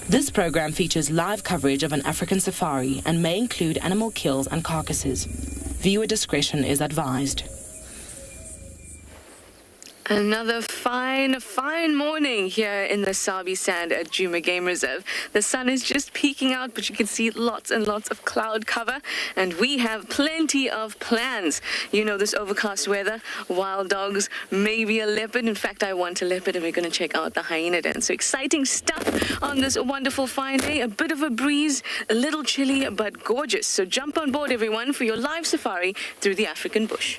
This program features live coverage of an African safari and may include animal kills and carcasses. Viewer discretion is advised. Another fine morning here in the Sabi Sand at Djuma Game Reserve. The sun is just peeking out, but you can see lots and lots of cloud cover, and we have plenty of plans. You know, this overcast weather, wild dogs, maybe a leopard. In fact, I want a leopard, and we're going to check out the Hyena Den. So exciting stuff on this wonderful fine day. A bit of a breeze, a little chilly, but gorgeous. So jump on board, everyone, for your live safari through the African bush.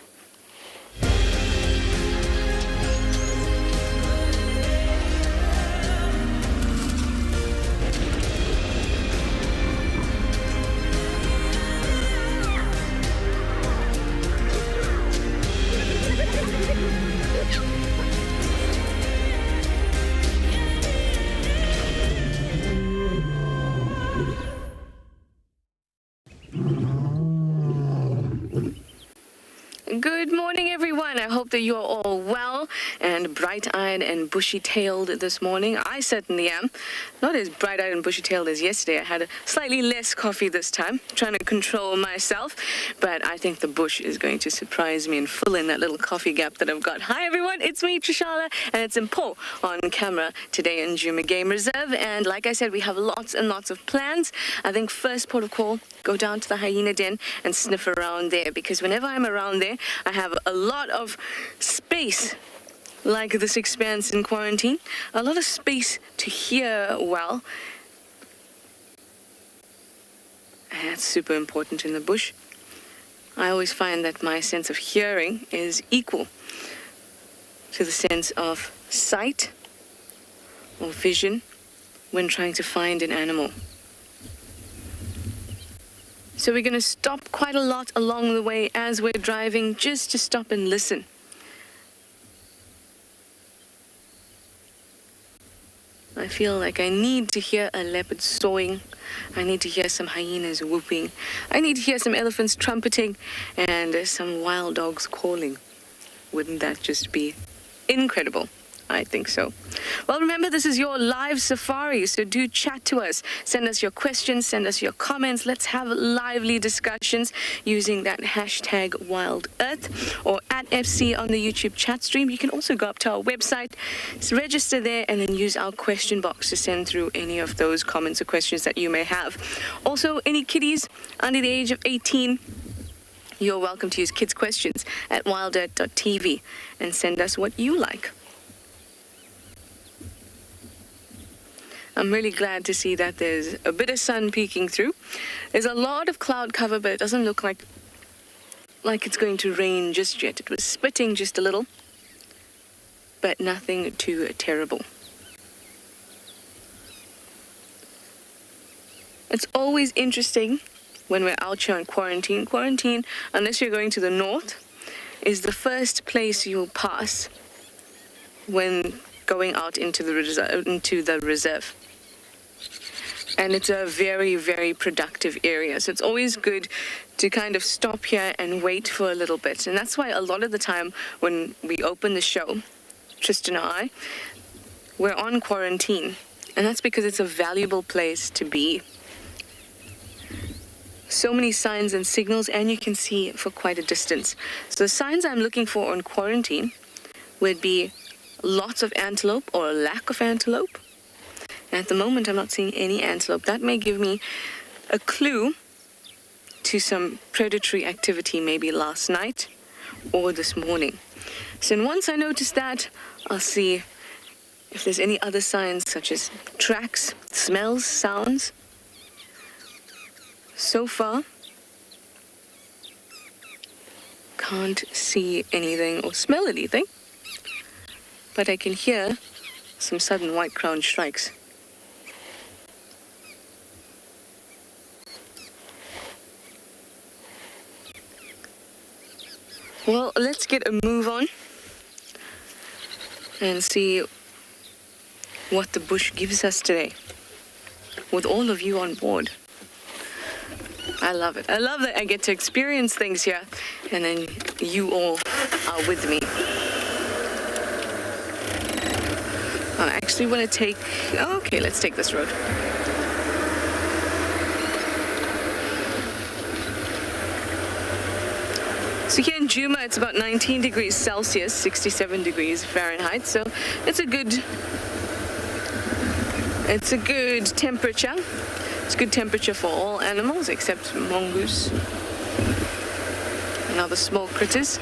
Good morning, everyone. I hope that you are all well and bright-eyed and bushy-tailed this morning. I certainly am. Not as bright-eyed and bushy-tailed as yesterday. I had a slightly less coffee this time, trying to control myself. But I think the bush is going to surprise me and fill in that little coffee gap that I've got. Hi, everyone. It's me, Trishala, and it's Impo on camera today in Djuma Game Reserve. And like I said, we have lots and lots of plans. I think first port of call, go down to the Hyena Den and sniff around there, because whenever I'm around there, I have a lot of space, like this expanse in quarantine, a lot of space to hear well. And that's super important in the bush. I always find that my sense of hearing is equal to the sense of sight or vision when trying to find an animal. So we're going to stop quite a lot along the way as we're driving, just to stop and listen. I feel like I need to hear a leopard sawing. I need to hear some hyenas whooping. I need to hear some elephants trumpeting and some wild dogs calling. Wouldn't that just be incredible? I think so. Well, remember, this is your live safari, so do chat to us. Send us your questions, send us your comments. Let's have lively discussions using that hashtag WildEarth or at FC on the YouTube chat stream. You can also go up to our website, register there, and then use our question box to send through any of those comments or questions that you may have. Also, any kiddies under the age of 18, you're welcome to use kids' questions at wildearth.tv and send us what you like. I'm really glad to see that there's a bit of sun peeking through. There's a lot of cloud cover, but it doesn't look like it's going to rain just yet. It was spitting just a little, but nothing too terrible. It's always interesting when we're out here in quarantine. Quarantine, unless you're going to the north, is the first place you'll pass when going out into the reserve. And it's a very, very productive area. So it's always good to kind of stop here and wait for a little bit. And that's why a lot of the time when we open the show, Tristan and I, we're on quarantine. And that's because it's a valuable place to be. So many signs and signals, and you can see for quite a distance. So the signs I'm looking for on quarantine would be lots of antelope or a lack of antelope. And at the moment, I'm not seeing any antelope. That may give me a clue to some predatory activity, maybe last night or this morning. So once I notice that, I'll see if there's any other signs, such as tracks, smells, sounds. So far, can't see anything or smell anything, but I can hear some sudden white-crowned shrikes. Well, let's get a move on and see what the bush gives us today, with all of you on board. I love it. I love that I get to experience things here, and then you all are with me. I actually want to take... Okay, let's take this road. So here in Djuma, it's about 19 degrees Celsius, 67 degrees Fahrenheit. So it's a good temperature. It's good temperature for all animals except mongoose and other small critters.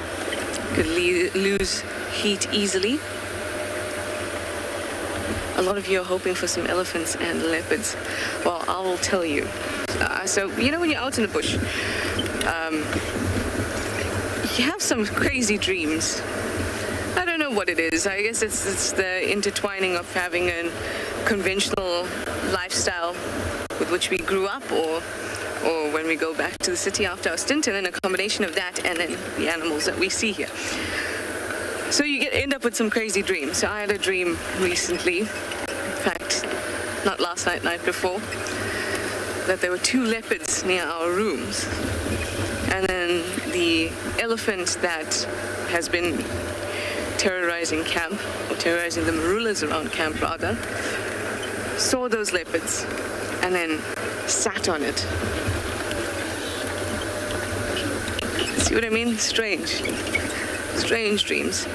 Could lose heat easily. A lot of you are hoping for some elephants and leopards. Well, I will tell you. So, you know, when you're out in the bush, you have some crazy dreams. I don't know what it is. I guess it's the intertwining of having a conventional lifestyle with which we grew up, or when we go back to the city after our stint, and then a combination of that and then the animals that we see here. So you end up with some crazy dreams. So I had a dream recently, in fact, not last night, night before, that there were 2 leopards near our rooms. And then the elephant that has been terrorizing camp, or terrorizing the marulas around camp rather, saw those leopards and then sat on it. See what I mean? Strange dreams.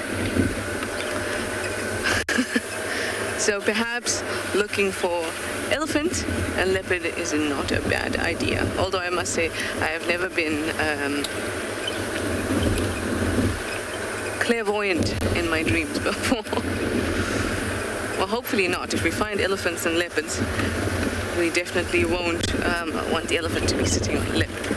So perhaps looking for elephant and leopard is not a bad idea. Although I must say I have never been clairvoyant in my dreams before. Well, hopefully not. If we find elephants and leopards, we definitely won't want the elephant to be sitting on the leopard.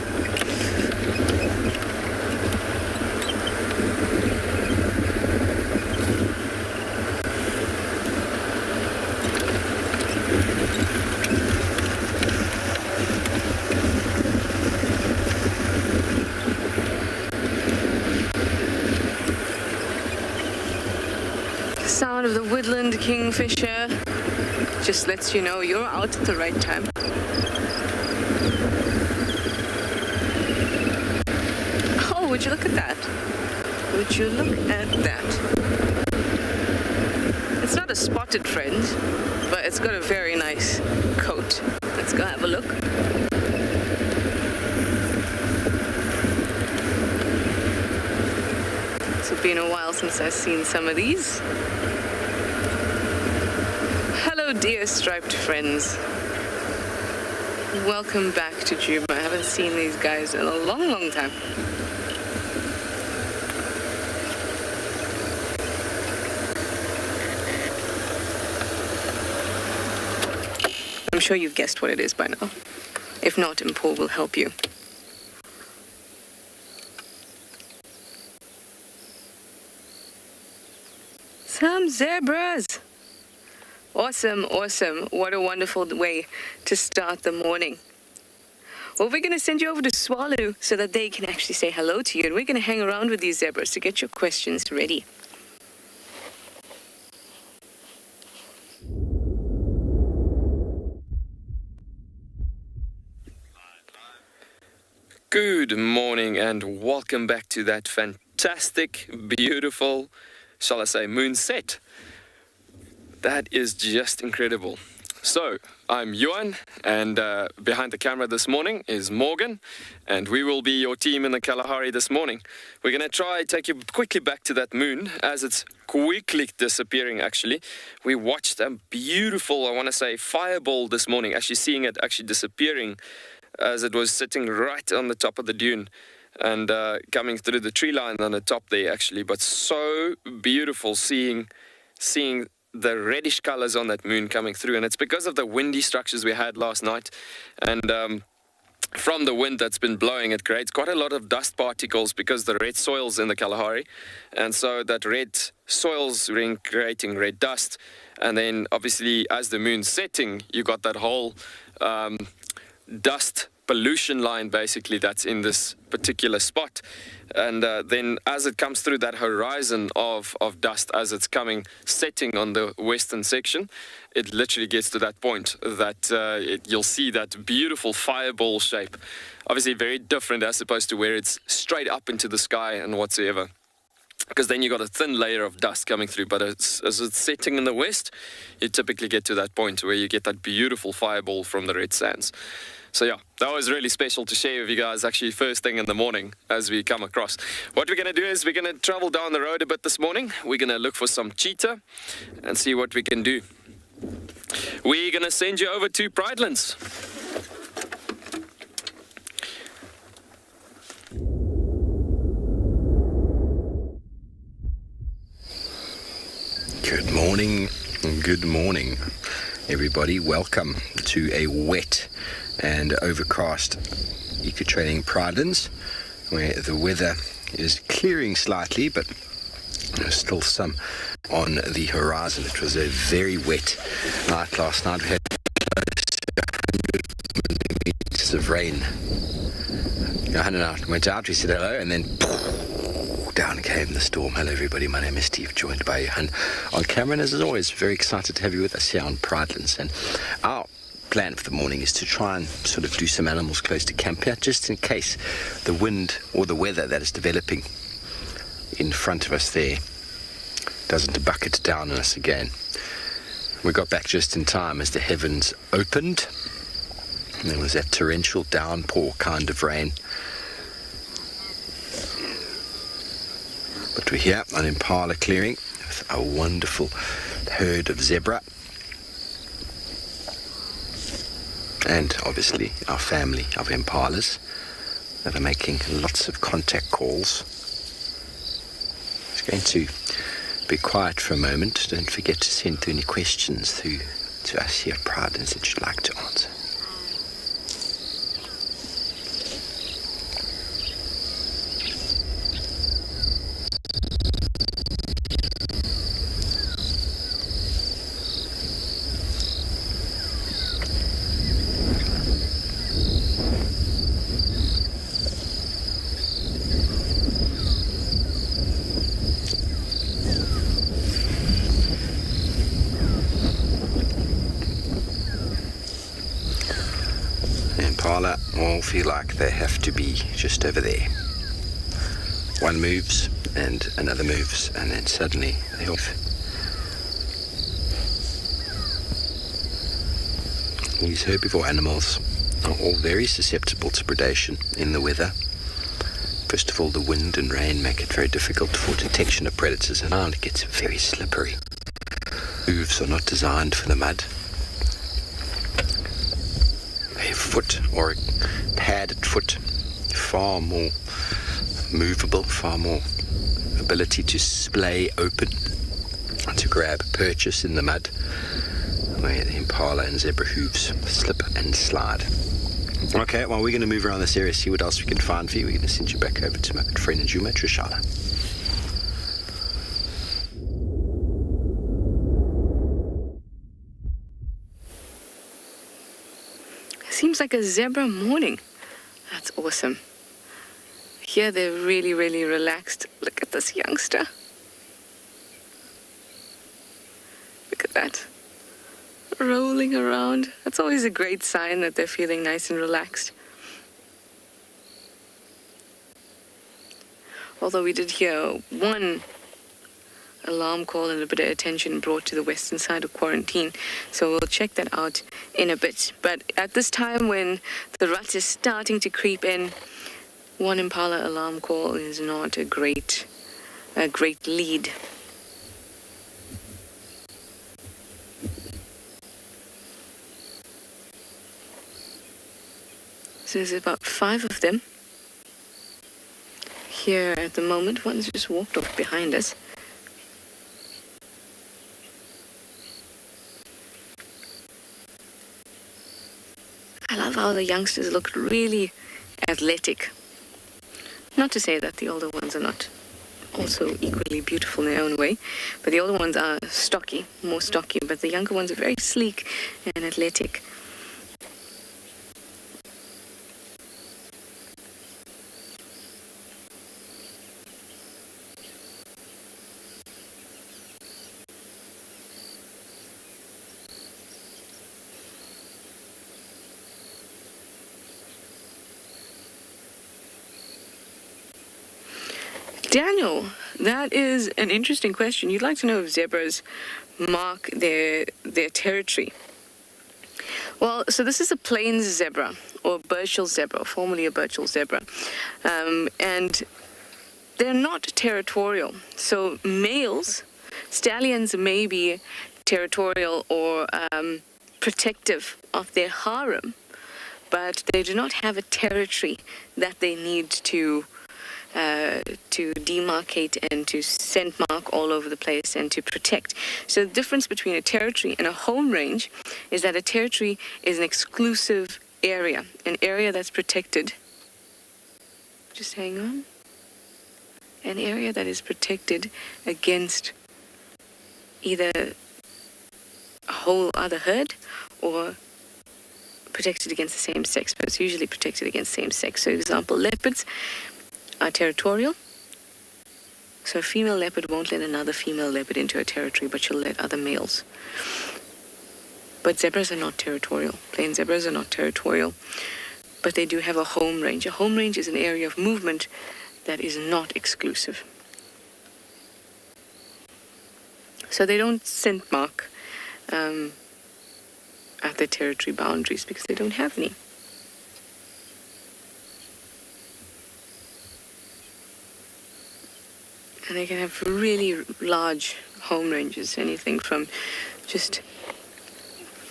Sound of the woodland kingfisher just lets you know you're out at the right time. Oh, would you look at that? Would you look at that? It's not a spotted friend, but it's got a very nice coat. Let's go have a look. It's been a while since I've seen some of these. Hello, dear striped friends. Welcome back to Djuma. I haven't seen these guys in a long, long time. I'm sure you've guessed what it is by now. If not, Paul will help you. Some zebras! Awesome, awesome. What a wonderful way to start the morning. Well, we're going to send you over to Tswalu so that they can actually say hello to you. And we're going to hang around with these zebras to get your questions ready. Good morning and welcome back to that fantastic, beautiful, shall I say, moonset. That is just incredible. So, I'm Johan, and behind the camera this morning is Morgan, and we will be your team in the Kalahari this morning. We're going to try take you quickly back to that moon as it's quickly disappearing, actually. We watched a beautiful, I want to say, fireball this morning, actually seeing it actually disappearing as it was sitting right on the top of the dune and coming through the tree line on the top there, actually. But so beautiful seeing the reddish colors on that moon coming through, and it's because of the windy structures we had last night, and from the wind that's been blowing, it creates quite a lot of dust particles because the red soil's in the Kalahari, and so that red soil's creating red dust, and then obviously as the moon's setting, you got that whole dust pollution line basically that's in this particular spot, and then as it comes through that horizon of dust as it's setting on the western section, it literally gets to that point that you'll see that beautiful fireball shape, obviously very different as opposed to where it's straight up into the sky and whatsoever. because then you got a thin layer of dust coming through. But as it's setting in the west, you typically get to that point where you get that beautiful fireball from the red sands. So yeah, that was really special to share with you guys actually first thing in the morning as we come across. What we're going to do is we're going to travel down the road a bit this morning. We're going to look for some cheetah and see what we can do. We're going to send you over to Pridelands. Good morning, everybody. Welcome to a wet and overcast eco-training Pridelands, where the weather is clearing slightly, but there's still some on the horizon. It was a very wet night last night. We had close to 100 millimeters of rain. Johan and I went out, we said hello, and then down came the storm. Hello everybody, my name is Steve, joined by Johan on camera, and as always, very excited to have you with us here on Pridelands. And our plan for the morning is to try and sort of do some animals close to camp here, just in case the wind or the weather that is developing in front of us there doesn't bucket down on us again. We got back just in time as the heavens opened. There was that torrential downpour kind of rain. But we're here on Impala clearing with a wonderful herd of zebra. And obviously our family of impalas that are making lots of contact calls. It's going to be quiet for a moment. Don't forget to send through any questions through to us here at Pridelands that you'd like to answer. Impala all feel like they have to be just over there. One moves and another moves, and then suddenly they off. These herbivore animals are all very susceptible to predation in the weather. First of all, the wind and rain make it very difficult for detection of predators, and now it gets very slippery. Hooves are not designed for the mud. A foot or a padded foot, far more movable, far more ability to splay open, to grab purchase in the mud, where the impala and zebra hooves slip and slide. Okay, well, we're going to move around this area, see what else we can find for you. We're going to send you back over to my good friend Njuma Trishala. Seems like a zebra morning. That's awesome. Here they're really, really relaxed. Look at this youngster. Look at that. Rolling around. That's always a great sign that they're feeling nice and relaxed. Although we did hear one alarm call and a bit of attention brought to the western side of quarantine, so we'll check that out in a bit. But at this time, when the rut is starting to creep in, one impala alarm call is not a great lead. So there's about 5 of them here at the moment. One's just walked off behind us. I love how the youngsters look really athletic. Not to say that the older ones are not also equally beautiful in their own way, but the older ones are stocky, more stocky, but the younger ones are very sleek and athletic. Daniel, that is an interesting question. You'd like to know if zebras mark their territory. Well, so this is a plains zebra, or Burchell zebra, formerly a Burchell zebra. And they're not territorial. So males, stallions may be territorial or protective of their harem, but they do not have a territory that they need to demarcate and to scent mark all over the place and to protect. So the difference between a territory and a home range is that a territory is an exclusive area, an area that's protected. Just hang on. An area that is protected against either a whole other herd or protected against the same sex, but it's usually protected against same sex. So, for example, leopards are territorial. So a female leopard won't let another female leopard into her territory, but she'll let other males. But zebras are not territorial. Plain zebras are not territorial, but they do have a home range. A home range is an area of movement that is not exclusive. So they don't scent mark at their territory boundaries because they don't have any. And they can have really large home ranges, anything from just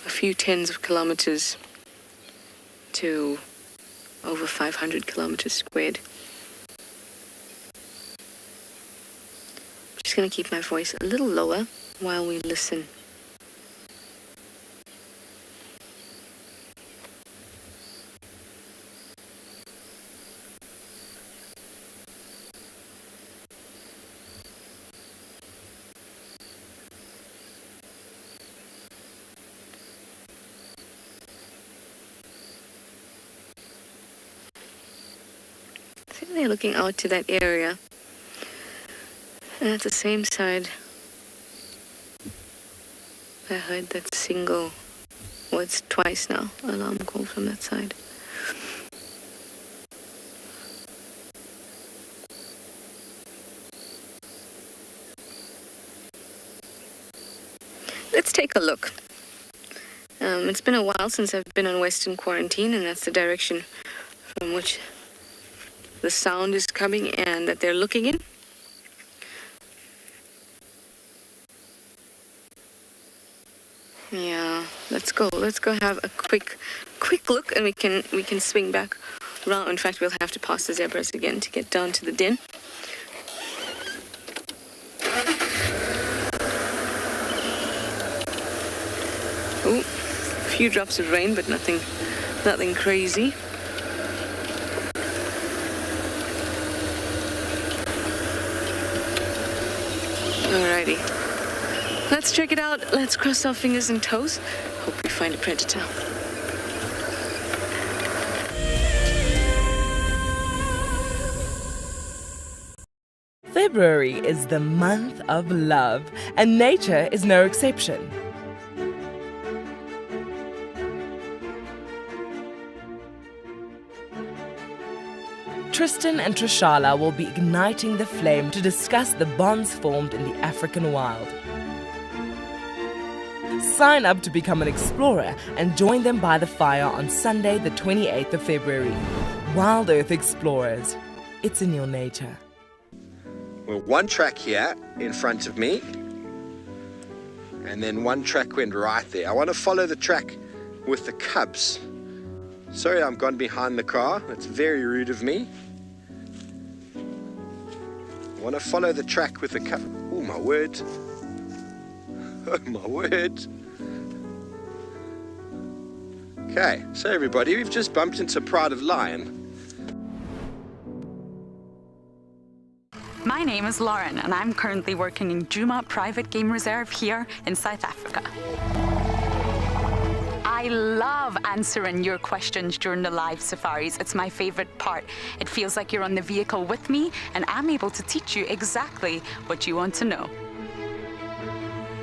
a few tens of kilometers to over 500 kilometers squared. I'm just going to keep my voice a little lower while we listen. They're looking out to that area, and at the same side I heard that single, well, it's twice now, alarm call from that side. Let's take a look. It's been a while since I've been on Western quarantine, and that's the direction from which the sound is coming and that they're looking in. Yeah, let's go have a quick look, and we can swing back around. In fact, we'll have to pass the zebras again to get down to the den. Oh, a few drops of rain, but nothing crazy. Alrighty, let's check it out. Let's cross our fingers and toes. Hope we find a predator. February is the month of love, and nature is no exception. Tristan and Trishala will be igniting the flame to discuss the bonds formed in the African wild. Sign up to become an explorer and join them by the fire on Sunday, the 28th of February. Wild Earth Explorers. It's in your nature. Well, one track here in front of me, and then one track went right there. I want to follow the track with the cubs. Sorry, I'm gone behind the car. That's very rude of me. I want to follow the track with the cubs. Oh, my word. Oh, my word. Okay, so everybody, we've just bumped into Pride of Lion. My name is Lauren, and I'm currently working in Djuma Private Game Reserve here in South Africa. I love answering your questions during the live safaris. It's my favorite part. It feels like you're on the vehicle with me, and I'm able to teach you exactly what you want to know.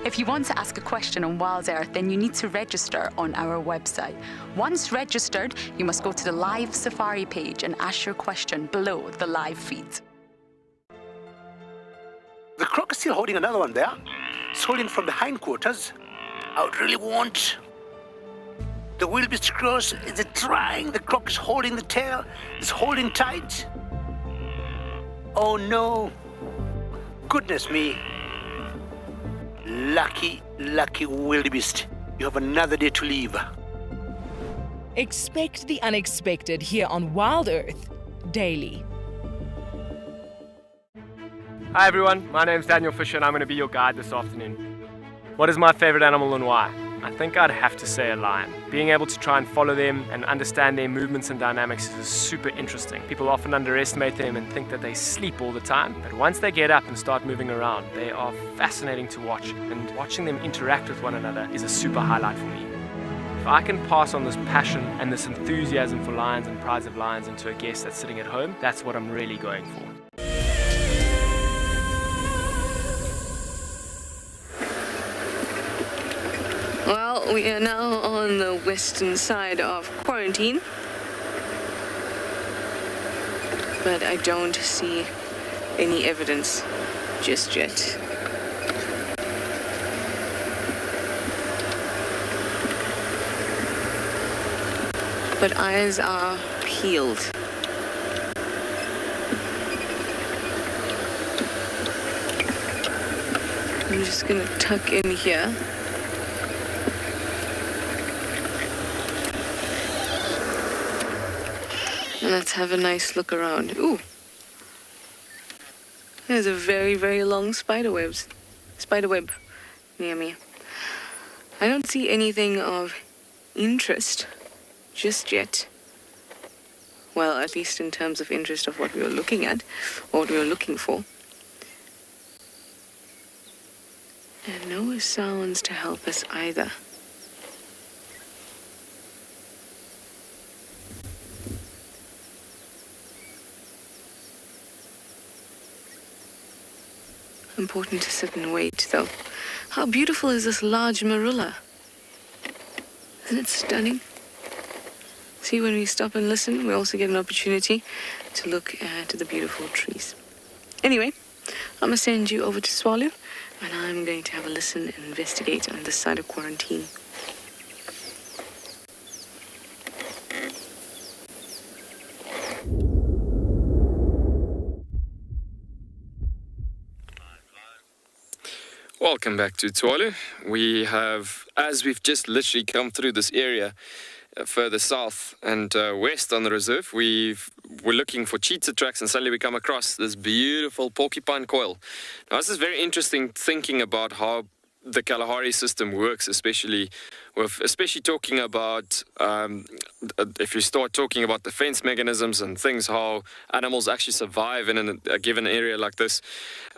If you want to ask a question on Wild Earth, then you need to register on our website. Once registered, you must go to the live safari page and ask your question below the live feed. croc is still holding another one there. It's holding from the hindquarters. I would really want... The wildebeest cross, is it trying? The croc is holding the tail. It's holding tight. Oh no. Goodness me. Lucky, lucky wildebeest. You have another day to live. Expect the unexpected here on Wild Earth daily. Hi everyone, my name's Daniel Fisher and I'm going to be your guide this afternoon. What is my favorite animal and why? I think I'd have to say a lion. Being able to try and follow them and understand their movements and dynamics is super interesting. People often underestimate them and think that they sleep all the time, but once they get up and start moving around, they are fascinating to watch, and watching them interact with one another is a super highlight for me. If I can pass on this passion and this enthusiasm for lions and prides of lions into a guest that's sitting at home, that's what I'm really going for. Well, we are now on the western side of quarantine, but I don't see any evidence just yet. But eyes are peeled. I'm just gonna tuck in here. And let's have a nice look around. Ooh. There's a very, very long spider web near me. I don't see anything of interest just yet. Well, at least in terms of interest of what we were looking at, or what we were looking for. And no sounds to help us either. Important to sit and wait, though. How beautiful is this large marula? Isn't it stunning? See, when we stop and listen, we also get an opportunity to look at the beautiful trees. Anyway, I'm going to send you over to Tswalu, and I'm going to have a listen and investigate on this side of quarantine. Welcome back to Tswalu. We have, as we've just literally come through this area further south and west on the reserve, we're looking for cheetah tracks, and suddenly we come across this beautiful Porcupine Coil. Now, this is very interesting, thinking about how the Kalahari system works, especially talking about if you start talking about defense mechanisms and things, how animals actually survive in a given area like this.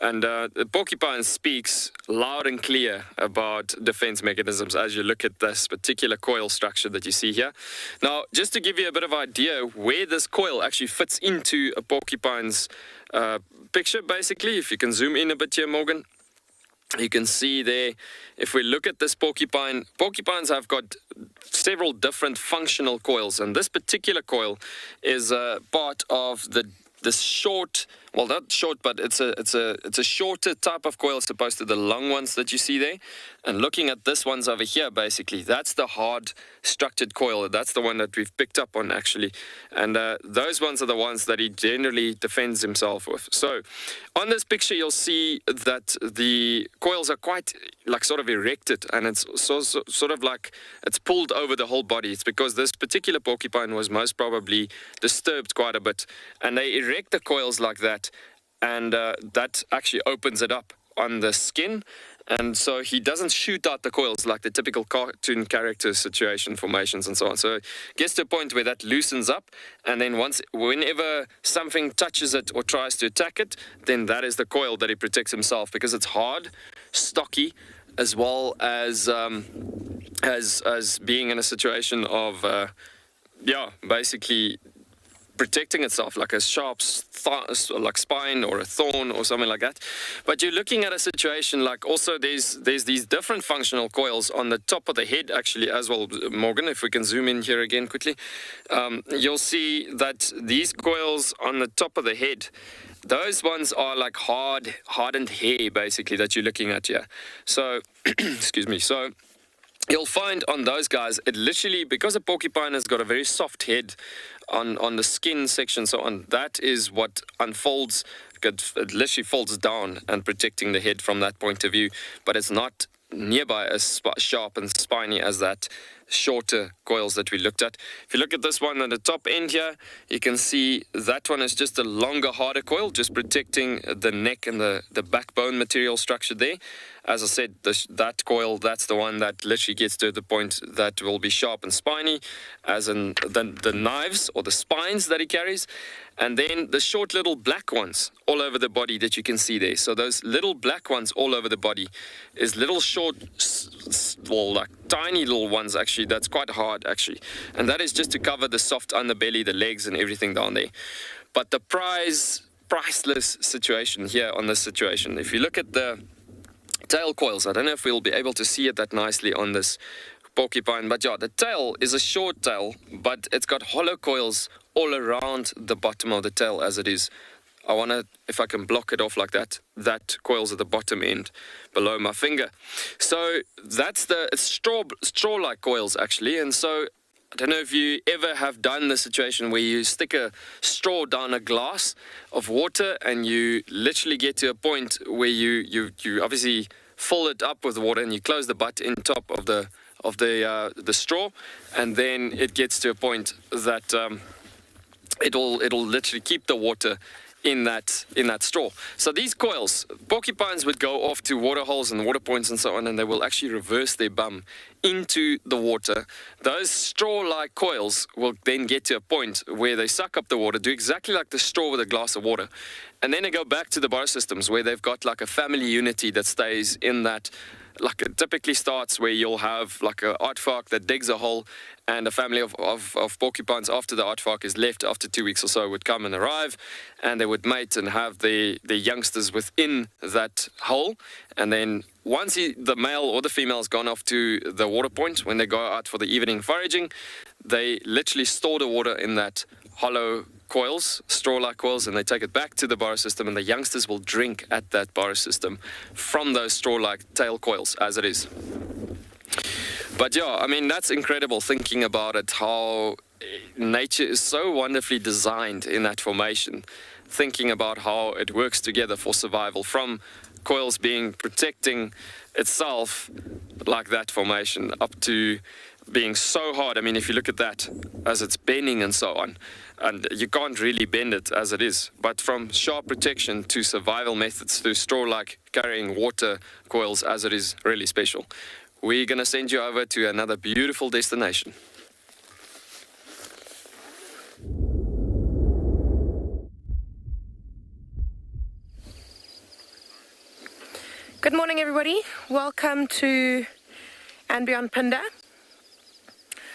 And the porcupine speaks loud and clear about defense mechanisms as you look at this particular coil structure that you see here. Now, just to give you a bit of idea where this coil actually fits into a porcupine's picture, basically, if you can zoom in a bit here, Morgan. You can see there, if we look at this porcupines have got several different functional coils, and this particular coil is part of this short, well, not short, but it's a shorter type of coil as opposed to the long ones that you see there. And looking at this ones over here, basically, that's the hard structured coil. That's the one that we've picked up on, actually. And those ones are the ones that he generally defends himself with. So on this picture, you'll see that the coils are quite like sort of erected, and it's sort of like it's pulled over the whole body. It's because this particular porcupine was most probably disturbed quite a bit, and they erect the coils like that, and that actually opens it up on the skin. And so he doesn't shoot out the coils like the typical cartoon character situation formations and so on. So it gets to a point where that loosens up, and then whenever something touches it or tries to attack it, then that is the coil that he protects himself, because it's hard, stocky, as well as being in a situation of basically protecting itself, like a sharp like spine or a thorn or something like that. But you're looking at a situation like also there's these different functional coils on the top of the head actually as well, Morgan, if we can zoom in here again quickly. You'll see that these coils on the top of the head, those ones are like hardened hair basically that you're looking at here. So, excuse me, so you'll find on those guys, it literally, because a porcupine has got a very soft head on the skin section, so on, that is what unfolds, it literally folds down and protecting the head from that point of view, but it's not nearby as sharp and spiny as that shorter coils that we looked at. If you look at this one on the top end here, you can see that one is just a longer, harder coil, just protecting the neck and the backbone material structure there. As I said, that coil, that's the one that literally gets to the point that will be sharp and spiny, as in the knives or the spines that he carries. And then the short little black ones all over the body that you can see there. So those little black ones all over the body is little short, well, like tiny little ones actually, that's quite hard actually. And that is just to cover the soft underbelly, the legs and everything down there. But the priceless situation here on this situation, if you look at the tail coils, I don't know if we'll be able to see it that nicely on this porcupine, but yeah, the tail is a short tail, but it's got hollow coils all around the bottom of the tail as it is. I want to, if I can block it off like that, that coil's at the bottom end below my finger. So that's it's straw-like coils actually. And so I don't know if you ever have done the situation where you stick a straw down a glass of water and you literally get to a point where you obviously fill it up with water and you close the butt in top of the straw, and then it gets to a point that it'll literally keep the water in that straw. So these coils, porcupines would go off to water holes and water points and so on, and they will actually reverse their bum into the water. Those straw-like coils will then get to a point where they suck up the water, do exactly like the straw with a glass of water, and then they go back to the burrow systems where they've got like a family unity that stays in that. Like it typically starts where you'll have like a aardvark that digs a hole, and a family of porcupines after the aardvark is left after 2 weeks or so would come and arrive, and they would mate and have the youngsters within that hole. And then once the male or the female has gone off to the water point, when they go out for the evening foraging, they literally store the water in that hollow coils, straw-like coils, and they take it back to the burrow system, and the youngsters will drink at that burrow system from those straw-like tail coils as it is. But yeah, I mean, that's incredible thinking about it, how nature is so wonderfully designed in that formation, thinking about how it works together for survival, from coils protecting itself like that formation up to being so hard. I mean, if you look at that as it's bending and so on, and you can't really bend it as it is, but from sharp protection to survival methods to straw-like carrying water coils as it is, really special. We're going to send you over to another beautiful destination. Good morning, everybody. Welcome to And Beyond Pinda.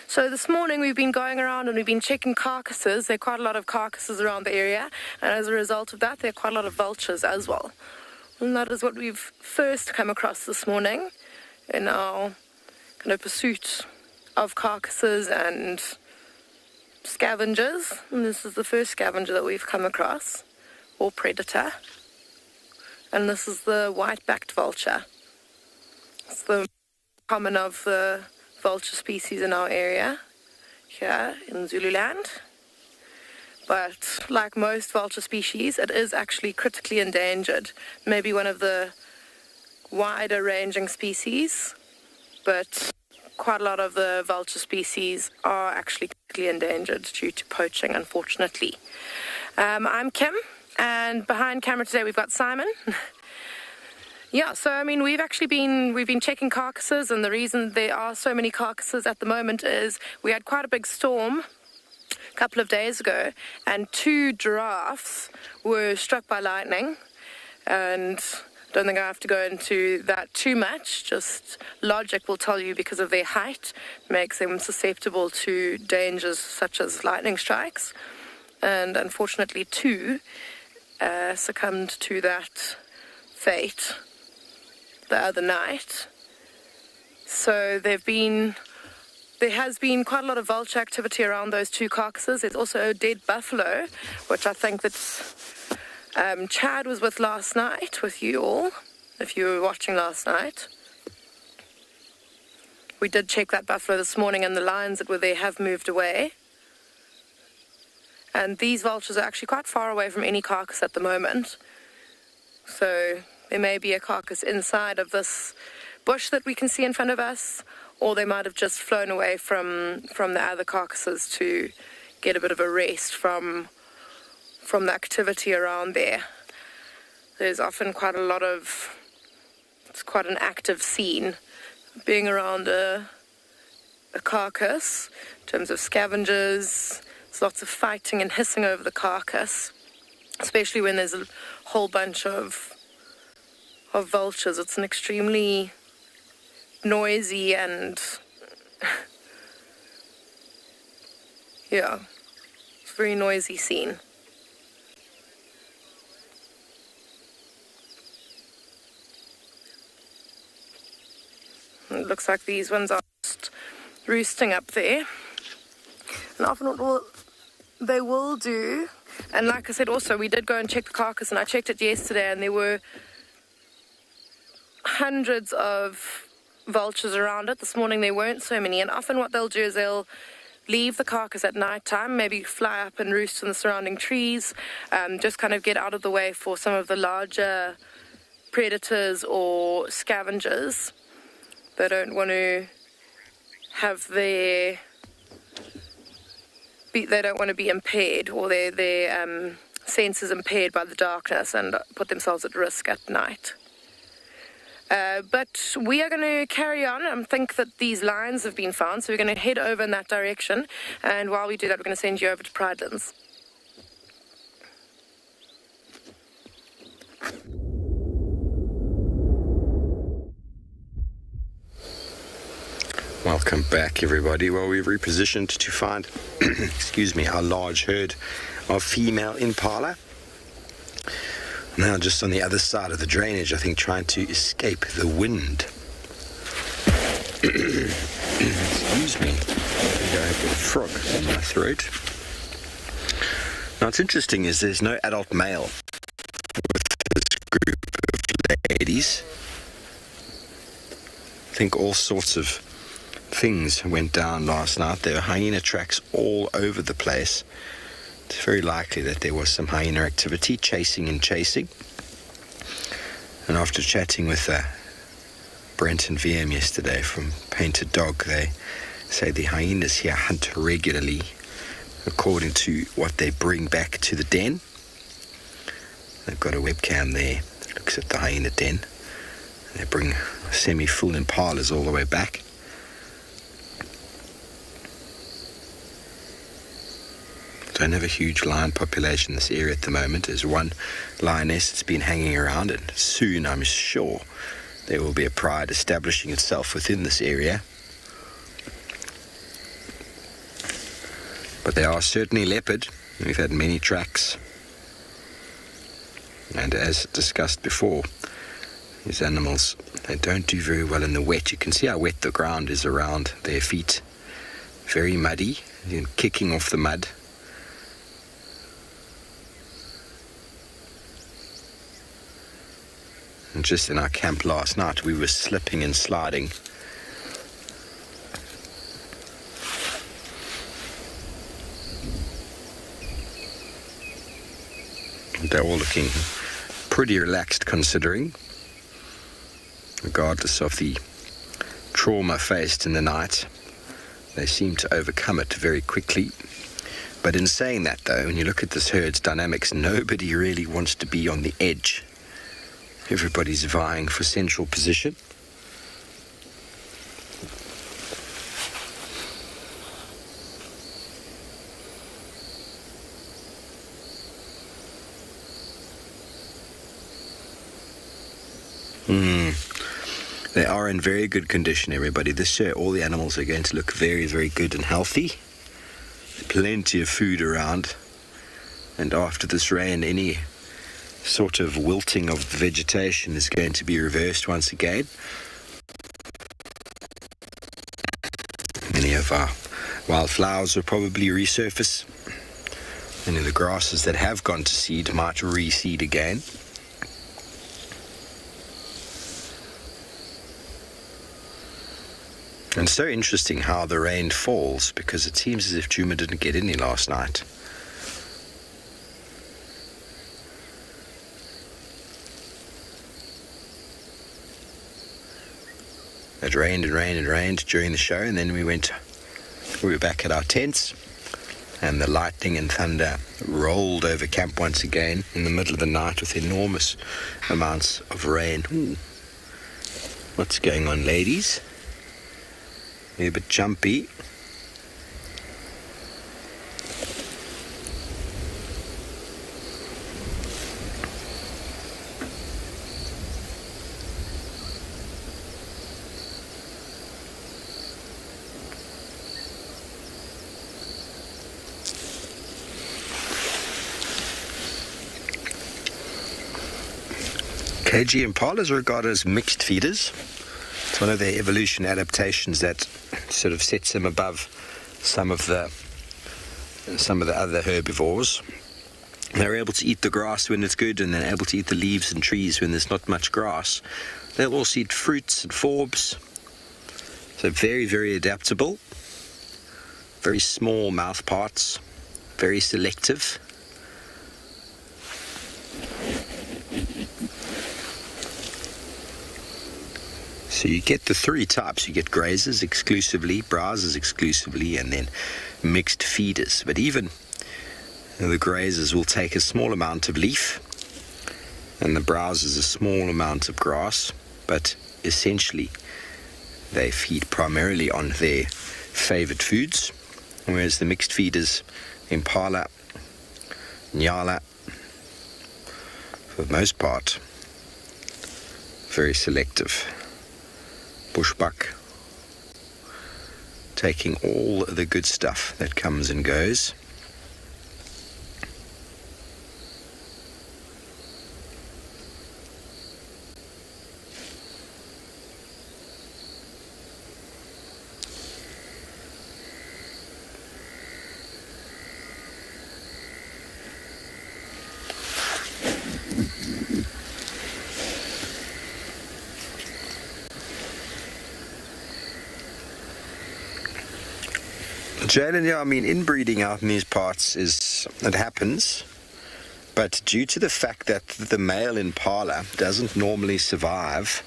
So this morning we've been going around and we've been checking carcasses. There are quite a lot of carcasses around the area, and as a result of that there are quite a lot of vultures as well. And that is what we've first come across this morning in our kind of pursuit of carcasses and scavengers. And this is the first scavenger that we've come across, or predator. And this is the white-backed vulture. It's the common of the vulture species in our area here in Zululand. But like most vulture species, it is actually critically endangered. Maybe one of the wider ranging species, but quite a lot of the vulture species are actually critically endangered due to poaching, unfortunately. I'm Kim, and behind camera today we've got Simon. Yeah, so I mean, we've been checking carcasses, and the reason there are so many carcasses at the moment is we had quite a big storm a couple of days ago, and 2 giraffes were struck by lightning. And I don't think I have to go into that too much, just logic will tell you because of their height makes them susceptible to dangers such as lightning strikes. and unfortunately 2 succumbed to that fate the other night. So there has been quite a lot of vulture activity around those 2 carcasses. There's also a dead buffalo, which I think that Chad was with last night, with you all, if you were watching last night. We did check that buffalo this morning, and the lions that were there have moved away. And these vultures are actually quite far away from any carcass at the moment. So there may be a carcass inside of this bush that we can see in front of us, or they might have just flown away from the other carcasses to get a bit of a rest from the activity around there. There's often it's quite an active scene being around a carcass in terms of scavengers. There's lots of fighting and hissing over the carcass, especially when there's a whole bunch of vultures. It's an extremely noisy and yeah, it's a very noisy scene. It looks like these ones are just roosting up there. And often what they will do, and like I said also, we did go and check the carcass, and I checked it yesterday, and there were hundreds of vultures around it. This morning there weren't so many, and often what they'll do is they'll leave the carcass at night time, maybe fly up and roost in the surrounding trees, just kind of get out of the way for some of the larger predators or scavengers. They don't want to have they don't want to be impaired, or their senses impaired by the darkness, and put themselves at risk at night. But we are going to carry on. I think that these lions have been found, so we're going to head over in that direction. And while we do that, we're going to send you over to Pridelands. Welcome back, everybody. Well, we've repositioned to find, excuse me, our large herd of female impala. Now just on the other side of the drainage, I think, trying to escape the wind. Excuse me. I think I have a frog in my throat. Now what's interesting is there's no adult male with this group of ladies. I think all sorts of things went down last night. There were hyena tracks all over the place. It's very likely that there was some hyena activity, chasing. And after chatting with Brent and VM yesterday from Painted Dog, they say the hyenas here hunt regularly according to what they bring back to the den. They've got a webcam there that looks at the Hyena Den. They bring semi-full impalas all the way back. Don't have a huge lion population in this area at the moment. There's one lioness that's been hanging around, and soon I'm sure there will be a pride establishing itself within this area. But there are certainly leopard. We've had many tracks. And as discussed before, these animals, they don't do very well in the wet. You can see how wet the ground is around their feet. Very muddy, kicking off the mud. And just in our camp last night, we were slipping and sliding. They're all looking pretty relaxed considering, regardless of the trauma faced in the night. They seem to overcome it very quickly. But in saying that though, when you look at this herd's dynamics, nobody really wants to be on the edge. Everybody's vying for central position. They are in very good condition, everybody. This year, all the animals are going to look very, very good and healthy. Plenty of food around. And after this rain, any sort of wilting of the vegetation is going to be reversed once again. Many of our wildflowers will probably resurface. Many of the grasses that have gone to seed might reseed again. And it's so interesting how the rain falls, because it seems as if Juma didn't get any last night. It rained and rained and rained during the show, and then we were back at our tents, and the lightning and thunder rolled over camp once again in the middle of the night with enormous amounts of rain. Ooh. What's going on, ladies? You're a bit jumpy. KG impalas are regarded as mixed feeders. It's one of their evolution adaptations that sort of sets them above some of the other herbivores. They're able to eat the grass when it's good, and they're able to eat the leaves and trees when there's not much grass. They'll also eat fruits and forbs. So very, very adaptable. Very small mouth parts. Very selective. So you get the three types. You get grazers exclusively, browsers exclusively, and then mixed feeders. But even the grazers will take a small amount of leaf, and the browsers a small amount of grass. But essentially, they feed primarily on their favored foods, whereas the mixed feeders, impala, nyala, for the most part, very selective. Bushbuck, taking all the good stuff that comes and goes. Jalen, yeah, I mean, inbreeding out in these parts it happens, but due to the fact that the male impala doesn't normally survive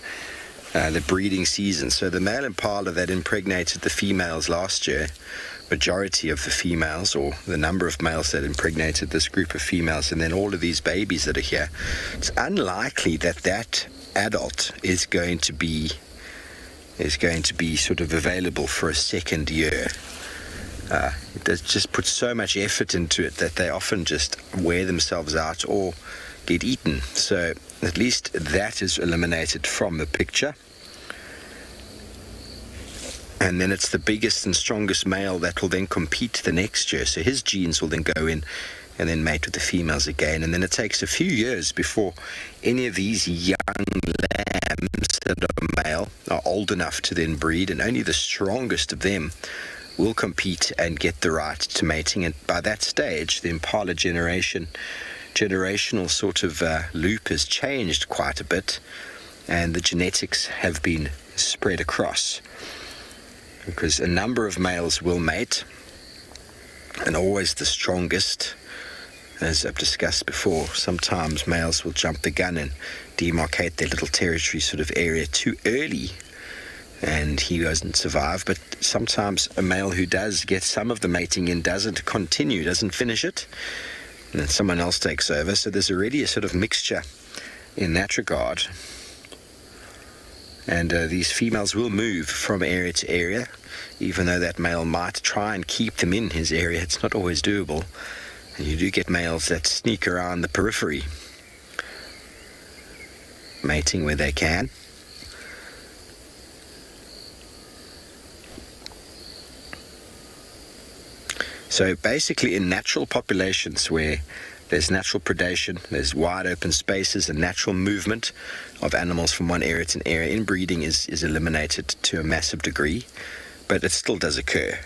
the breeding season, so the male impala that impregnated the females last year, majority of the females, or the number of males that impregnated this group of females, and then all of these babies that are here, it's unlikely that adult is going to be sort of available for a second year. It just puts so much effort into it that they often just wear themselves out or get eaten. So at least that is eliminated from the picture. And then it's the biggest and strongest male that will then compete the next year. So his genes will then go in and then mate with the females again. And then it takes a few years before any of these young lambs that are male are old enough to then breed, and only the strongest of them will compete and get the right to mating. And by that stage, the impala generational sort of loop has changed quite a bit, and the genetics have been spread across, because a number of males will mate, and always the strongest, as I've discussed before. Sometimes males will jump the gun and demarcate their little territory sort of area too early, and he doesn't survive. But sometimes a male who does get some of the mating in doesn't finish it, and then someone else takes over. So there's already a sort of mixture in that regard. And these females will move from area to area, even though that male might try and keep them in his area. It's not always doable. And you do get males that sneak around the periphery, mating where they can. So basically in natural populations where There's natural predation, there's wide open spaces and natural movement of animals from one area to an area. Inbreeding is eliminated to a massive degree, but it still does occur.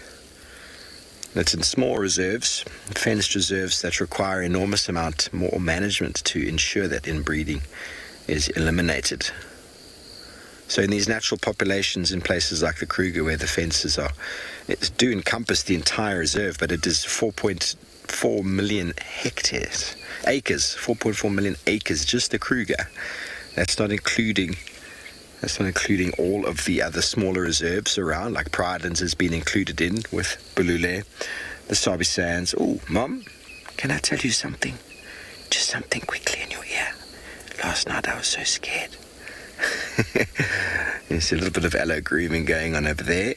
It's in small reserves, fenced reserves that require enormous amount more management to ensure that inbreeding is eliminated. So in these natural populations in places like the Kruger where the fences are, it do encompass the entire reserve, but it is 4.4 million acres, 4.4 million acres, just the Kruger. That's not including all of the other smaller reserves around, like Pridelands has been included in with Bulule, the Sabi Sands. Oh, Mom, can I tell you something? Just something quickly in your ear. Last night I was so scared. There's a little bit of aloe grooming going on over there.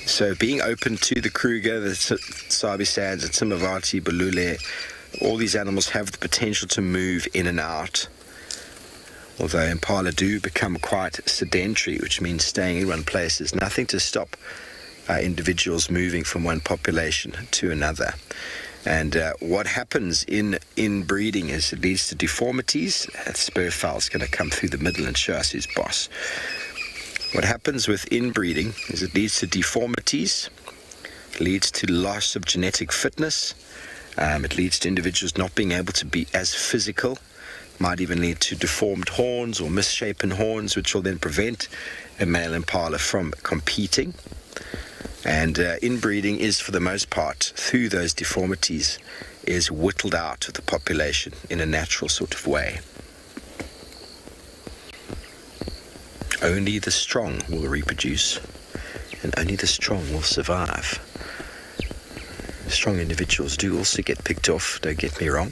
So being open to the Kruger, the Sabi Sands, and Tsimavati, Bulule, all these animals have the potential to move in and out. Although impala do become quite sedentary, which means staying in one place, there's nothing to stop individuals moving from one population to another. And what happens in breeding is it leads to deformities. That spurfowl is going to come through the middle and show us his boss. What happens with inbreeding is it leads to deformities, it leads to loss of genetic fitness, it leads to individuals not being able to be as physical, might even lead to deformed horns or misshapen horns, which will then prevent a male impala from competing. And inbreeding is, for the most part, through those deformities, is whittled out of the population in a natural sort of way. Only the strong will reproduce, and only the strong will survive. Strong individuals do also get picked off, don't get me wrong.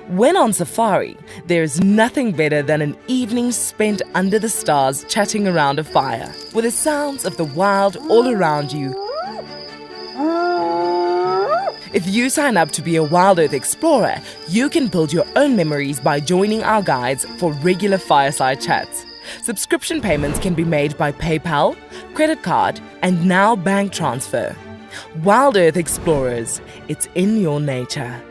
When on safari, there's nothing better than an evening spent under the stars chatting around a fire, with the sounds of the wild all around you. If you sign up to be a Wild Earth Explorer, you can build your own memories by joining our guides for regular fireside chats. Subscription payments can be made by PayPal, credit card, and now bank transfer. Wild Earth Explorers, it's in your nature.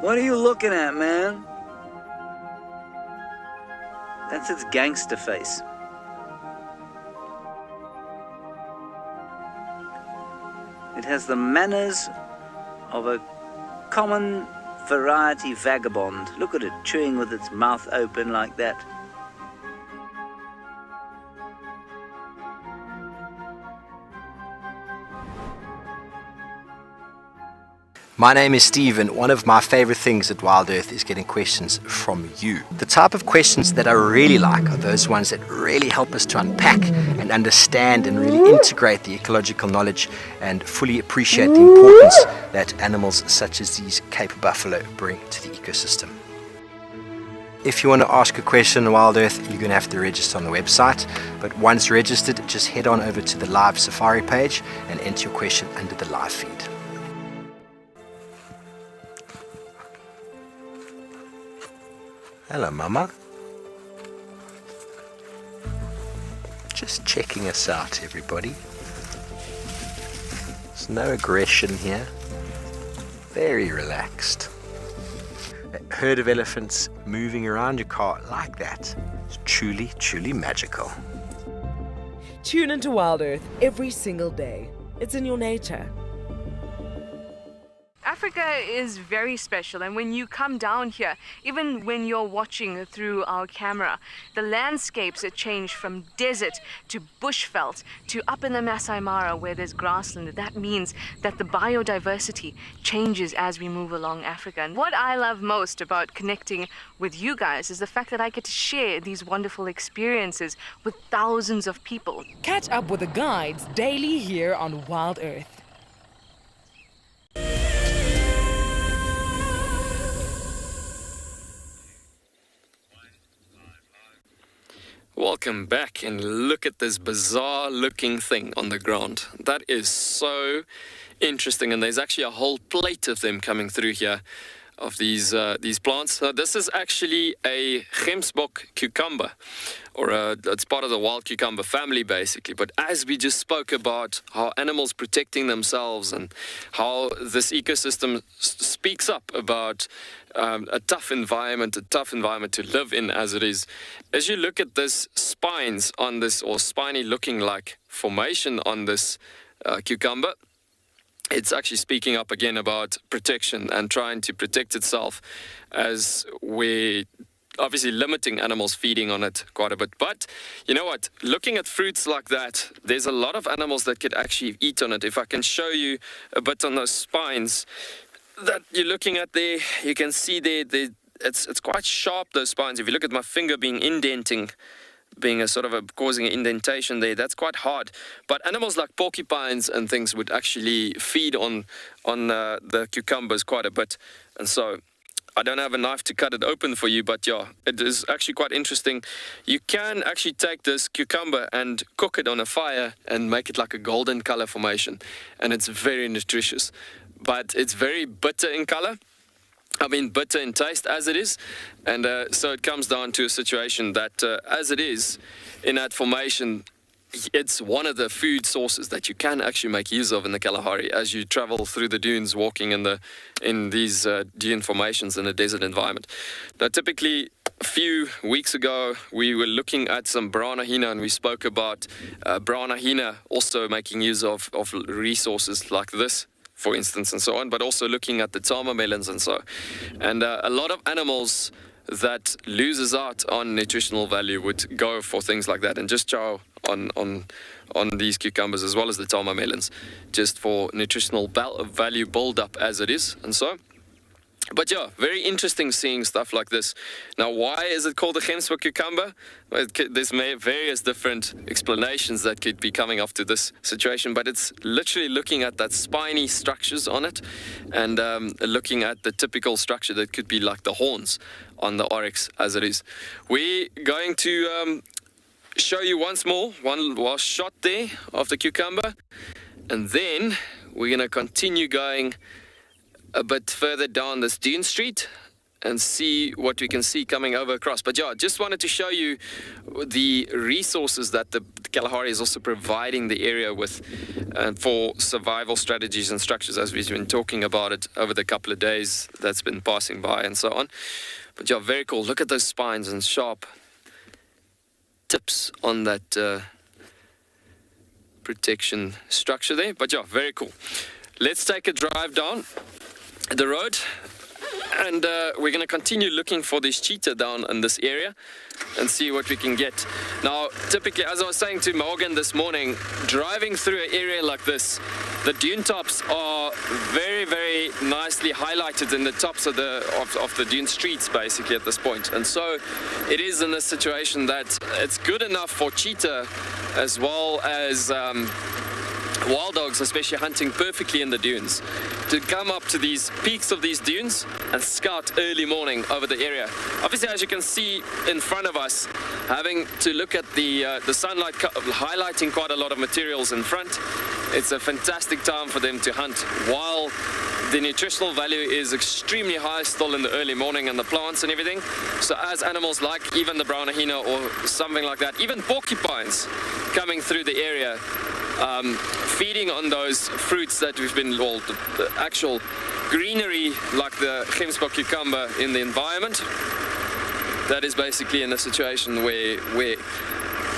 What are you looking at, man? That's its gangster face. It has the manners of a common variety vagabond. Look at it, chewing with its mouth open like that. My name is Steve, and one of my favorite things at Wild Earth is getting questions from you. The type of questions that I really like are those ones that really help us to unpack and understand and really integrate the ecological knowledge and fully appreciate the importance that animals such as these Cape buffalo bring to the ecosystem. If you want to ask a question on Wild Earth, you're going to have to register on the website. But once registered, just head on over to the live safari page and enter your question under the live feed. Hello, Mama. Just checking us out, everybody. There's no aggression here. Very relaxed. A herd of elephants moving around your car like that is truly, truly magical. Tune into Wild Earth every single day. It's in your nature. Africa is very special, and when you come down here, even when you're watching through our camera, the landscapes change from desert to bushveld to up in the Masai Mara where there's grassland. That means that the biodiversity changes as we move along Africa. And what I love most about connecting with you guys is the fact that I get to share these wonderful experiences with thousands of people. Catch up with the guides daily here on Wild Earth. Welcome back, and look at this bizarre looking thing on the ground. That is so interesting, and there's actually a whole plate of them coming through here of these plants. Now, this is actually a Hemsbok cucumber, or it's part of the wild cucumber family basically. But as we just spoke about how animals protecting themselves and how this ecosystem speaks up about a tough environment to live in as it is. As you look at this spines on this, or spiny looking like formation on this cucumber, it's actually speaking up again about protection and trying to protect itself, as we're obviously limiting animals feeding on it quite a bit. But you know what, looking at fruits like that, there's a lot of animals that could actually eat on it. If I can show you a bit on those spines that you're looking at there, you can see there it's quite sharp, those spines. If you look at my finger being a sort of causing an indentation there, that's quite hard. But animals like porcupines and things would actually feed on the cucumbers quite a bit. And so I don't have a knife to cut it open for you, but yeah, it is actually quite interesting. You can actually take this cucumber and cook it on a fire and make it like a golden color formation, and it's very nutritious. But it's very bitter in color. I mean, bitter in taste as it is. And so it comes down to a situation that as it is in that formation, it's one of the food sources that you can actually make use of in the Kalahari as you travel through the dunes, walking in these dune formations in a desert environment. Now, typically, a few weeks ago, we were looking at some brown hyena, and we spoke about brown hyena also making use of resources like this, for instance, and so on, but also looking at the tama melons and so. And a lot of animals that loses out on nutritional value would go for things like that and just chow on these cucumbers as well as the tama melons, just for nutritional value build up as it is, and so. But yeah, very interesting seeing stuff like this. Now, why is it called the Hemsbok cucumber? Well, there's various different explanations that could be coming after this situation, but it's literally looking at that spiny structures on it, and looking at the typical structure that could be like the horns on the oryx as it is. We're going to show you once more, one last shot there of the cucumber, and then we're going to continue going a bit further down this dune street and see what we can see coming over across. But yeah, just wanted to show you the resources that the Kalahari is also providing the area with for survival strategies and structures, as we've been talking about it over the couple of days that's been passing by and so on. But yeah, very cool. Look at those spines and sharp tips on that protection structure there. But yeah, very cool. Let's take a drive down the road, and we're going to continue looking for this cheetah down in this area and see what we can get. Now, typically, as I was saying to Morgan this morning, driving through an area like this, the dune tops are very, very nicely highlighted in the tops of the dune streets, basically, at this point. And so it is in this situation that it's good enough for cheetah as well as wild dogs, especially hunting perfectly in the dunes, to come up to these peaks of these dunes and scout early morning over the area. Obviously, as you can see in front of us, having to look at the sunlight highlighting quite a lot of materials in front, it's a fantastic time for them to hunt, while the nutritional value is extremely high still in the early morning, and the plants and everything. So as animals like even the brown hyena or something like that, even porcupines coming through the area, feeding on those fruits that we've been, well, the actual greenery like the Hemsbok cucumber in the environment, that is basically in a situation where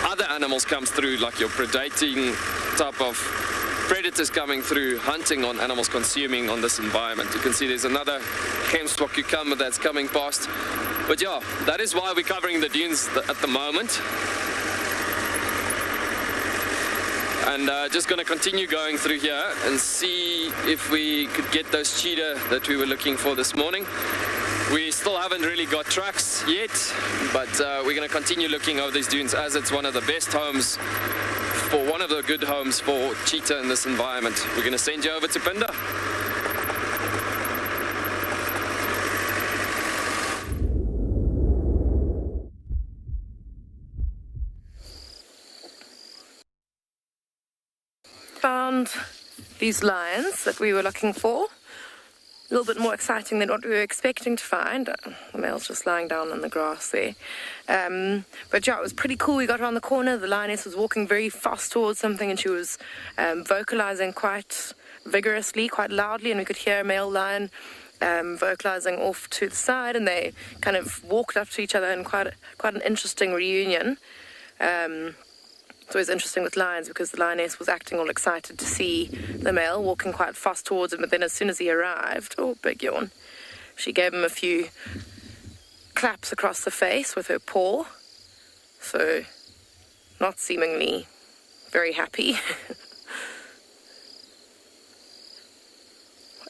other animals come through, like your predating type of predators coming through, hunting on animals consuming on this environment. You can see there's another Hemsbok Cucumber that's coming past. But yeah, that is why we're covering the dunes at the moment. And just going to continue going through here and see if we could get those cheetah that we were looking for this morning. We still haven't really got tracks yet, but we're going to continue looking over these dunes as it's one of the best homes, for one of the good homes for cheetah in this environment. We're going to send you over to Pinda. Found these lions that we were looking for. A little bit more exciting than what we were expecting to find. The male's just lying down on the grass there. But yeah, it was pretty cool. We got around the corner. The lioness was walking very fast towards something, and she was vocalizing quite vigorously, quite loudly, and we could hear a male lion vocalizing off to the side, and they kind of walked up to each other in quite an interesting reunion. It's always interesting with lions because the lioness was acting all excited to see the male walking quite fast towards him, but then as soon as he arrived, oh, big yawn, she gave him a few claps across the face with her paw, so not seemingly very happy.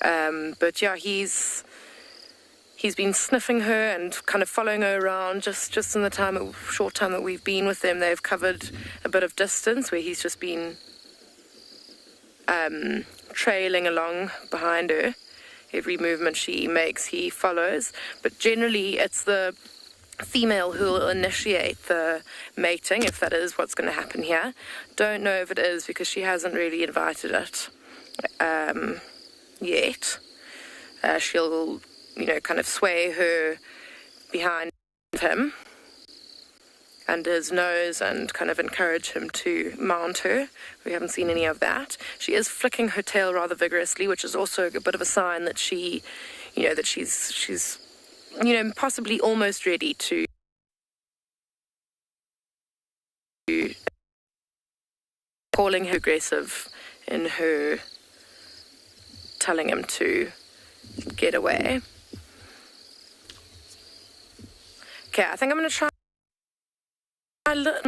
But yeah, he's been sniffing her and kind of following her around just in the short time that we've been with them. They've covered a bit of distance where he's just been trailing along behind her. Every movement she makes, he follows. But generally, it's the female who will initiate the mating, if that is what's going to happen here. Don't know if it is because she hasn't really invited it yet. She'll kind of sway her behind him under his nose and kind of encourage him to mount her. We haven't seen any of that. She is flicking her tail rather vigorously, which is also a bit of a sign that she's possibly almost ready to calling her aggressive in her telling him to get away. Okay, I think I'm going to try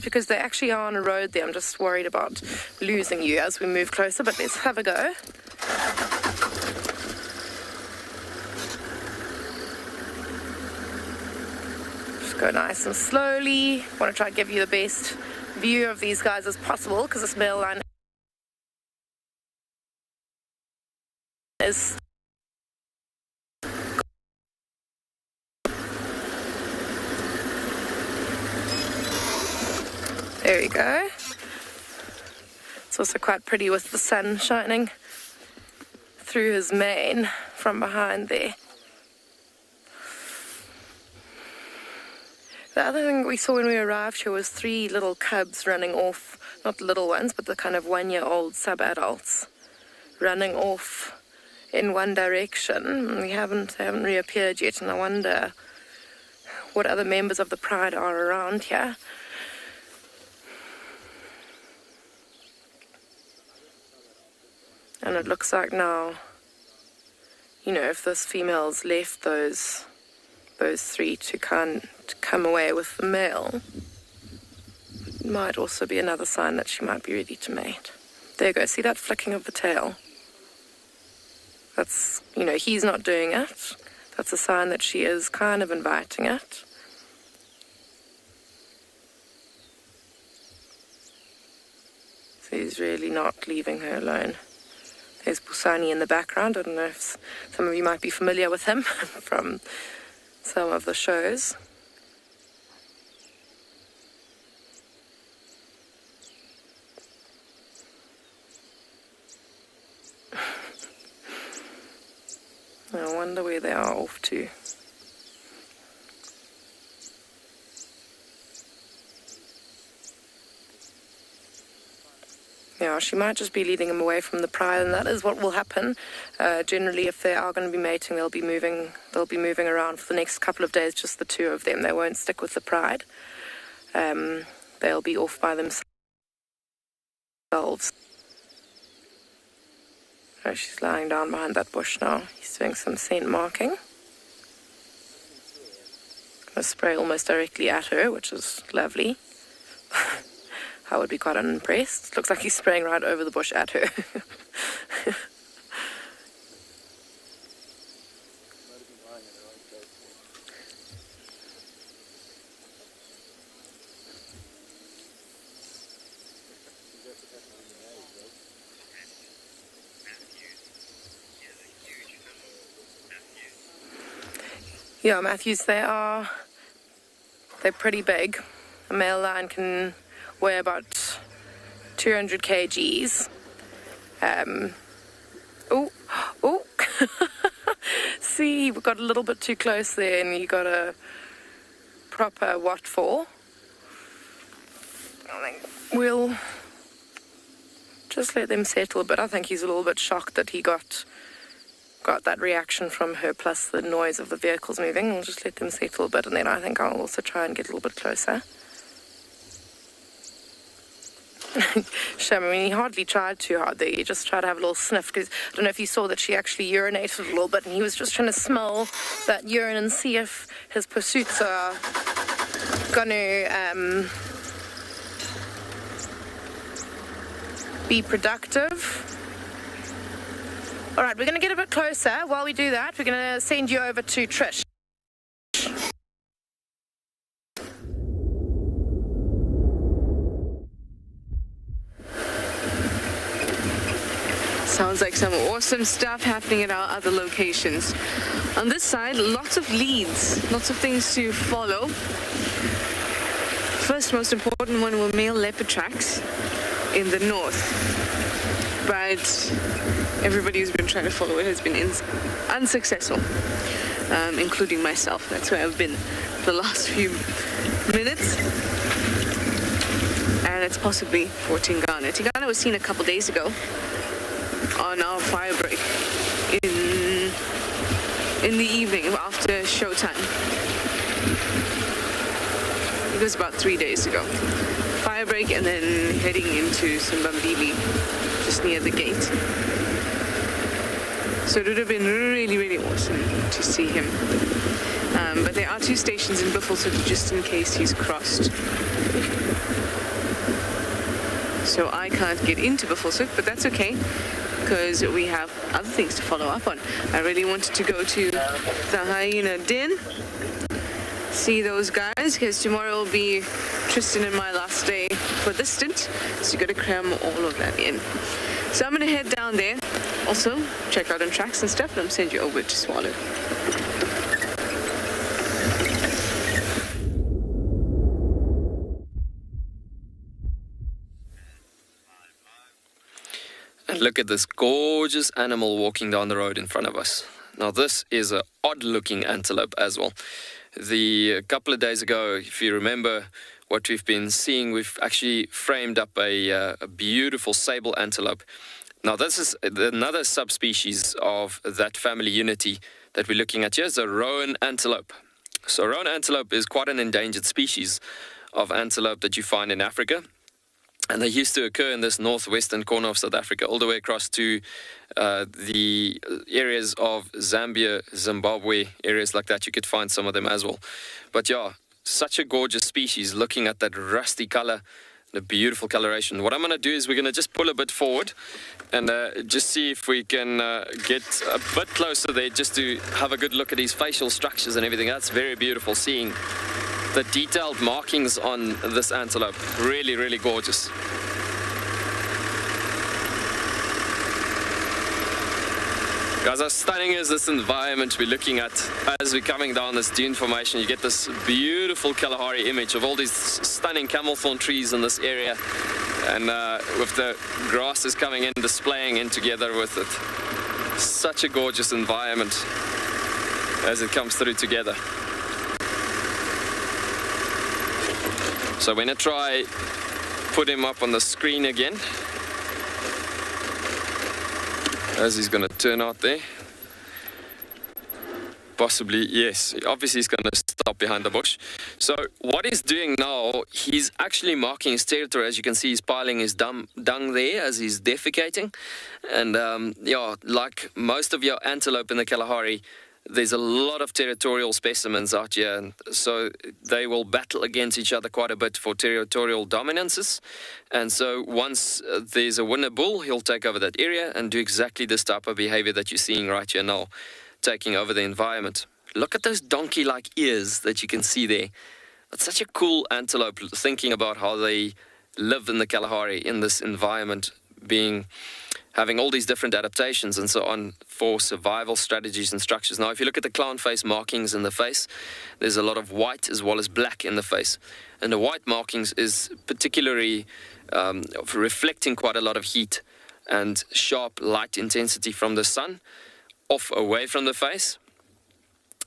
because they actually are on a road there. I'm just worried about losing you as we move closer, but let's have a go. Just go nice and slowly. I want to try to give you the best view of these guys as possible because this male line is there you go. It's also quite pretty with the sun shining through his mane from behind there. The other thing we saw when we arrived here was 3 little cubs running off, not the little ones, but the kind of 1-year-old sub-adults running off in one direction. They haven't reappeared yet, and I wonder what other members of the pride are around here. And it looks like now, if this female's left those 3 to come away with the male, it might also be another sign that she might be ready to mate. There you go. See that flicking of the tail? That's, he's not doing it. That's a sign that she is kind of inviting it. So he's really not leaving her alone. There's Busani in the background. I don't know if some of you might be familiar with him from some of the shows. I wonder where they are off to. Yeah, she might just be leading him away from the pride, and that is what will happen. Generally, if they are going to be mating, they'll be moving around for the next couple of days, just the 2 of them. They won't stick with the pride. They'll be off by themselves. Oh, she's lying down behind that bush now. He's doing some scent marking. Gonna spray almost directly at her, which is lovely. I would be quite unimpressed. Looks like he's spraying right over the bush at her. Yeah, Matthews, they're pretty big. A male lion can weigh about 200 kgs. Oh, see, we got a little bit too close there and you got a proper what for. I think we'll just let them settle a bit. I think he's a little bit shocked that he got that reaction from her, plus the noise of the vehicles moving. We'll just let them settle a bit, and then I think I'll also try and get a little bit closer. Shame, I mean, he hardly tried too hard there. He just tried to have a little sniff, because I don't know if you saw that she actually urinated a little bit, and he was just trying to smell that urine and see if his pursuits are going to be productive. All right, we're going to get a bit closer. While we do that, we're going to send you over to Trish. Sounds like some awesome stuff happening at our other locations. On this side, lots of leads, lots of things to follow. First most important one were male leopard tracks in the north. But everybody who's been trying to follow it has been unsuccessful, including myself. That's where I've been the last few minutes. And it's possibly for Tingana. Tingana was seen a couple days ago on our fire break in the evening after showtime. It was about 3 days ago. Fire break and then heading into Simbambili, just near the gate. So it would have been really, really awesome to see him. But there are 2 stations in Buffelshoek just in case he's crossed. So I can't get into Buffelshoek, but that's okay, because we have other things to follow up on. I really wanted to go to the Hyena Den, see those guys, because tomorrow will be Tristan and my last day for this stint, so you got to cram all of that in. So I'm going to head down there, also check out on tracks and stuff, and I'm send you over to Tswalu. And look at this gorgeous animal walking down the road in front of us. Now this is an odd-looking antelope as well. A couple of days ago, if you remember what we've been seeing, we've actually framed up a beautiful sable antelope. Now this is another subspecies of that family unity that we're looking at here, is a roan antelope. So roan antelope is quite an endangered species of antelope that you find in Africa. And they used to occur in this northwestern corner of South Africa, all the way across to the areas of Zambia, Zimbabwe, areas like that. You could find some of them as well. But yeah, such a gorgeous species, looking at that rusty color, the beautiful coloration. What I'm going to do is we're going to just pull a bit forward and just see if we can get a bit closer there, just to have a good look at these facial structures and everything. That's very beautiful, seeing the detailed markings on this antelope. Really, really gorgeous. Guys, how stunning is this environment we're looking at as we're coming down this dune formation? You get this beautiful Kalahari image of all these stunning camel thorn trees in this area, and with the grasses coming in, displaying in together with it. Such a gorgeous environment as it comes through together. So we're going to try put him up on the screen again, as he's going to turn out there. Possibly, yes. Obviously, he's going to stop behind the bush. So what he's doing now, he's actually marking his territory. As you can see, he's piling his dung there as he's defecating. And yeah, like most of your antelope in the Kalahari, there's a lot of territorial specimens out here. And so they will battle against each other quite a bit for territorial dominances. And so once there's a winner bull, he'll take over that area and do exactly this type of behavior that you're seeing right here now, taking over the environment. Look at those donkey-like ears that you can see there. It's such a cool antelope, thinking about how they live in the Kalahari in this environment, having all these different adaptations and so on for survival strategies and structures. Now, if you look at the clown face markings in the face, there's a lot of white as well as black in the face. And the white markings is particularly reflecting quite a lot of heat and sharp light intensity from the sun, off away from the face,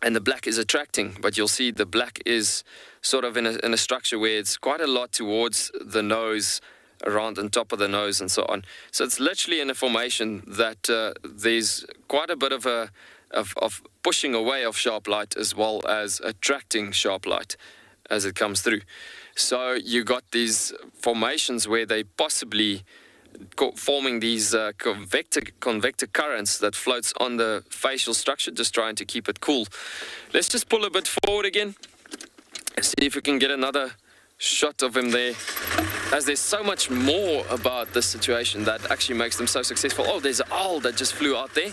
and the black is attracting, but you'll see the black is sort of in a structure where it's quite a lot towards the nose, around on top of the nose and so on. So it's literally in a formation that there's quite a bit of pushing away of sharp light as well as attracting sharp light as it comes through. So you got these formations where they possibly forming these convector currents that floats on the facial structure, just trying to keep it cool. Let's just pull a bit forward again and see if we can get another shot of him there, as there's so much more about this situation that actually makes them so successful. Oh, there's an owl that just flew out there.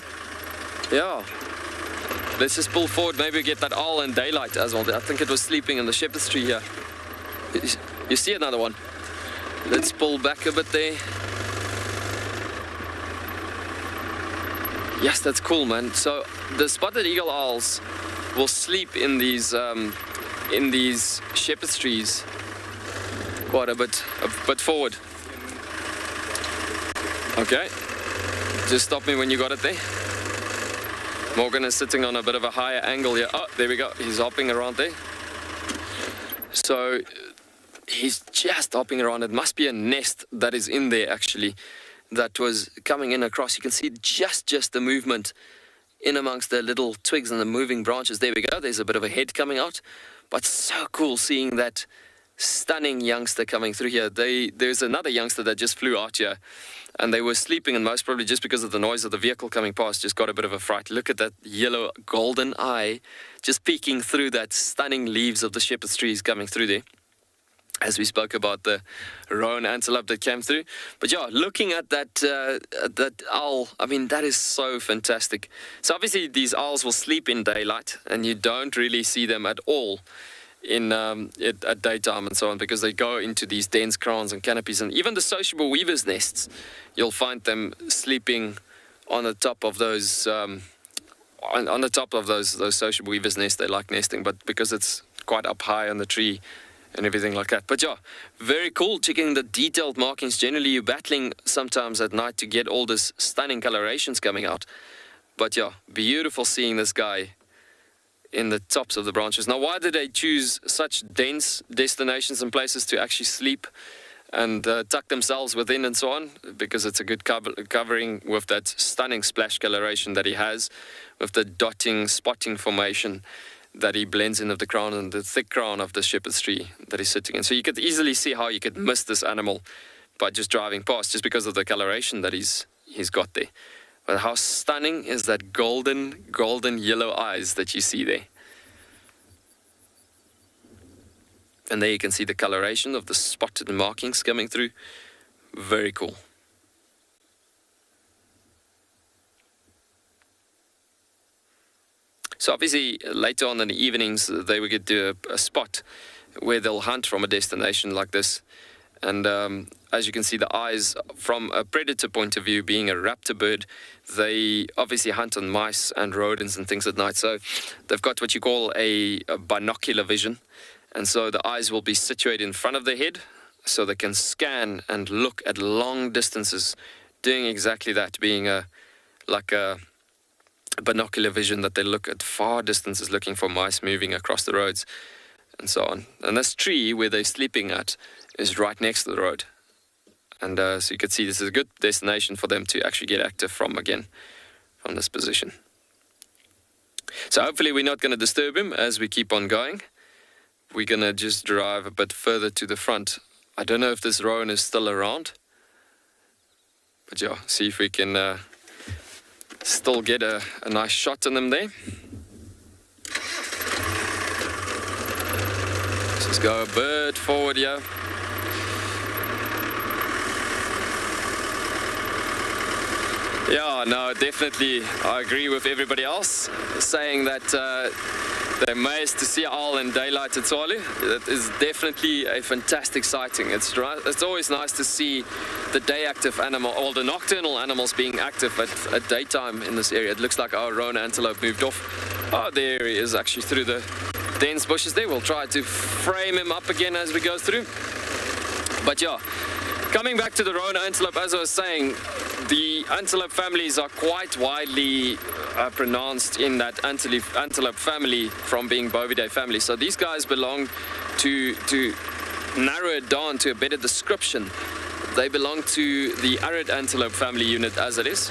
Yeah. Let's just pull forward. Maybe we get that owl in daylight as well. I think it was sleeping in the shepherd's tree here. You see another one. Let's pull back a bit there. Yes, that's cool, man. So the spotted eagle owls will sleep in these shepherd's trees quite a bit forward. Okay, just stop me when you got it there. Morgan is sitting on a bit of a higher angle here. Oh, there we go. He's hopping around there. So he's just hopping around. It must be a nest that is in there, actually, that was coming in across. You can see just the movement in amongst the little twigs and the moving branches. There we go. There's a bit of a head coming out. But so cool seeing that stunning youngster coming through here. There's another youngster that just flew out here, and they were sleeping, and most probably just because of the noise of the vehicle coming past, just got a bit of a fright. Look at that yellow golden eye just peeking through that stunning leaves of the shepherd's trees coming through there, as we spoke about the roan antelope that came through. But yeah, looking at that owl, I mean, that is so fantastic. So obviously these owls will sleep in daylight, and you don't really see them at all at daytime and so on, because they go into these dense crowns and canopies. And even the sociable weaver's nests, you'll find them sleeping on the top of those on the top of those sociable weaver's nests. They like nesting, but because it's quite up high on the tree and everything like that. But yeah, very cool, checking the detailed markings. Generally, you're battling sometimes at night to get all this stunning colorations coming out. But yeah, beautiful seeing this guy in the tops of the branches. Now, why did they choose such dense destinations and places to actually sleep and tuck themselves within and so on? Because it's a good covering with that stunning splash coloration that he has, with the dotting, spotting formation that he blends in of the crown and the thick crown of the shepherd's tree that he's sitting in. So you could easily see how you could miss this animal by just driving past, just because of the coloration that he's got there. But how stunning is that golden yellow eyes that you see there. And there you can see the coloration of the spotted markings coming through. Very cool. So obviously later on in the evenings they will get to a spot where they'll hunt from a destination like this. And as you can see, the eyes from a predator point of view, being a raptor bird, they obviously hunt on mice and rodents and things at night. So they've got what you call a binocular vision. And so the eyes will be situated in front of their head so they can scan and look at long distances, doing exactly that, being like a binocular vision, that they look at far distances looking for mice moving across the roads and so on. And this tree where they're sleeping at is right next to the road. And so you can see this is a good destination for them to actually get active from again, from this position. So hopefully we're not going to disturb him as we keep on going. We're going to just drive a bit further to the front. I don't know if this roan is still around. But yeah, see if we can still get a nice shot on them there. Let's just go a bit forward here. Yeah, no, definitely I agree with everybody else saying that they're amazed to see an owl in daylight at Tswalu. That is definitely a fantastic sighting. It's always nice to see the day active animal, or the nocturnal animals being active at daytime in this area. It looks like our roan antelope moved off. Oh, there he is, actually through the dense bushes there. We'll try to frame him up again as we go through. But yeah, coming back to the roan antelope, as I was saying, the antelope families are quite widely pronounced in that antelope family from being Bovidae family. So these guys belong to narrow it down to a better description. They belong to the arid antelope family unit as it is,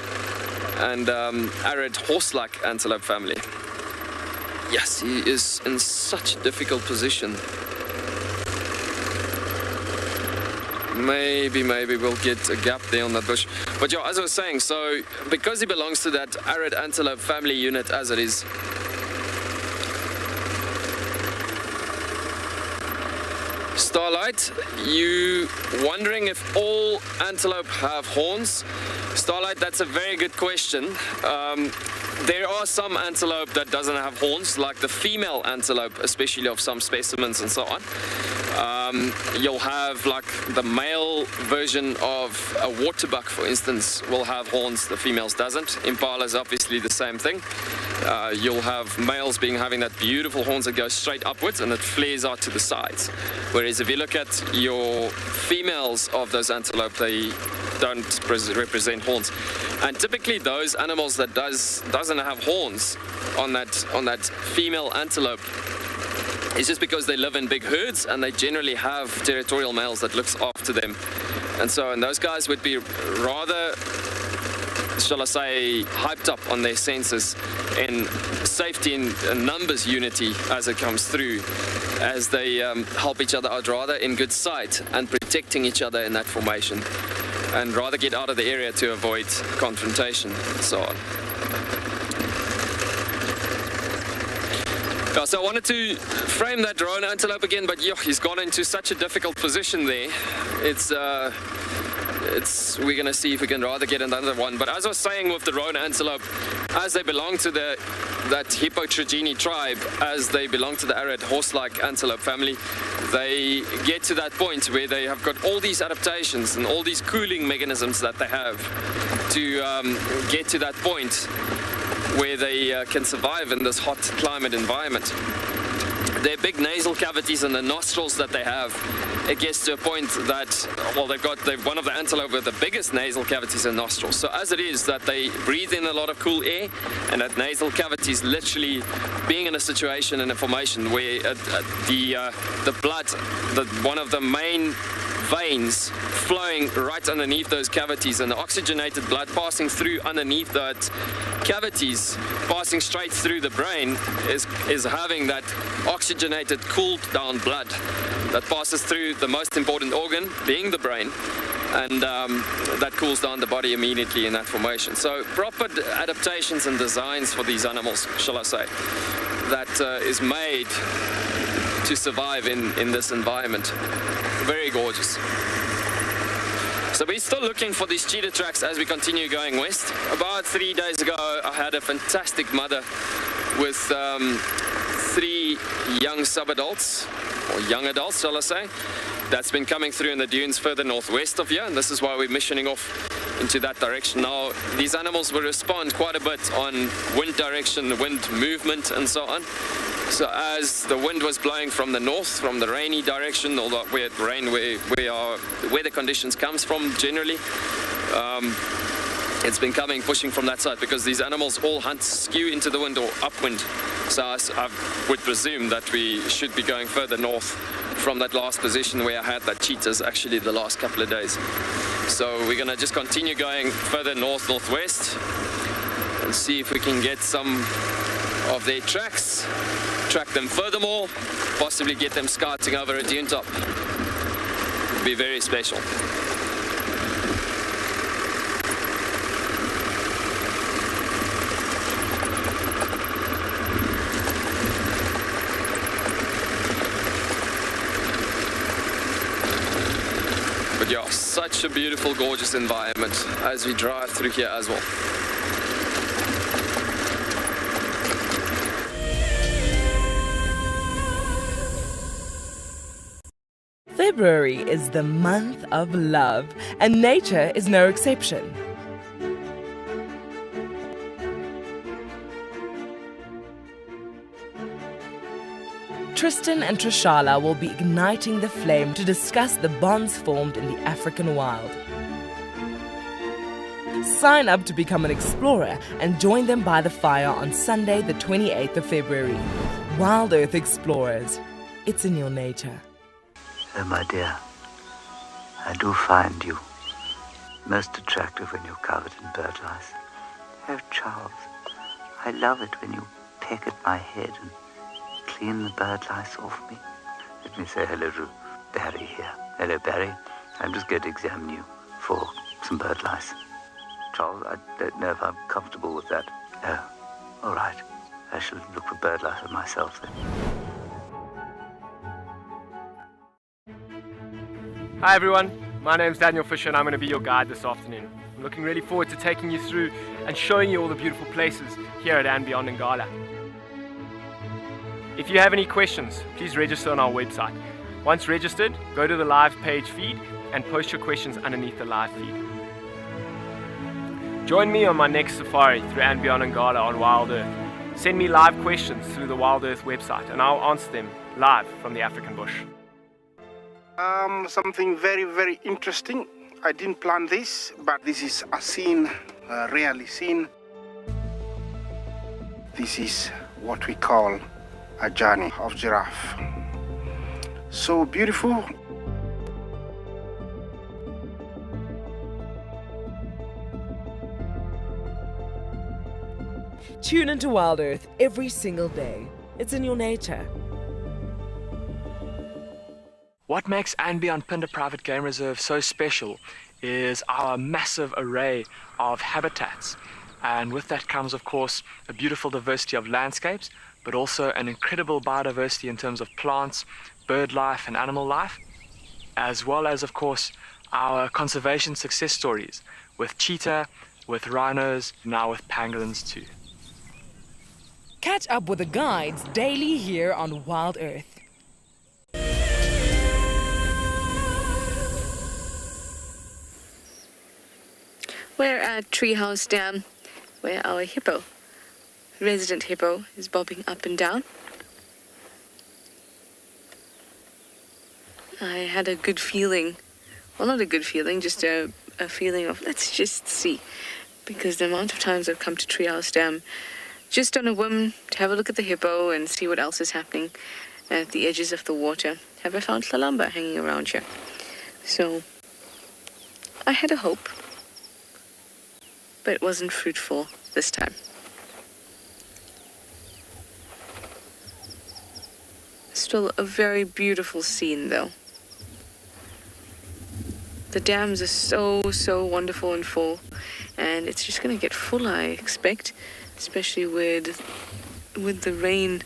and arid horse-like antelope family. Yes, he is in such a difficult position. Maybe we'll get a gap there on that bush. But yeah, as I was saying, so because he belongs to that arid antelope family unit as it is, Starlight, you wondering if all antelope have horns? Starlight, that's a very good question. There are some antelope that doesn't have horns, like the female antelope, especially of some specimens and so on. You'll have like the male version of a waterbuck, for instance, will have horns, the females doesn't. Impala is obviously the same thing. You'll have males having that beautiful horns that go straight upwards and it flares out to the sides. Whereas if you look at your females of those antelope, they don't represent horns. And typically those animals that doesn't have horns on that female antelope, it's just because they live in big herds and they generally have territorial males that looks after them. And those guys would be rather, shall I say, hyped up on their senses in safety and numbers unity as it comes through, as they help each other out rather in good sight and protecting each other in that formation, and rather get out of the area to avoid confrontation and so on. So I wanted to frame that roan antelope again, but yeah, he's gone into such a difficult position there. We're going to see if we can rather get another one. But as I was saying with the roan antelope, as they belong to that Hippotragini tribe, as they belong to the arid horse-like antelope family, they get to that point where they have got all these adaptations and all these cooling mechanisms that they have to get to that point where they can survive in this hot climate environment. Their big nasal cavities and the nostrils that they have, it gets to a point that, well, they've one of the antelope with the biggest nasal cavities and nostrils. So as it is that they breathe in a lot of cool air, and that nasal cavity is literally being in a situation, in a formation where the blood, one of the main veins flowing right underneath those cavities, and the oxygenated blood passing through underneath that cavities, passing straight through the brain, is having that oxygenated, cooled down blood that passes through the most important organ, being the brain, and that cools down the body immediately in that formation. So proper adaptations and designs for these animals, shall I say, that is made to survive in this environment. Very gorgeous. So we're still looking for these cheetah tracks as we continue going west. About 3 days ago, I had a fantastic mother with 3 young sub-adults, or young adults, shall I say, that's been coming through in the dunes further northwest of here, and this is why we're missioning off into that direction. Now, these animals will respond quite a bit on wind direction, wind movement, and so on. So as the wind was blowing from the north, from the rainy direction, or where the conditions comes from generally, it's been pushing from that side, because these animals all hunt skew into the wind or upwind. So I would presume that we should be going further north from that last position where I had that cheetahs actually the last couple of days. So we're going to just continue going further northwest and see if we can get some of their tracks, track them furthermore, possibly get them scouting over a dune top. Be very special. But yeah, such a beautiful, gorgeous environment as we drive through here as well. February is the month of love, and nature is no exception. Tristan and Trishala will be igniting the flame to discuss the bonds formed in the African wild. Sign up to become an explorer and join them by the fire on Sunday, the 28th of February. Wild Earth Explorers. It's in your nature. Oh, my dear, I do find you most attractive when you're covered in bird lice. Oh, Charles, I love it when you peck at my head and clean the bird lice off me. Let me say hello to Barry here. Hello, Barry. I'm just going to examine you for some bird lice. Charles, I don't know if I'm comfortable with that. Oh, all right. I shall look for bird lice for myself then. Hi everyone, my name's Daniel Fisher and I'm going to be your guide this afternoon. I'm looking really forward to taking you through and showing you all the beautiful places here at and beyond Ngala. If you have any questions, please register on our website. Once registered, go to the live page feed and post your questions underneath the live feed. Join me on my next safari through and beyond Ngala on Wild Earth. Send me live questions through the Wild Earth website and I'll answer them live from the African bush. Something very, very interesting. I didn't plan this, but this is a scene rarely seen. This is what we call a journey of giraffe. So beautiful. Tune into Wild Earth every single day. It's in your nature. What makes and beyond Pinda Private Game Reserve so special is our massive array of habitats. And with that comes, of course, a beautiful diversity of landscapes, but also an incredible biodiversity in terms of plants, bird life and animal life, as well as, of course, our conservation success stories with cheetah, with rhinos, now with pangolins too. Catch up with the guides daily here on Wild Earth. We're at Treehouse Dam, where our hippo, resident hippo, is bobbing up and down. I had a good feeling, well, not a good feeling, just a feeling of let's just see, because the amount of times I've come to Treehouse Dam just on a whim to have a look at the hippo and see what else is happening at the edges of the water, have I found Tlalamba hanging around here. So I had a hope, but it wasn't fruitful this time. Still a very beautiful scene though. The dams are so wonderful and full, and it's just gonna get full, I expect, especially with the rain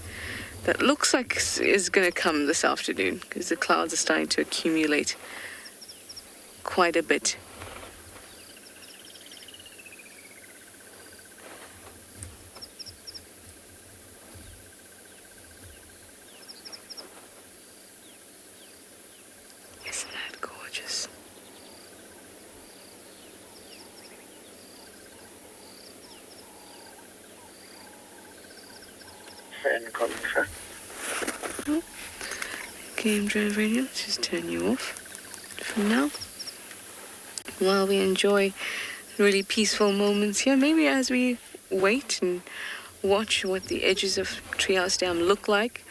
that looks like is gonna come this afternoon, because the clouds are starting to accumulate quite a bit. Game drive radio, let's just turn you off for now. While we enjoy really peaceful moments here, maybe as we wait and watch what the edges of Treehouse Dam look like,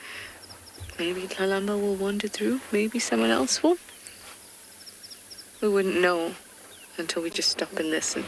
maybe Tlalamba will wander through, maybe someone else will. We wouldn't know until we just stop and listen.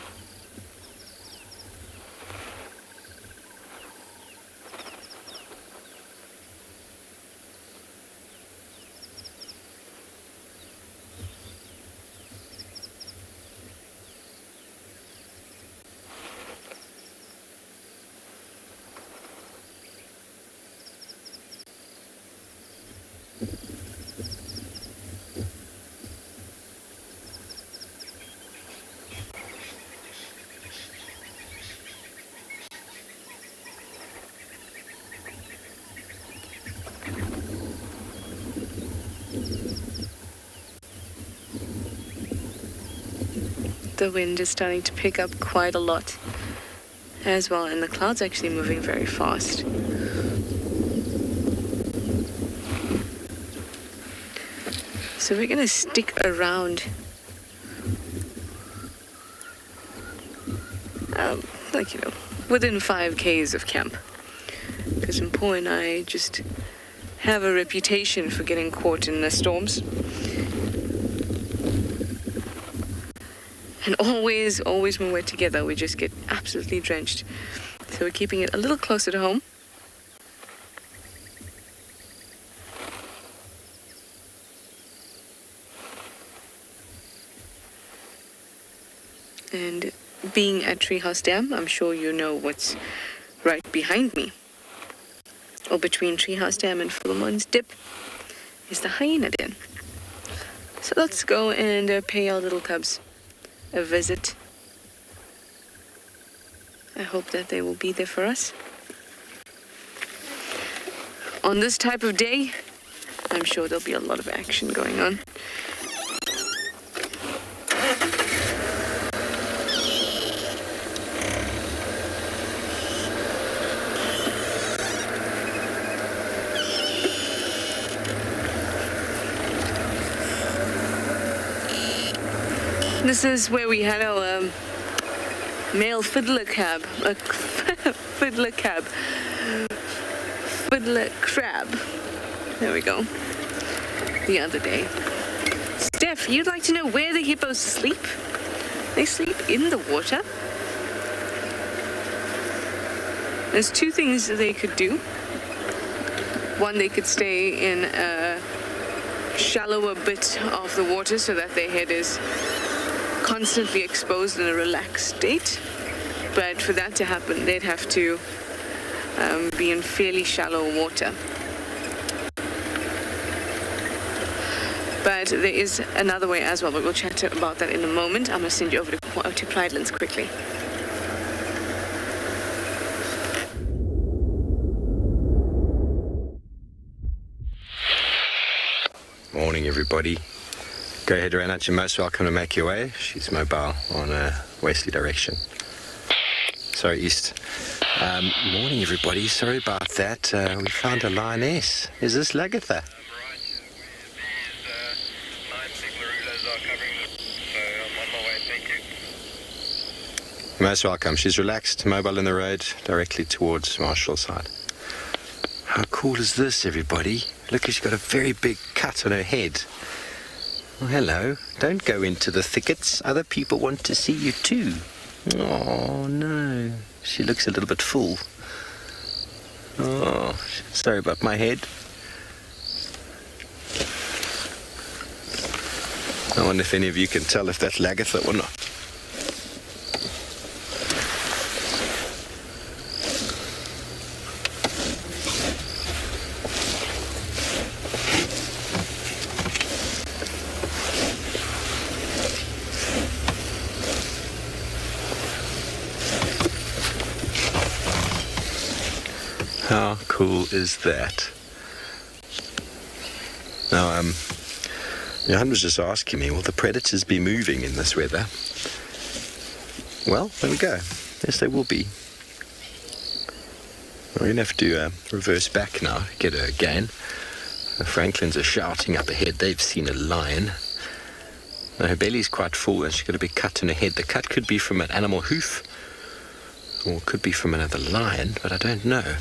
the wind is starting to pick up quite a lot as well, and the clouds actually moving very fast. So we're gonna stick around within 5 Ks of camp, because Mpo and I just have a reputation for getting caught in the storms. And always when we're together, we just get absolutely drenched. So we're keeping it a little closer to home. And being at Treehouse Dam, I'm sure you know what's right behind me, or between Treehouse Dam and Philemon's Dip, is the Hyena Den. So let's go and pay our little cubs a visit. I hope that they will be there for us. On this type of day, I'm sure there'll be a lot of action going on. This is where we had our male fiddler crab, there we go, the other day. Steph, you'd like to know where the hippos sleep? They sleep in the water. There's 2 things that they could do. One, they could stay in a shallower bit of the water so that their head is constantly exposed in a relaxed state, but for that to happen they'd have to be in fairly shallow water. But there is another way as well, but we'll chat about that in a moment. I'm going to send you over to Pridelands quickly. Morning everybody. Go ahead, Renat, you're most welcome to make your way. She's mobile on westerly direction. Sorry, east. Morning everybody, sorry about that. We found a lioness. Is this Lagatha? You're most welcome. She's relaxed, mobile in the road, directly towards Marshall's side. How cool is this, everybody? Look, she's got a very big cut on her head. Oh, hello. Don't go into the thickets. Other people want to see you too. Oh, no. She looks a little bit full. Oh, sorry about my head. I wonder if any of you can tell if that's Lagatha or not. How cool is that? Now, Johan was just asking me, will the predators be moving in this weather? Well, there we go. Yes, they will be. We're going to have to reverse back now, get her again. The Franklins are shouting up ahead. They've seen a lion. Now, her belly's quite full and she's got a big cut in her head. The cut could be from an animal hoof or it could be from another lion, but I don't know.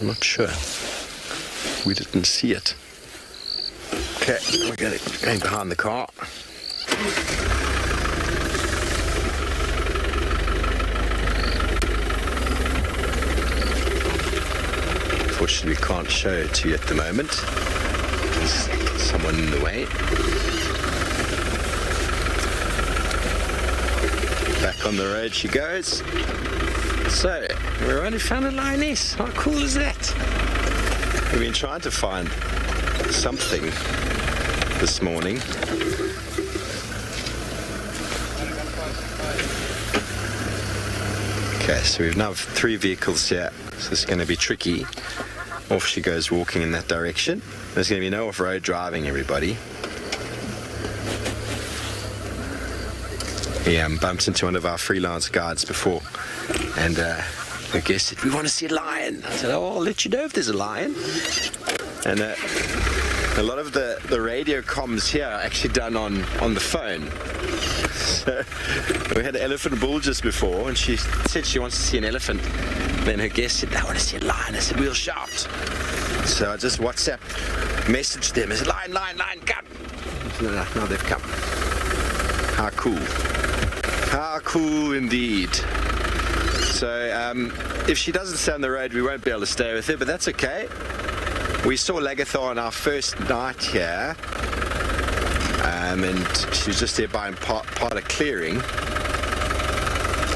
I'm not sure. We didn't see it. Okay, we're going behind the car. Unfortunately, we can't show it to you at the moment. There's someone in the way. Back on the road she goes. So, we already found a lioness. How cool is that? We've been trying to find something this morning. Okay, so we've now 3 vehicles here, so it's going to be tricky. Off she goes walking in that direction. There's going to be no off-road driving, everybody. We bumped into one of our freelance guides before, and the guest said, "We want to see a lion." I said, "Oh, I'll let you know if there's a lion." And a lot of the radio comms here are actually done on the phone. So we had an elephant bull just before, and she said she wants to see an elephant. Then her guest said, "I want to see a lion." I said, "We'll shout." So I just WhatsApp messaged them. I said, "Lion, lion, lion, come." So now they've come. How cool. How cool indeed. So if she doesn't stay on the road, we won't be able to stay with her, but that's okay. We saw Lagatha on our first night here, and she was just there buying part of clearing.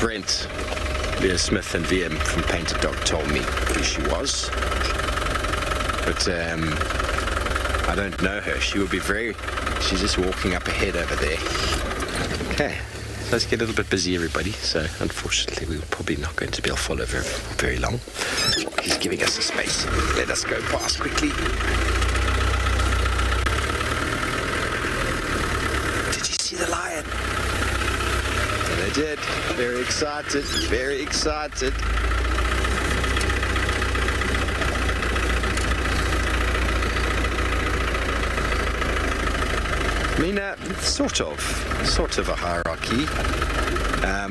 Brent, Leo Smith and VM from Painted Dog told me who she was, but I don't know her. She's just walking up ahead over there. Okay, let's get a little bit busy, everybody. So unfortunately, we're probably not going to be able to follow her for very long. He's giving us a space. Let us go past quickly. Did you see the lion? And they did. Very excited. Very excited. I mean, sort of a hierarchy. I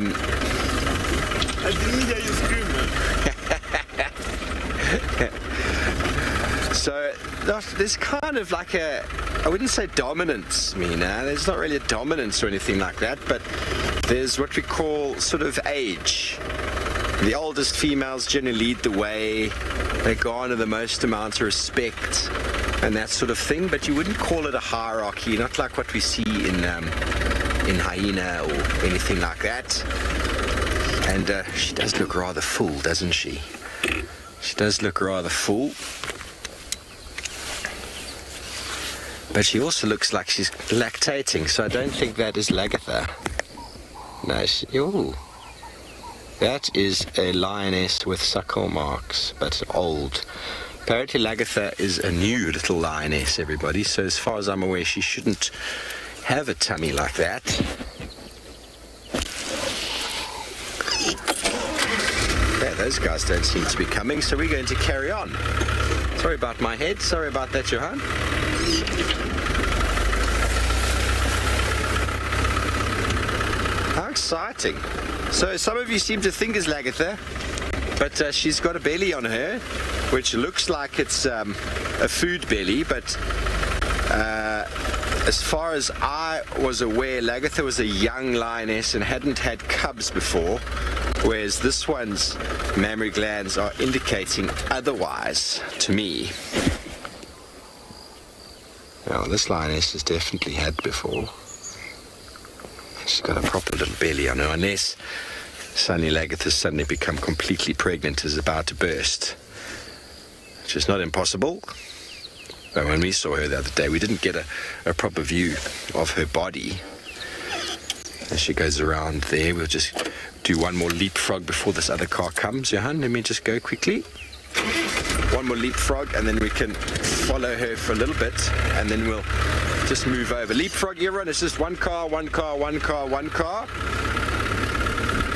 didn't hear you scream, man. So there's kind of like I wouldn't say dominance, Mina. There's not really a dominance or anything like that, but there's what we call sort of age. The oldest females generally lead the way. They garner the most amount of respect and that sort of thing, but you wouldn't call it a hierarchy, not like what we see in hyena or anything like that. And she does look rather full, doesn't she? She does look rather full. But she also looks like she's lactating, so I don't think that is Lagatha. No, ooh. That is a lioness with suckle marks, but old. Apparently Lagatha is a new little lioness, everybody, so as far as I'm aware, she shouldn't have a tummy like that. Yeah, those guys don't seem to be coming, so we're going to carry on. Sorry about my head. Sorry about that, Johan. How exciting. So some of you seem to think it's Lagatha, but she's got a belly on her, which looks like it's a food belly, but as far as I was aware, Lagatha was a young lioness and hadn't had cubs before, whereas this one's mammary glands are indicating otherwise to me. Well, this lioness has definitely had before. She's got a proper little belly on her, unless Sunny Lagatha has suddenly become completely pregnant and is about to burst, which is not impossible. But when we saw her the other day, we didn't get a proper view of her body. As she goes around there, we'll just do one more leapfrog before this other car comes. Johan, let me just go quickly. One more leapfrog, and then we can follow her for a little bit, and then we'll just move over. Leapfrog, everyone, it's just one car, one car, one car, one car.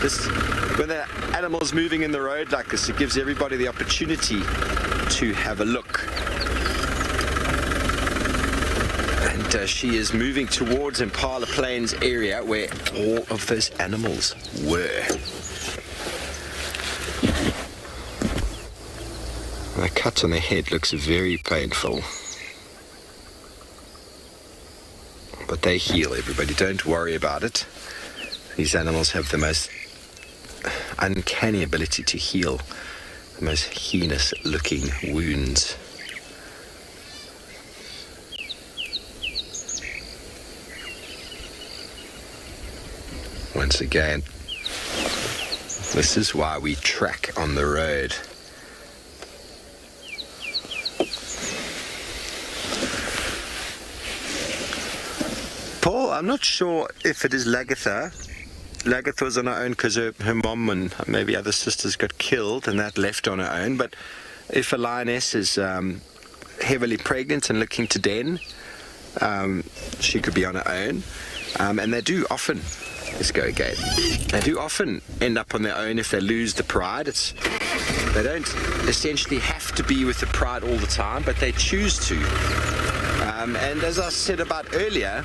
Just when the animal's moving in the road like this, it gives everybody the opportunity to have a look. And she is moving towards Impala Plains area where all of those animals were. The cut on the head looks very painful. But they heal, everybody. Don't worry about it. These animals have the most uncanny ability to heal the most heinous looking wounds. Once again, this is why we track on the road. Paul, I'm not sure if it is Lagatha. Lagatha was on her own because her mom and maybe other sisters got killed and that left on her own. But if a lioness is heavily pregnant and looking to den, she could be on her own. And they do often let's go again. They do often end up on their own if they lose the pride. They don't essentially have to be with the pride all the time, but they choose to. And as I said about earlier,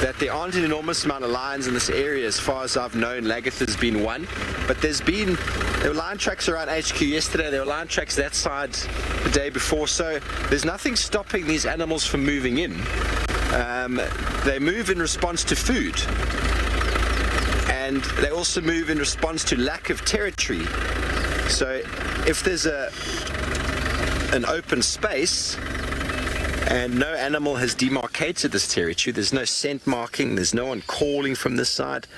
that there aren't an enormous amount of lions in this area as far as I've known. Lagatha's been one, but there were lion tracks around HQ yesterday, there were lion tracks that side the day before, so there's nothing stopping these animals from moving in. They move in response to food, and they also move in response to lack of territory. So if there's an open space and no animal has demarcated this territory, there's no scent marking, there's no one calling from this side,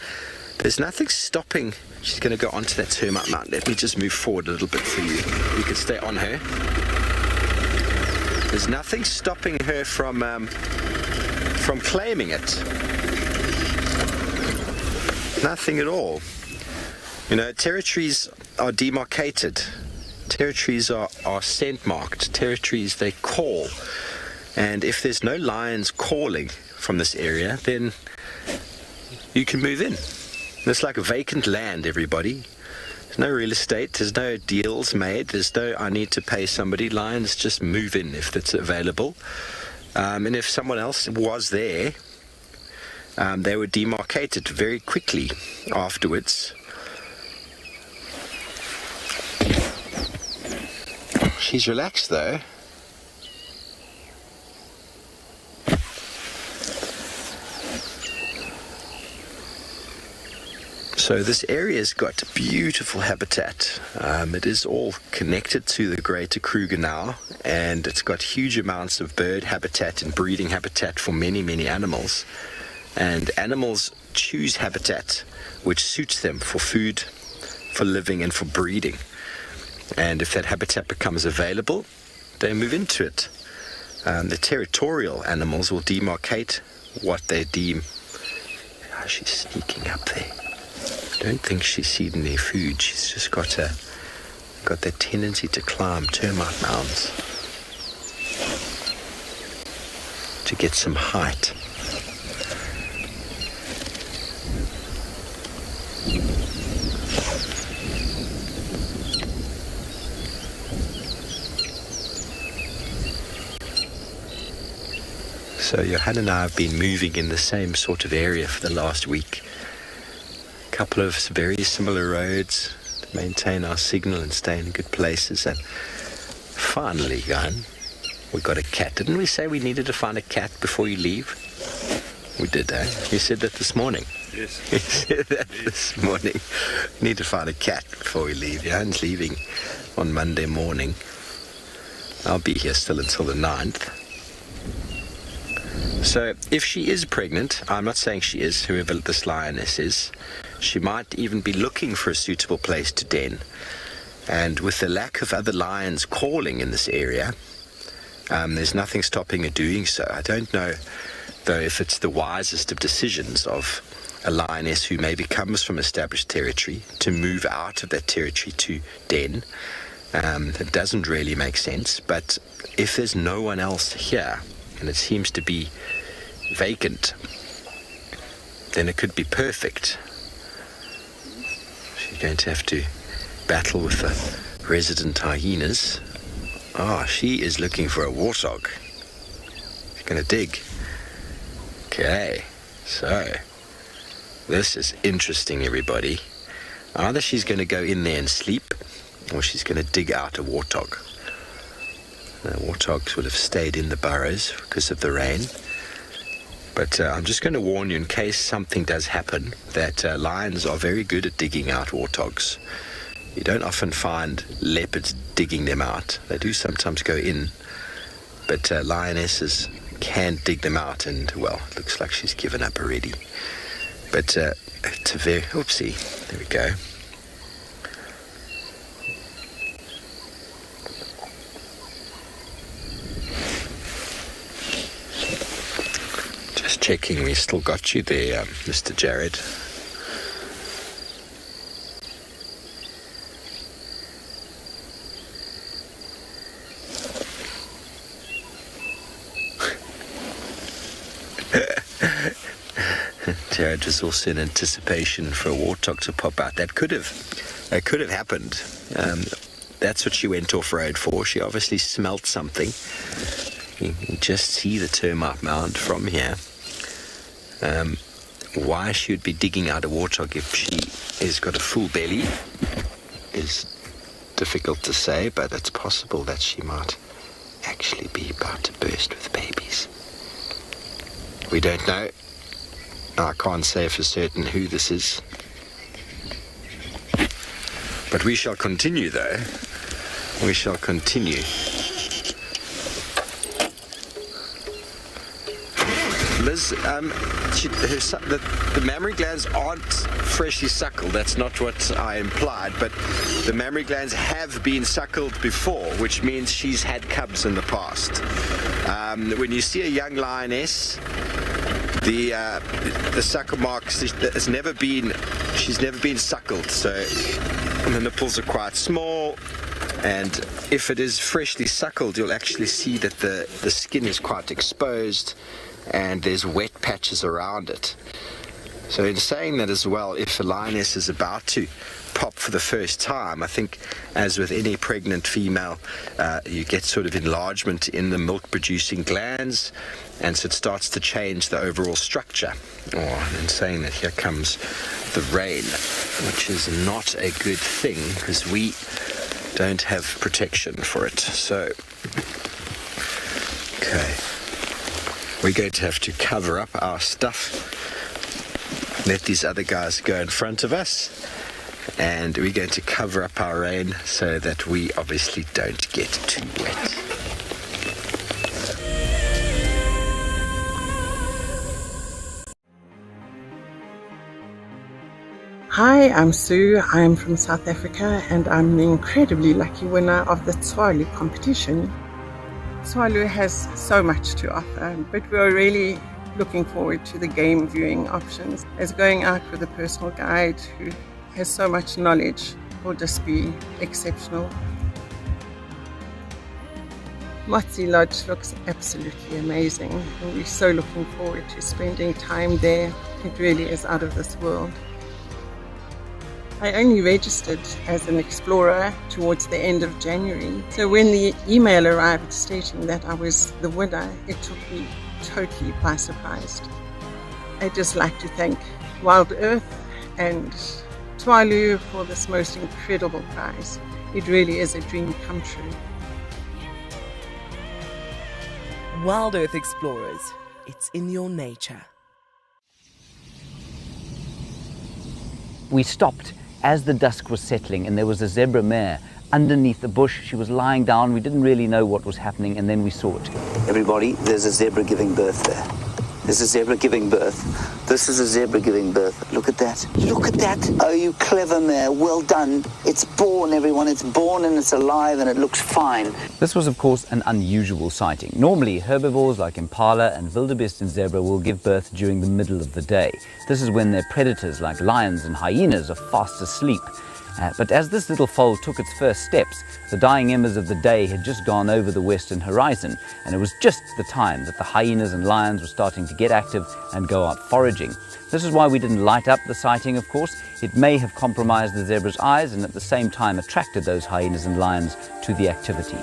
there's nothing stopping. She's going to go onto that termite mound. Let me just move forward a little bit for you. You can stay on her. There's nothing stopping her from claiming it. Nothing at all. You know, territories are demarcated. Territories are scent marked. Territories, they call. And if there's no lions calling from this area, then you can move in. It's like a vacant land, everybody. There's no real estate, there's no deals made, there's no I need to pay somebody. Lions just move in if it's available. And if someone else was there, they were demarcated very quickly afterwards. She's relaxed though. So this area's got beautiful habitat. It is all connected to the greater Kruger now, and it's got huge amounts of bird habitat and breeding habitat for many, many animals. And animals choose habitat which suits them for food, for living, and for breeding. And if that habitat becomes available, they move into it. The territorial animals will demarcate what they deem. Oh, she's sneaking up there. I don't think she's seen any food. She's just got that tendency to climb termite mounds to get some height. So Johan and I have been moving in the same sort of area for the last week. Couple of very similar roads to maintain our signal and stay in good places, and finally, Jan, we got a cat. Didn't we say we needed to find a cat before you leave? We did, eh? You said that this morning. Yes. You said that this morning. We need to find a cat before we leave. Jan's leaving on Monday morning. I'll be here still until the 9th. So if she is pregnant, I'm not saying she is, whoever this lioness is, she might even be looking for a suitable place to den. And with the lack of other lions calling in this area, there's nothing stopping her doing so. I don't know, though, if it's the wisest of decisions of a lioness who maybe comes from established territory to move out of that territory to den. It doesn't really make sense. But if there's no one else here, and it seems to be vacant, then it could be perfect. She's going to have to battle with the resident hyenas. She is looking for a warthog. She's going to dig. Okay, so this is interesting, everybody. Either she's going to go in there and sleep, or she's going to dig out a warthog. The warthogs would have stayed in the burrows because of the rain. But I'm just going to warn you, in case something does happen, that lions are very good at digging out warthogs. You don't often find leopards digging them out. They do sometimes go in, but lionesses can dig them out, and, well, it looks like she's given up already. But it's a very... Oopsie. There we go. Just checking we still got you there, Mr. Jared. it was also in anticipation for a warthog to pop out. That could have happened. That's what she went off-road for. She obviously smelt something. You can just see the termite mound from here. Why she would be digging out a warthog if she has got a full belly is difficult to say, but it's possible that she might actually be about to burst with babies. We don't know. I can't say for certain who this is. But we shall continue, though. We shall continue. Liz, the mammary glands aren't freshly suckled. That's not what I implied, but the mammary glands have been suckled before, which means she's had cubs in the past. When you see a young lioness, the suckle marks she's never been suckled, so the nipples are quite small. And if it is freshly suckled, you'll actually see that the skin is quite exposed and there's wet patches around it. So in saying that as well, if a lioness is about to pop for the first time, I think as with any pregnant female, you get sort of enlargement in the milk producing glands, and so it starts to change the overall structure. In saying that, here comes the rain, which is not a good thing because we don't have protection for it. So, okay, we're going to have to cover up our stuff, let these other guys go in front of us, and we're going to cover up our rain so that we obviously don't get too wet. Hi, I'm Sue. I'm from South Africa and I'm the incredibly lucky winner of the Tswalu competition. Tswalu has so much to offer, but we're really looking forward to the game viewing options, as going out with a personal guide who has so much knowledge will just be exceptional. Motsi Lodge looks absolutely amazing and we're so looking forward to spending time there. It really is out of this world. I only registered as an explorer towards the end of January, so when the email arrived stating that I was the winner, it took me totally by surprise. I'd just like to thank Wild Earth and Tswalu for this most incredible prize. It really is a dream come true. Wild Earth Explorers, it's in your nature. We stopped as the dusk was settling and there was a zebra mare underneath the bush. She was lying down. We didn't really know what was happening, and then we saw it. Everybody, there's a zebra giving birth there. There's a zebra giving birth. This is a zebra giving birth. Look at that. Look at that. Oh, you clever mare. Well done. It's born, everyone. It's born and it's alive and it looks fine. This was, of course, an unusual sighting. Normally, herbivores like impala and wildebeest and zebra will give birth during the middle of the day. This is when their predators like lions and hyenas are fast asleep. But as this little foal took its first steps, the dying embers of the day had just gone over the western horizon, and it was just the time that the hyenas and lions were starting to get active and go out foraging. This is why we didn't light up the sighting, of course. It may have compromised the zebra's eyes and at the same time attracted those hyenas and lions to the activity.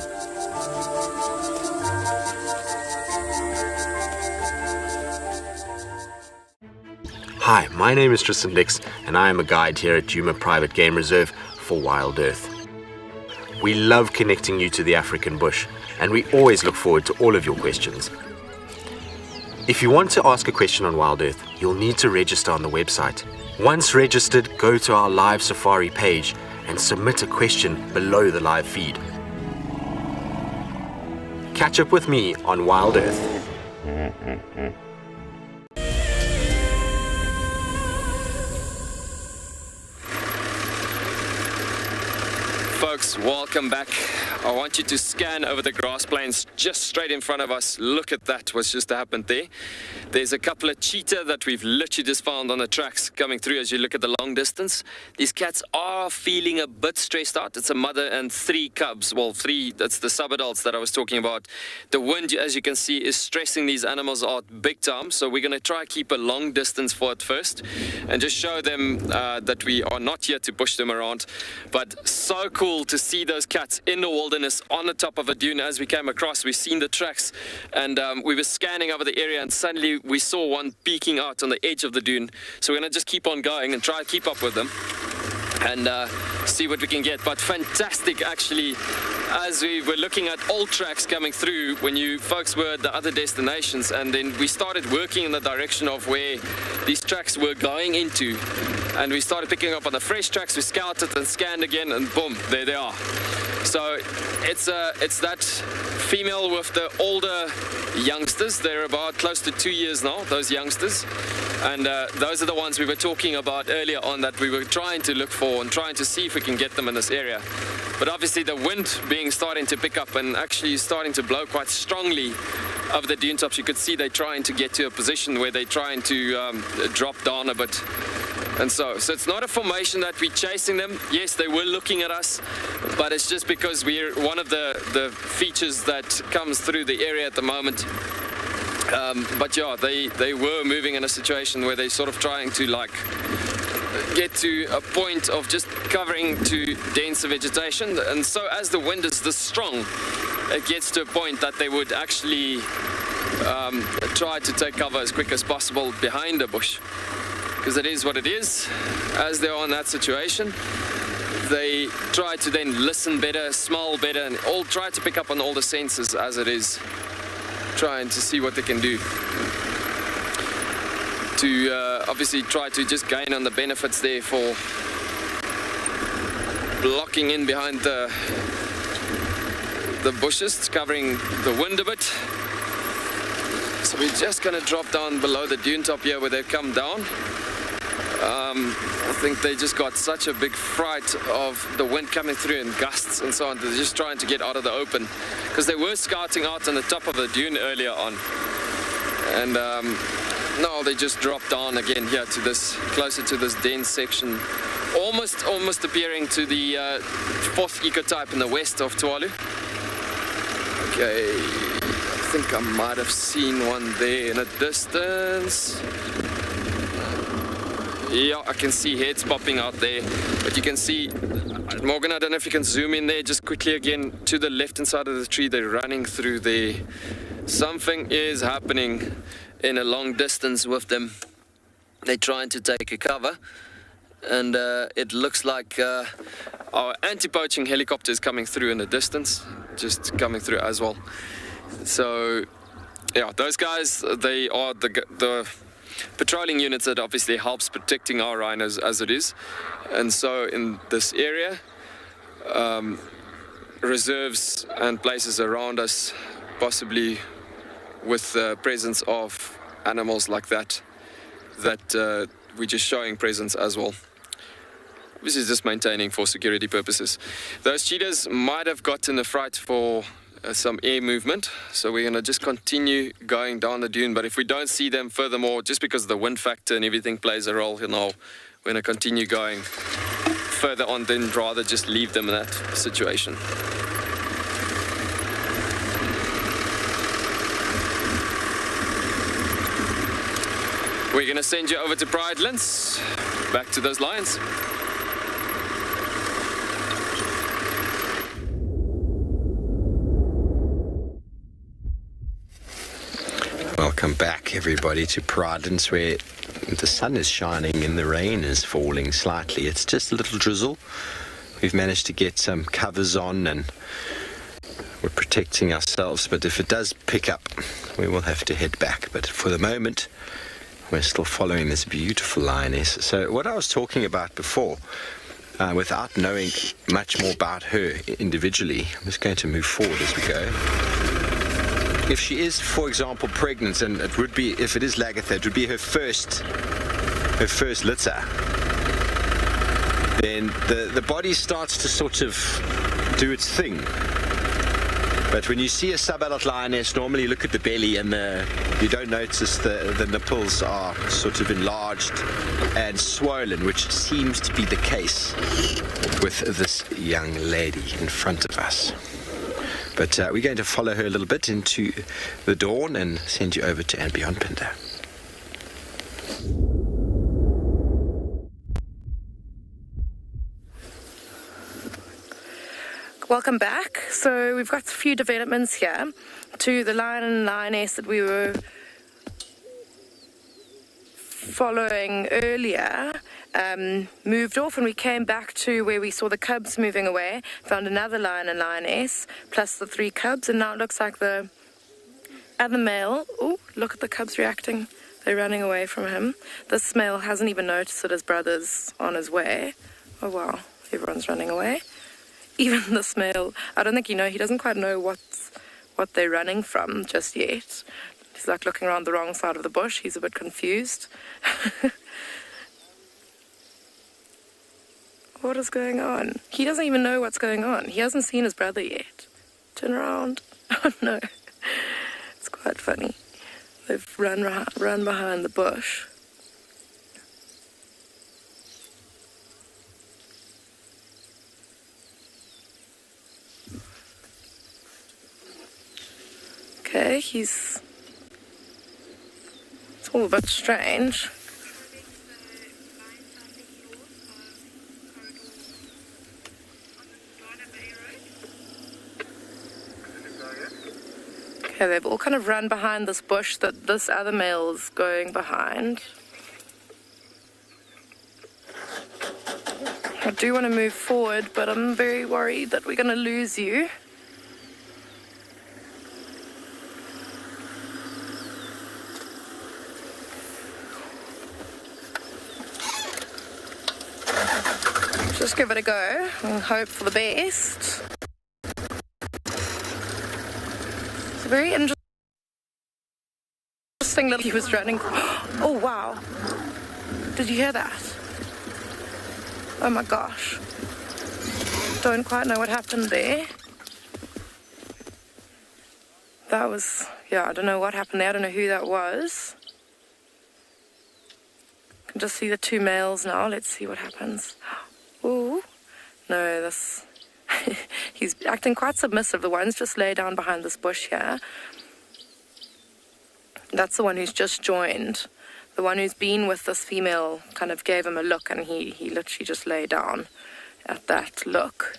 Hi, my name is Tristan Dix and I am a guide here at Djuma Private Game Reserve for Wild Earth. We love connecting you to the African bush and we always look forward to all of your questions. If you want to ask a question on Wild Earth, you'll need to register on the website. Once registered, go to our live safari page and submit a question below the live feed. Catch up with me on Wild Earth. folks, welcome back. I want you to scan over the grass plains just straight in front of us. Look at that, what's just happened there. There's a couple of cheetah that we've literally just found on the tracks coming through as you look at the long distance. These cats are feeling a bit stressed out. It's a mother and 3 cubs. Well, 3, that's the subadults that I was talking about. The wind, as you can see, is stressing these animals out big time. So we're going to try keep a long distance for it first and just show them that we are not here to push them around. But so cool to see those cats in the wilderness on the top of a dune. As we came across, we've seen the tracks, and we were scanning over the area, and suddenly we saw one peeking out on the edge of the dune. So we're going to just keep on going and try to keep up with them and see what we can get. But fantastic, actually, as we were looking at old tracks coming through when you folks were at the other destinations, and then we started working in the direction of where these tracks were going into, and we started picking up on the fresh tracks. We scouted and scanned again, and boom, there they are. So it's that female with the older youngsters. They're about close to 2 years now, those youngsters, and those are the ones we were talking about earlier on that we were trying to look for and trying to see if we can get them in this area. But obviously the wind starting to pick up and actually starting to blow quite strongly over the dune tops. You could see they're trying to get to a position where they're trying to drop down a bit. And so it's not a formation that we're chasing them. Yes, they were looking at us, but it's just because we're one of the features that comes through the area at the moment. But yeah, they were moving in a situation where they're sort of trying to like get to a point of just covering to denser vegetation. And so as the wind is this strong, it gets to a point that they would actually try to take cover as quick as possible behind a bush. Because it is what it is. As they're in that situation, they try to then listen better, smell better, and all try to pick up on all the senses as it is, trying to see what they can do to obviously try to just gain on the benefits there for blocking in behind the bushes, covering the wind a bit. So we're just going to drop down below the dune top here where they've come down. I think they just got such a big fright of the wind coming through in gusts and so on. They're just trying to get out of the open because they were scouting out on the top of the dune earlier on. And now they just dropped down again here to this, closer to this dense section, almost appearing to the 4th ecotype in the west of Tswalu. Okay, I think I might have seen one there in a distance. Yeah, I can see heads popping out there, but you can see, Morgan, I don't know if you can zoom in there just quickly again to the left-hand side of the tree. They're running through there. Something is happening in a long distance with them. They're trying to take a cover, and it looks like our anti-poaching helicopter is coming through in the distance, just coming through as well. So yeah, those guys, they are the patrolling units that obviously helps protecting our rhinos as it is. And so in this area, reserves and places around us, possibly with the presence of animals like that we're just showing presence as well. This is just maintaining for security purposes. Those cheetahs might have gotten a fright for some air movement, so we're going to just continue going down the dune. But if we don't see them furthermore, just because the wind factor and everything plays a role, we're going to continue going further on, then rather just leave them in that situation. We're going to send you over to Pridelands, back to those lions. Welcome back, everybody, to Pridelands, where the sun is shining and the rain is falling slightly. It's just a little drizzle. We've managed to get some covers on and we're protecting ourselves, but if it does pick up, we will have to head back. But for the moment, we're still following this beautiful lioness. So what I was talking about before, without knowing much more about her individually, I'm just going to move forward as we go. If she is, for example, pregnant, and it would be, if it is Lagatha, it would be her first litter, then the body starts to sort of do its thing. But when you see a sub-adult lioness, normally you look at the belly and you don't notice the nipples are sort of enlarged and swollen, which seems to be the case with this young lady in front of us. But we're going to follow her a little bit into the dawn and send you over to and beyond Pinder. Welcome back. So we've got a few developments here to the lion and lioness that we were following earlier. Moved off, and we came back to where we saw the cubs moving away, found another lion and lioness plus the 3 cubs, and now it looks like the other male, oh, look at the cubs reacting. They're running away from him. This male hasn't even noticed that his brother's on his way. Oh wow, everyone's running away. Even this male, I don't think he doesn't quite know what they're running from just yet. He's like looking around the wrong side of the bush. He's a bit confused. What is going on? He doesn't even know what's going on. He hasn't seen his brother yet. Turn around. Oh no. It's quite funny. They've run behind the bush. Okay, it's all a bit strange. Okay, they've all kind of run behind this bush that this other male is going behind. I do want to move forward, but I'm very worried that we're going to lose you. Just give it a go and hope for the best. It's a very interesting little he was running. Oh wow. Did you hear that? Oh my gosh. Don't quite know what happened there. That was, I don't know what happened there. I don't know who that was. I can just see the 2 males now. Let's see what happens. Ooh, no, he's acting quite submissive. The one's just lay down behind this bush here. That's the one who's just joined. The one who's been with this female kind of gave him a look, and he literally just lay down at that look.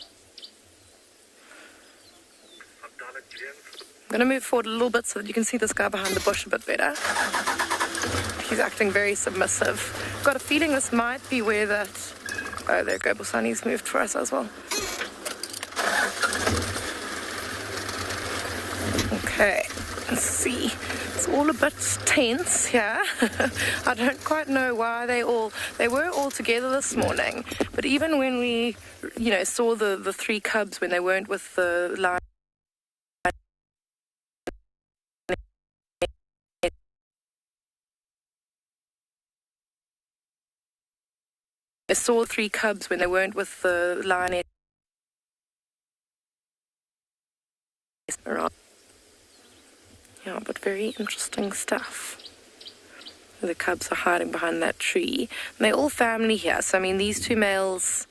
I'm going to move forward a little bit so that you can see this guy behind the bush a bit better. He's acting very submissive. I've got a feeling this might be where that... Oh, there go, Bosani's moved for us as well. Okay, let's see. It's all a bit tense here. I don't quite know why they were all together this morning. But even when we, saw the 3 cubs when they weren't with the lion, I saw 3 cubs when they weren't with the lioness. Yeah, but very interesting stuff. The cubs are hiding behind that tree. And they're all family here. So, I mean, these 2 males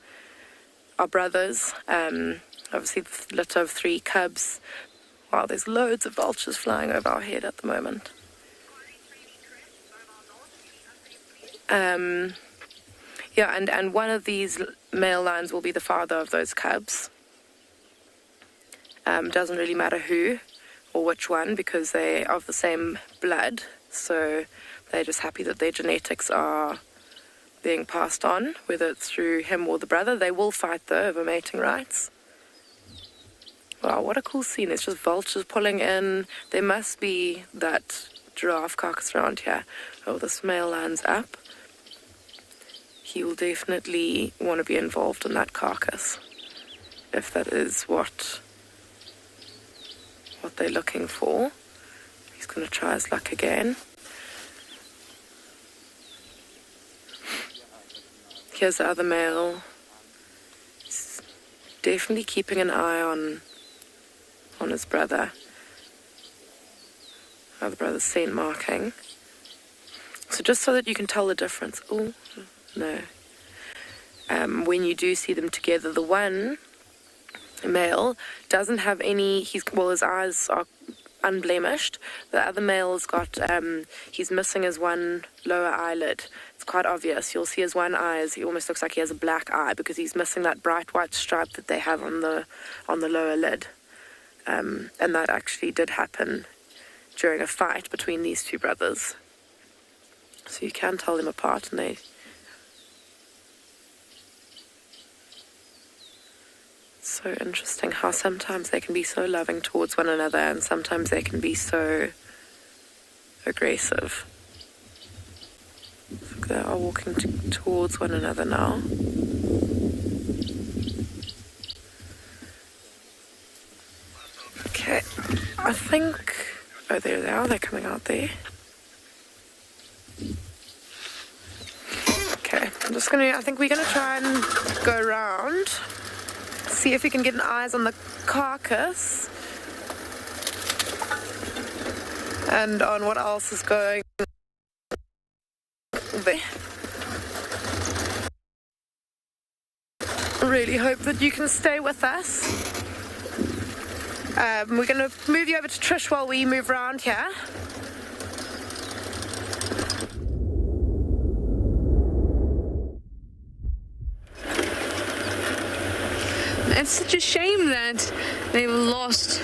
are brothers. Obviously, the litter of 3 cubs. Wow, there's loads of vultures flying over our head at the moment. Yeah, and one of these male lions will be the father of those cubs. Doesn't really matter who or which one, because they're of the same blood. So they're just happy that their genetics are being passed on, whether it's through him or the brother. They will fight, though, over mating rights. Wow, what a cool scene. It's just vultures pulling in. There must be that giraffe carcass around here. Oh, this male lion's up. He will definitely want to be involved in that carcass, if that is what they're looking for. He's going to try his luck again. Here's the other male. He's definitely keeping an eye on his brother. How the brother's scent marking. So just so that you can tell the difference. Oh, no. When you do see them together, the one male doesn't have any, his eyes are unblemished. The other male's got, he's missing his one lower eyelid. It's quite obvious. You'll see his one eye, he almost looks like he has a black eye because he's missing that bright white stripe that they have on the lower lid. And that actually did happen during a fight between these two brothers. So you can tell them apart, and they... So interesting how sometimes they can be so loving towards one another and sometimes they can be so aggressive. Look, they are walking towards one another now. Okay, I think... Oh, there they are. They're coming out there. Okay, I think we're going to try and go around. See if we can get an eyes on the carcass and on what else is going there. Really hope that you can stay with us. We're going to move you over to Trish while we move around here. It's such a shame that they've lost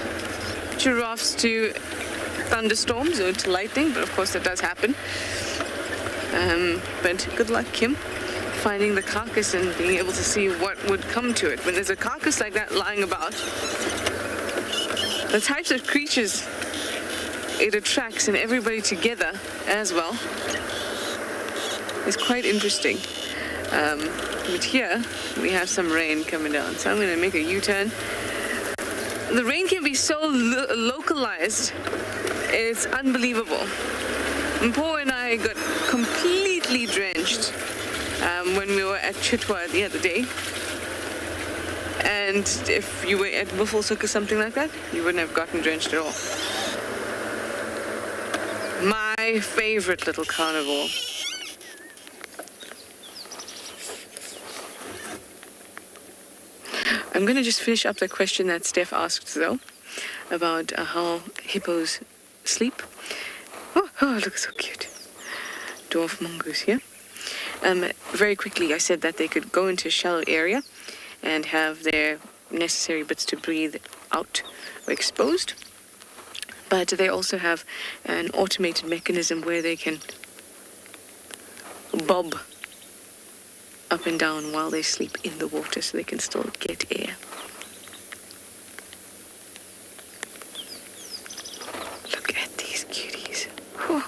giraffes to thunderstorms or to lightning, but of course that does happen. But good luck, Kim, finding the carcass and being able to see what would come to it. When there's a carcass like that lying about, the types of creatures it attracts and everybody together as well is quite interesting. But here we have some rain coming down, so I'm going to make a U-turn. The rain can be so localized, it's unbelievable. Mpo and I got completely drenched when we were at Chitwa the other day. And if you were at Buffelshoek or something like that, you wouldn't have gotten drenched at all. My favorite little carnivore. I'm going to just finish up the question that Steph asked, though, about how hippos sleep. Oh, look, so cute. Dwarf Mongoose here. Very quickly, I said that they could go into a shallow area and have their necessary bits to breathe out exposed. But they also have an automated mechanism where they can bob up and down while they sleep in the water so they can still get air. Look at these cuties. Whew.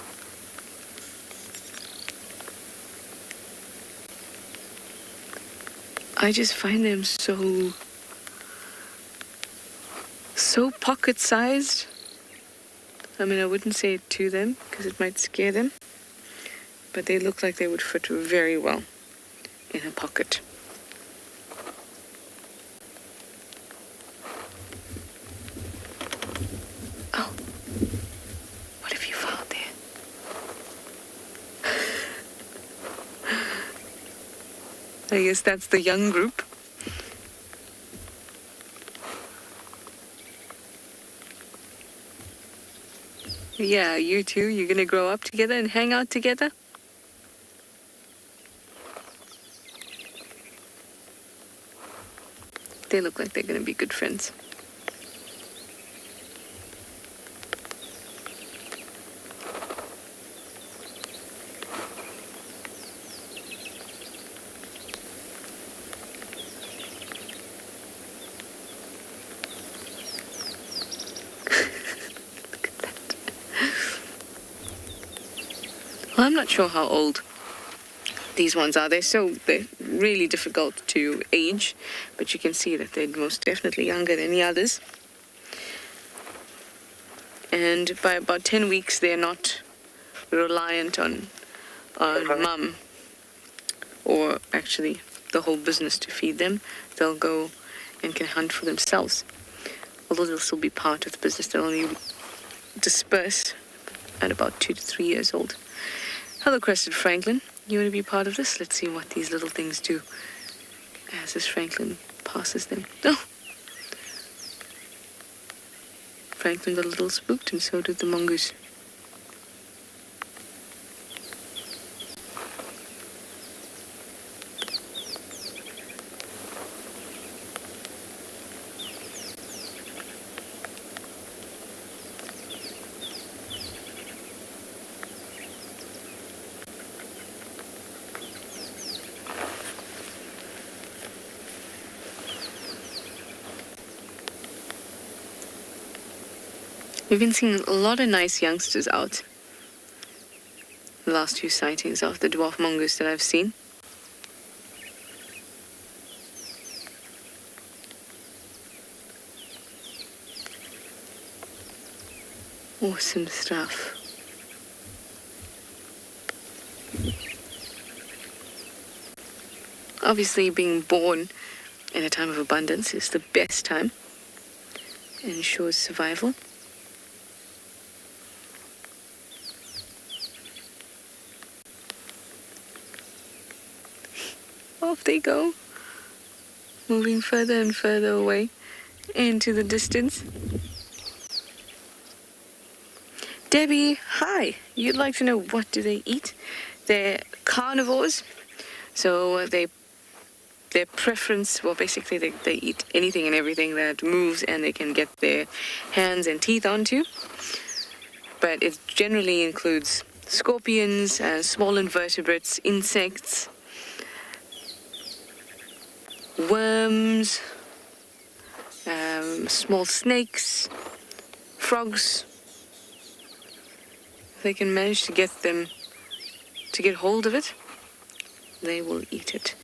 I just find them so pocket-sized. I mean, I wouldn't say it to them because it might scare them, but they look like they would fit very well in a pocket. Oh, what have you found there? I guess that's the young group. Yeah, you two, you're gonna grow up together and hang out together? They look like they're going to be good friends. Look at that. Well, I'm not sure how old these ones are. They're really difficult to age, but you can see that they're most definitely younger than the others. And by about 10 weeks, they're not reliant on mum, or actually the whole business to feed them. They'll go and can hunt for themselves. Although they'll still be part of the business, they'll only disperse at about 2 to 3 years old. Hello, Crested Franklin. You want to be part of this? Let's see what these little things do as this Franklin passes them. Oh! Franklin got a little spooked, and so did the mongoose. We've been seeing a lot of nice youngsters out. The last few sightings of the Dwarf Mongoose that I've seen. Awesome stuff. Obviously, being born in a time of abundance is the best time and ensures survival. Off they go, moving further and further away into the distance. Debbie, hi. You'd like to know what do they eat? They're carnivores, so their preference, well, basically they eat anything and everything that moves and they can get their hands and teeth onto. But it generally includes scorpions, small invertebrates, insects, worms, small snakes, frogs. If they can manage to get them to get hold of it, they will eat it.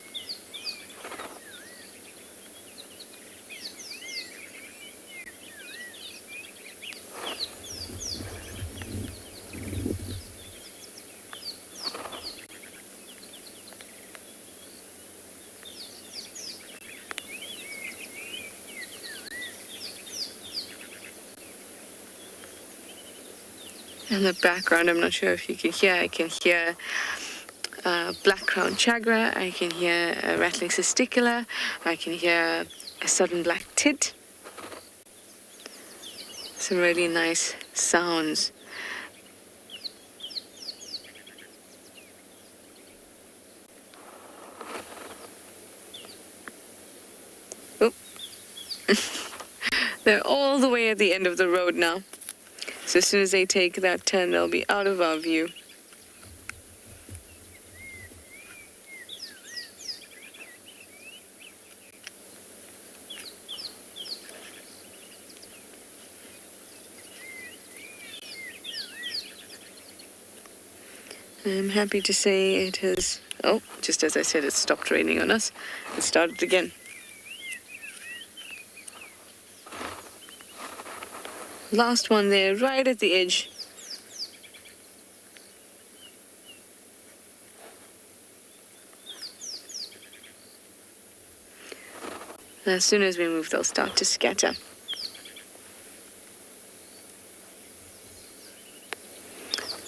In the background, I'm not sure if you can hear, I can hear black-crowned chagra, I can hear a rattling cesticula, I can hear a sudden black tit. Some really nice sounds. Oh. They're all the way at the end of the road now. So as soon as they take that turn, they'll be out of our view. I'm happy to say it has, oh, just as I said, it stopped raining on us. It started again. Last one there, right at the edge. As soon as we move, they'll start to scatter.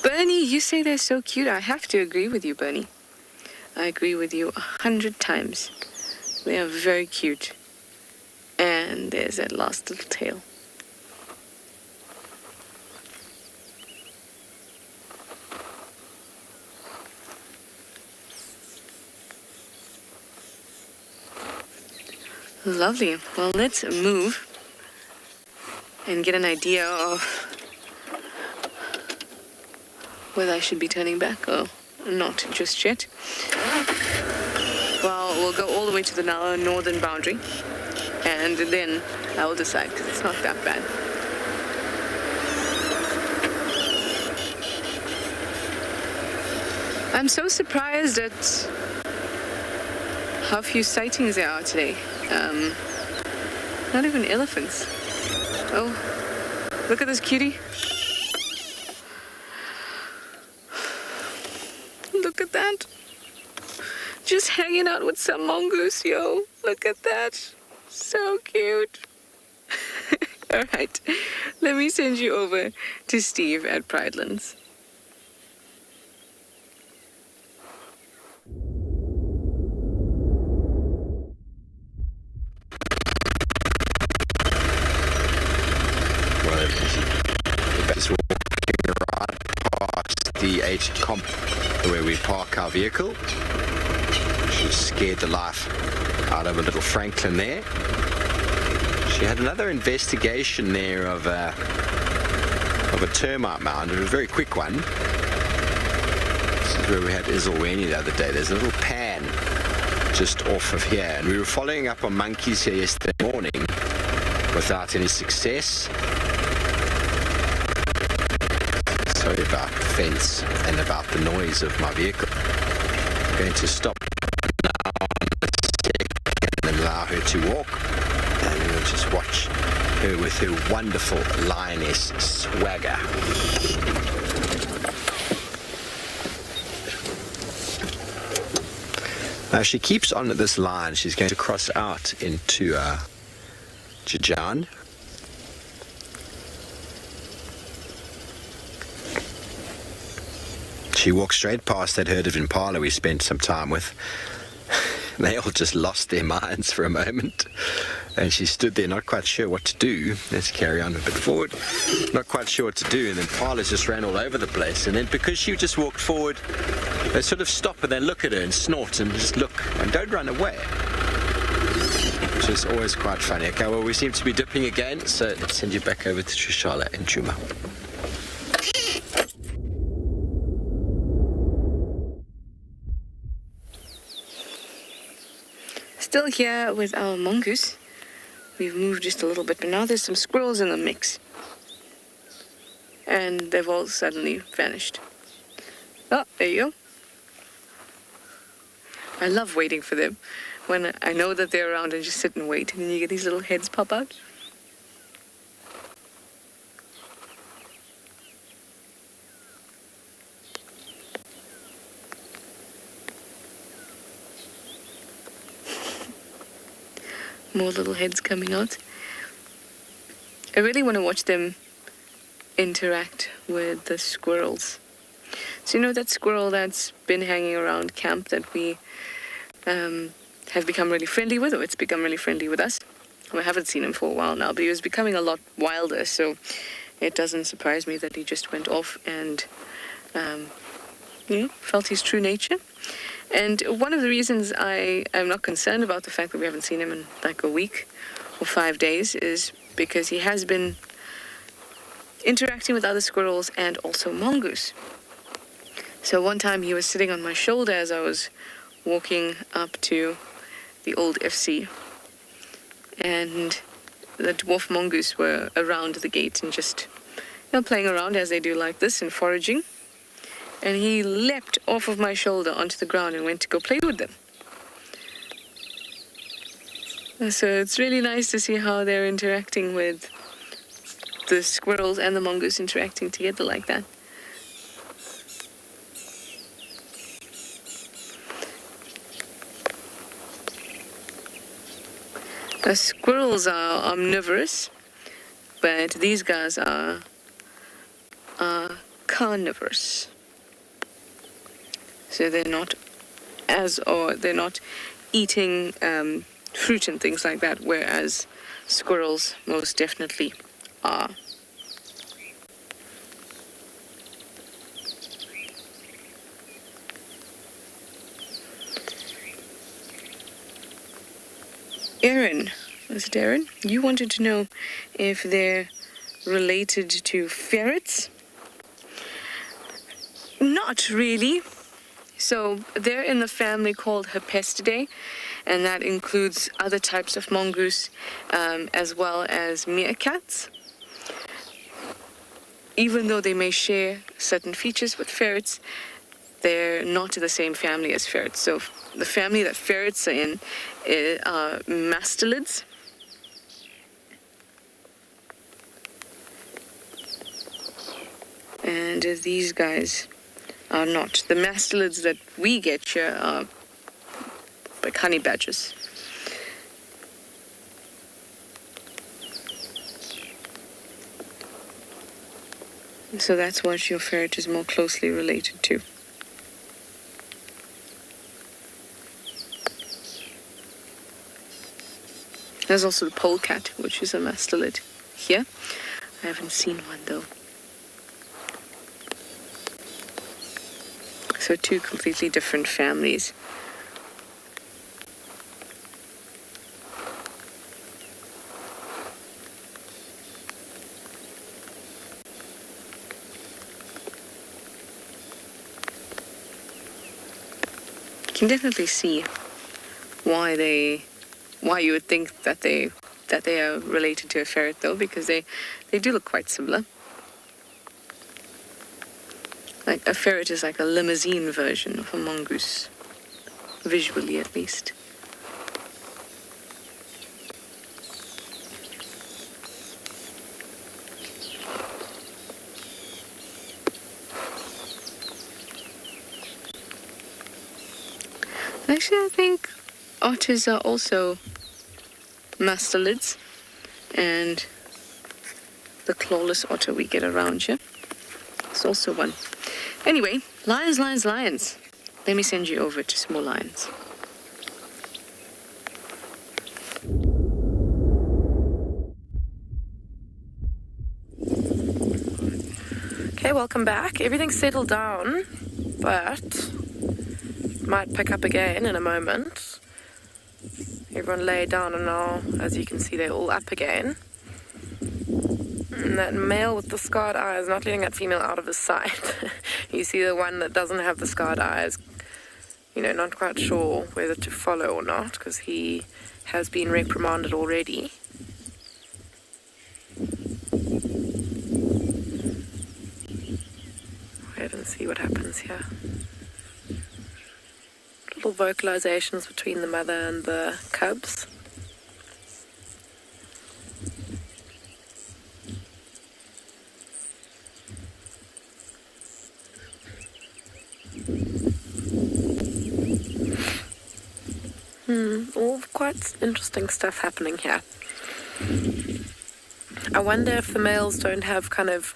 Bernie, you say they're so cute. I have to agree with you, Bernie. I agree with you 100 times. They are very cute. And there's that last little tail. Lovely. Well, let's move and get an idea of whether I should be turning back or not just yet. Well, we'll go all the way to the northern boundary, and then I will decide, because it's not that bad. I'm so surprised at how few sightings there are today. Not even elephants. Oh, look at this cutie. Look at that. Just hanging out with some mongoose, yo. Look at that. So cute. All right, let me send you over to Steve at Pridelands. Well, just walking around past the H comp where we park our vehicle. She scared the life out of a little Franklin there. She had another investigation there of a termite mound. It was a very quick one. This is where we had Isilweni the other day. There's a little pan just off of here, and we were following up on monkeys here yesterday morning without any success. Sorry about the fence and about the noise of my vehicle. I'm going to stop now on the second and allow her to walk. And we'll just watch her with her wonderful lioness swagger. Now, if she keeps on at this line, she's going to cross out into Jijan. She walked straight past that herd of impala we spent some time with. They all just lost their minds for a moment, and she stood there not quite sure what to do. Let's carry on a bit forward. Not quite sure what to do, and then impalas just ran all over the place. And then because she just walked forward, they sort of stop and they look at her and snort and just look and don't run away, which is always quite funny. Okay, well, we seem to be dipping again, so let's send you back over to Trishala and Juma. Still here with our mongoose. We've moved just a little bit, but now there's some squirrels in the mix. And they've all suddenly vanished. Oh, there you go. I love waiting for them. When I know that they're around and just sit and wait, and then you get these little heads pop out. More little heads coming out. I really want to watch them interact with the squirrels. So you know that squirrel that's been hanging around camp that we have become really friendly with, or it's become really friendly with us? Well, I haven't seen him for a while now, but he was becoming a lot wilder, so it doesn't surprise me that he just went off and felt his true nature. And one of the reasons I am not concerned about the fact that we haven't seen him in like a week or 5 days is because he has been interacting with other squirrels and also mongoose. So one time he was sitting on my shoulder as I was walking up to the old FC, and the dwarf mongoose were around the gate and just playing around as they do like this and foraging. And he leapt off of my shoulder onto the ground and went to go play with them. So it's really nice to see how they're interacting with the squirrels and the mongoose interacting together like that. The squirrels are omnivorous, but these guys are carnivorous. So they're not they're not eating fruit and things like that, whereas squirrels most definitely are. Aaron, was it Aaron? You wanted to know if they're related to ferrets? Not really. So they're in the family called Herpestidae, and that includes other types of mongoose as well as meerkats. Even though they may share certain features with ferrets, they're not in the same family as ferrets. So the family that ferrets are in are mastelids. And these guys are not. The mastelids that we get here are like honey badgers. So that's what your ferret is more closely related to. There's also the polecat, which is a mustelid here. I haven't seen one though. So two completely different families. You can definitely see why you would think that they are related to a ferret though, because they do look quite similar. Like a ferret is like a limousine version of a mongoose, visually at least. Actually, I think otters are also mustelids, and the clawless otter we get around here is also one. Anyway, lions, lions, lions. Let me send you over to some more lions. Okay, welcome back. Everything's settled down, but might pick up again in a moment. Everyone lay down and now, as you can see, they're all up again. And that male with the scarred eye is not letting that female out of his sight. You see the one that doesn't have the scarred eye is, not quite sure whether to follow or not, because he has been reprimanded already. Wait and see what happens here. Little vocalizations between the mother and the cubs. All quite interesting stuff happening here. I wonder if the males don't have kind of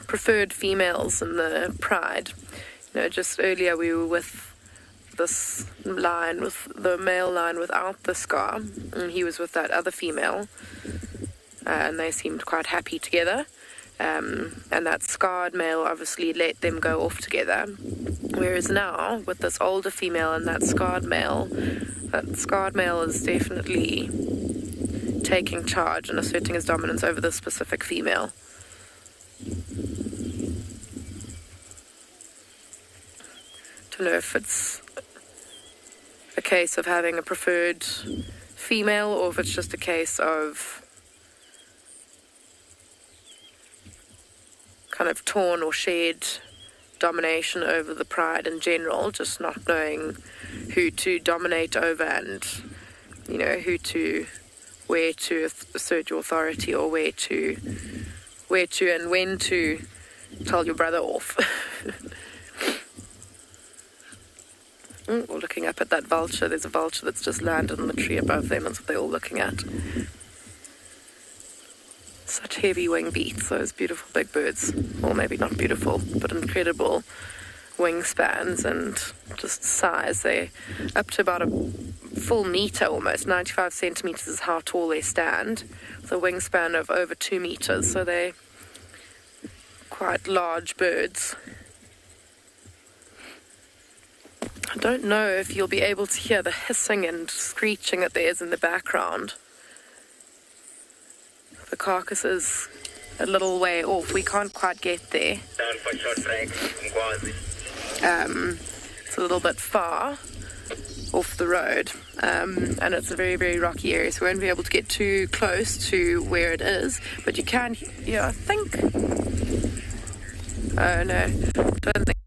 preferred females in the pride. Just earlier we were with this lion, with the male lion without the scar, and he was with that other female, and they seemed quite happy together. And that scarred male obviously let them go off together. Whereas now, with this older female and that scarred male is definitely taking charge and asserting his dominance over this specific female. Don't know if it's a case of having a preferred female or if it's just a case of kind of torn or shared domination over the pride in general, just not knowing who to dominate over and, where to assert your authority or where to and when to tell your brother off. We're looking up at that vulture. There's a vulture that's just landed on the tree above them. That's what they're all looking at. Such heavy wing beats, those beautiful big birds. Well, maybe not beautiful, but incredible wingspans and just size. They're up to about a full meter almost. 95 centimeters is how tall they stand, with a wingspan of over 2 meters. So they're quite large birds. I don't know if you'll be able to hear the hissing and screeching that there is in the background. The carcass is a little way off. We can't quite get there. It's a little bit far off the road, and it's a very, very rocky area, so we won't be able to get too close to where it is. But you can, I think. Oh no, don't think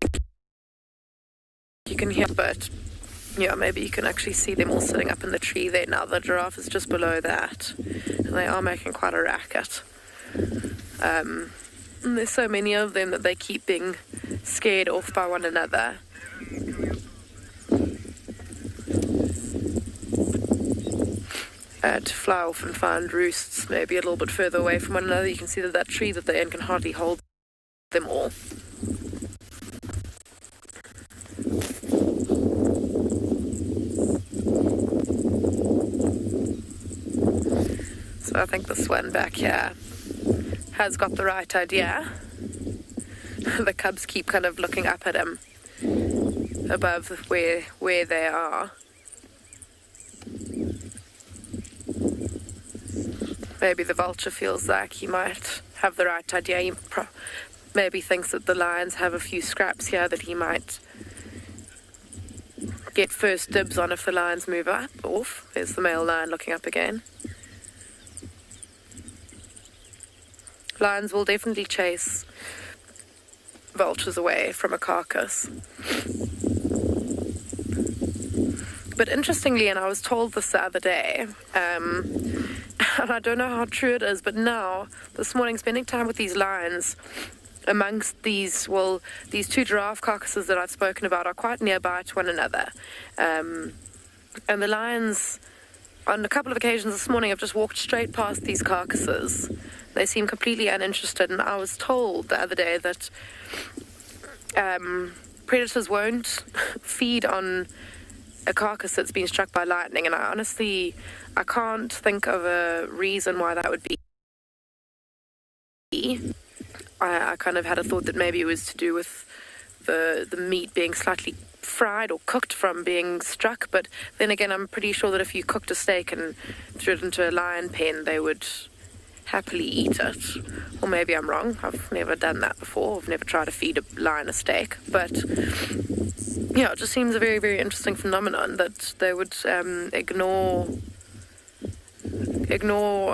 you can hear, but maybe you can actually see them all sitting up in the tree there now. The giraffe is just below that, and they are making quite a racket. And there's so many of them that they keep being scared off by one another. To fly off and find roosts maybe a little bit further away from one another. You can see that tree that they're in can hardly hold them all. So I think this one back here has got the right idea. The cubs keep kind of looking up at him above where they are. Maybe the vulture feels like he might have the right idea. He maybe thinks that the lions have a few scraps here that he might get first dibs on if the lions move off. There's the male lion looking up again. Lions will definitely chase vultures away from a carcass. But interestingly, and I was told this the other day, and I don't know how true it is, but now, this morning, spending time with these lions, amongst these two giraffe carcasses that I've spoken about are quite nearby to one another. And the lions, on a couple of occasions this morning, have just walked straight past these carcasses. They seem completely uninterested, and I was told the other day that predators won't feed on a carcass that's been struck by lightning, and I can't think of a reason why that would be. I kind of had a thought that maybe it was to do with the meat being slightly fried or cooked from being struck, but then again, I'm pretty sure that if you cooked a steak and threw it into a lion pen, they would happily eat it. Or maybe I'm wrong. I've never done that before. I've never tried to feed a lion a steak, but yeah, it just seems a very, very interesting phenomenon that they would ignore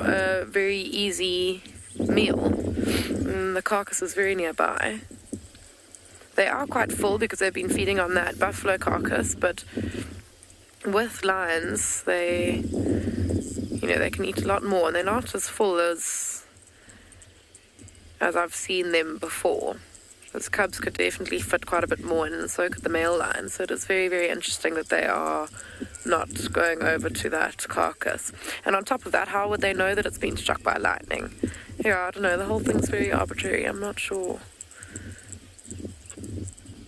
a very easy meal. And the carcass is very nearby. They are quite full because they've been feeding on that buffalo carcass, but with lions, they can eat a lot more, and they're not as full as I've seen them before. Those cubs could definitely fit quite a bit more in, and so could the male lion. So it is very, very interesting that they are not going over to that carcass. And on top of that, how would they know that it's been struck by lightning? Yeah, I don't know. The whole thing's very arbitrary. I'm not sure.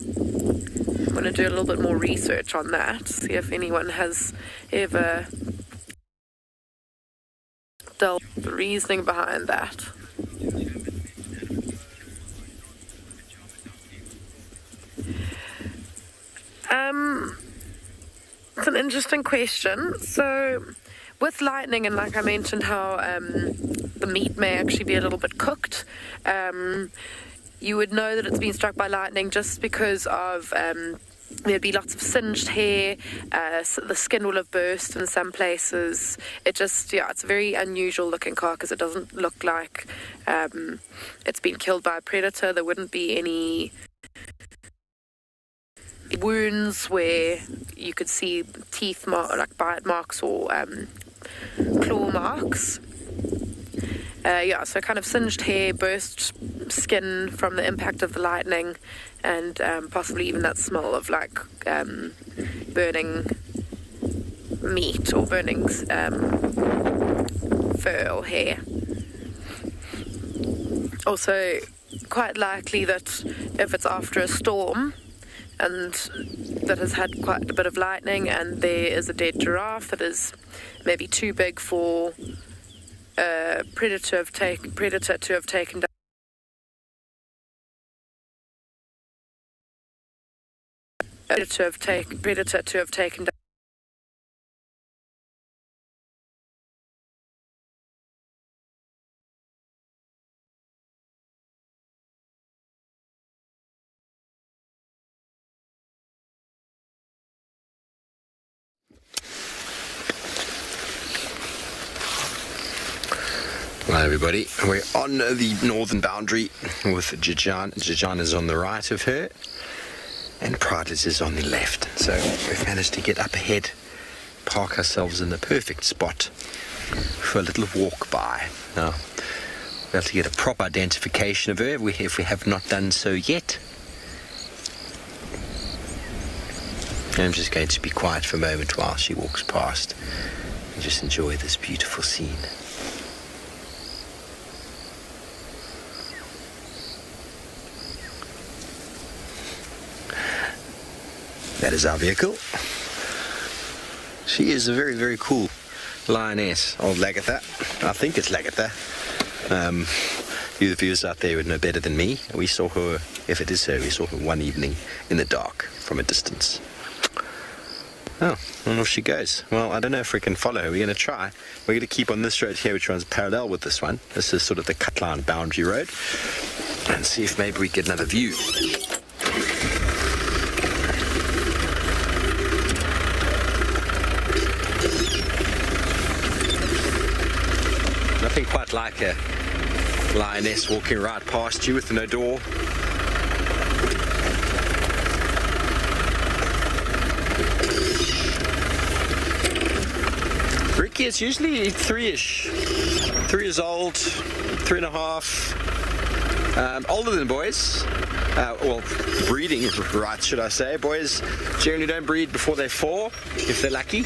I'm going to do a little bit more research on that, see if anyone has ever delved the reasoning behind that. It's an interesting question. So, with lightning, and like I mentioned, how the meat may actually be a little bit cooked, you would know that it's been struck by lightning just because of there'd be lots of singed hair, so the skin will have burst in some places. It's a very unusual looking carcass. It doesn't look like it's been killed by a predator. There wouldn't be any wounds where you could see teeth like bite marks or claw marks. So kind of singed hair, burst skin from the impact of the lightning, and possibly even that smell of like burning meat or burning fur or hair. Also, quite likely that if it's after a storm and that has had quite a bit of lightning, and there is a dead giraffe that is maybe too big for a predator to have taken down. Predator to have taken down. Hi everybody, we're on the northern boundary with Jijan. Jijan is on the right of her and Pradas is on the left. So we've managed to get up ahead, park ourselves in the perfect spot for a little walk by. Now, we'll have to get a proper identification of her if we have not done so yet. I'm just going to be quiet for a moment while she walks past and just enjoy this beautiful scene. That is our vehicle. She is a very, very cool lioness, old Lagatha. I think it's Lagatha. You viewers out there would know better than me. We saw her, if it is her, we saw her one evening in the dark from a distance. Oh, and off she goes. Well, I don't know if we can follow her. We're going to try. We're going to keep on this road here, which runs parallel with this one. This is sort of the cut line boundary road. And see if maybe we get another view. Nothing quite like a lioness walking right past you with no door. Ricky, it's usually 3-ish. 3 years old, 3.5. Older than boys. Well, breeding right, should I say. Boys generally don't breed before they're 4, if they're lucky.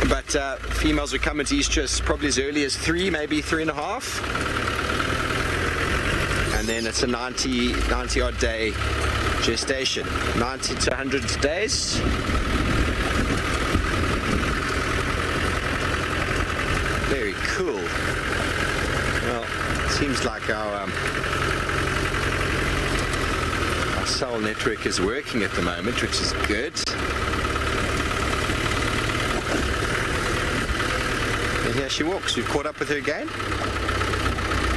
But females would come into estrus probably as early as 3, maybe 3.5. And then it's a 90 odd day gestation. 90 to 100 days. Very cool. Well, it seems like our cell network is working at the moment, which is good. And here she walks. We've caught up with her again.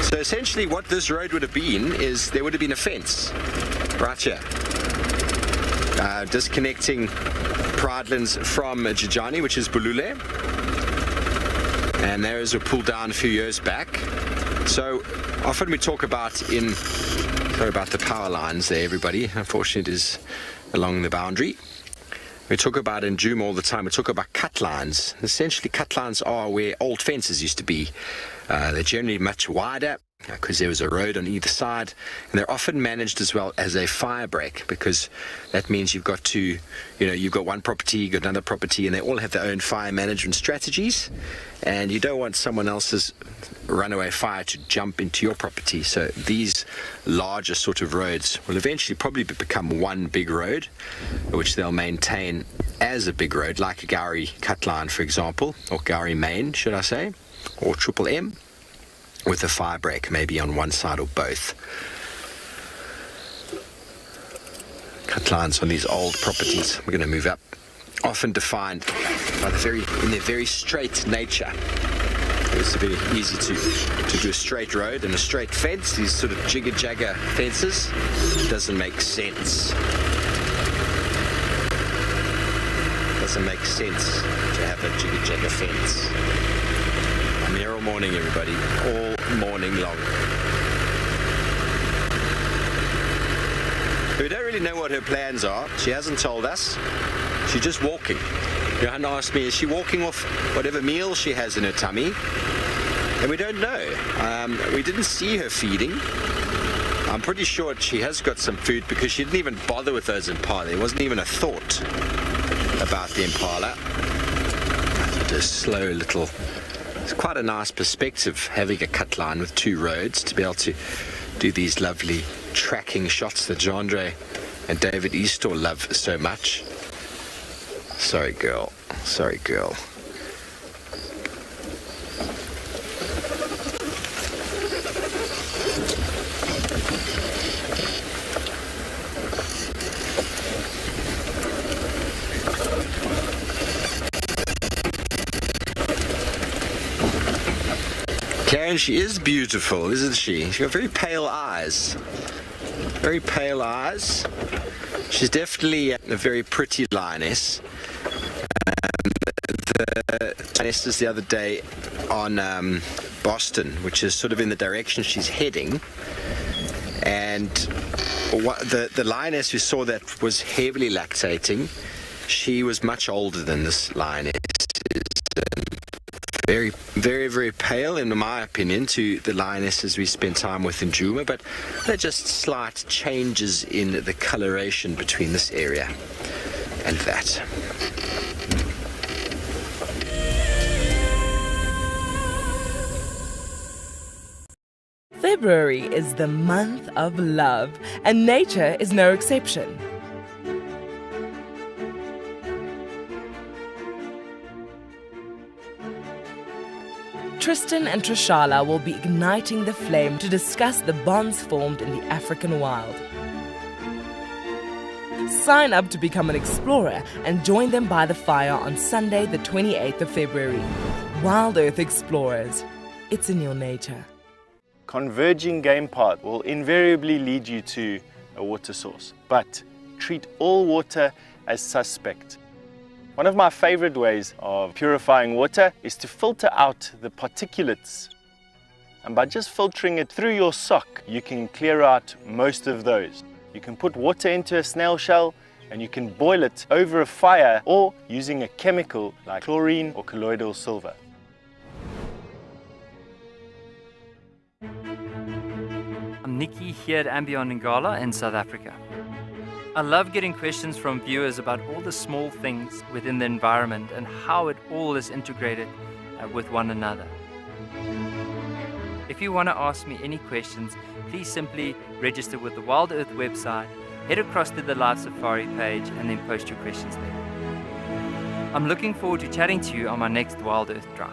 So essentially what this road would have been is there would have been a fence right here, disconnecting Pridelands from Jijani, which is Bulule. And those were pulled down a few years back. So often we talk about sorry about the power lines there, everybody. Unfortunately, it is along the boundary. We talk about in Djuma all the time, we talk about cut lines. Essentially, cut lines are where old fences used to be. They're generally much wider because there was a road on either side, and they're often managed as well as a fire break, because that means you've got to, you've got one property, you've got another property, and they all have their own fire management strategies, and you don't want someone else's runaway fire to jump into your property. So these larger sort of roads will eventually probably become one big road, which they'll maintain as a big road, like a Gowrie cut line, for example, or Gowrie Main, should I say, or Triple M, with a fire break maybe on one side or both. Cut lines on these old properties, we're going to move up, often defined by in their very straight nature. It's very easy to do a straight road and a straight fence. These sort of jigger-jagger fences doesn't make sense. Doesn't make sense to have a jigger-jagger fence. I'm here all morning, everybody, all morning long. We don't really know what her plans are. She hasn't told us. She's just walking. Johan asked me, is she walking off whatever meal she has in her tummy? And we don't know. We didn't see her feeding. I'm pretty sure she has got some food because she didn't even bother with those impala. There wasn't even a thought about the impala. Just slow little... It's quite a nice perspective having a cut line with 2 roads to be able to do these lovely tracking shots that Jandre and David Eastor love so much. Sorry, girl. Sorry, girl. Karen, she is beautiful, isn't she? She's got very pale eyes. Very pale eyes. She's definitely a very pretty lioness. The lioness the other day on Boston, which is sort of in the direction she's heading. And the lioness we saw that was heavily lactating, she was much older than this lioness. Very, very, very pale, in my opinion, to the lionesses we spent time with in Djuma, but they're just slight changes in the coloration between this area and that. February is the month of love, and nature is no exception. Tristan and Trishala will be igniting the flame to discuss the bonds formed in the African wild. Sign up to become an explorer and join them by the fire on Sunday, the 28th of February. Wild Earth Explorers. It's in your nature. Converging game path will invariably lead you to a water source, but treat all water as suspect. One of my favorite ways of purifying water is to filter out the particulates. And by just filtering it through your sock, you can clear out most of those. You can put water into a snail shell and you can boil it over a fire or using a chemical like chlorine or colloidal silver. I'm Nikki here at Ambion Ngala in South Africa. I love getting questions from viewers about all the small things within the environment and how it all is integrated with one another. If you want to ask me any questions, please simply register with the Wild Earth website, head across to the Live Safari page and then post your questions there. I'm looking forward to chatting to you on my next Wild Earth drive.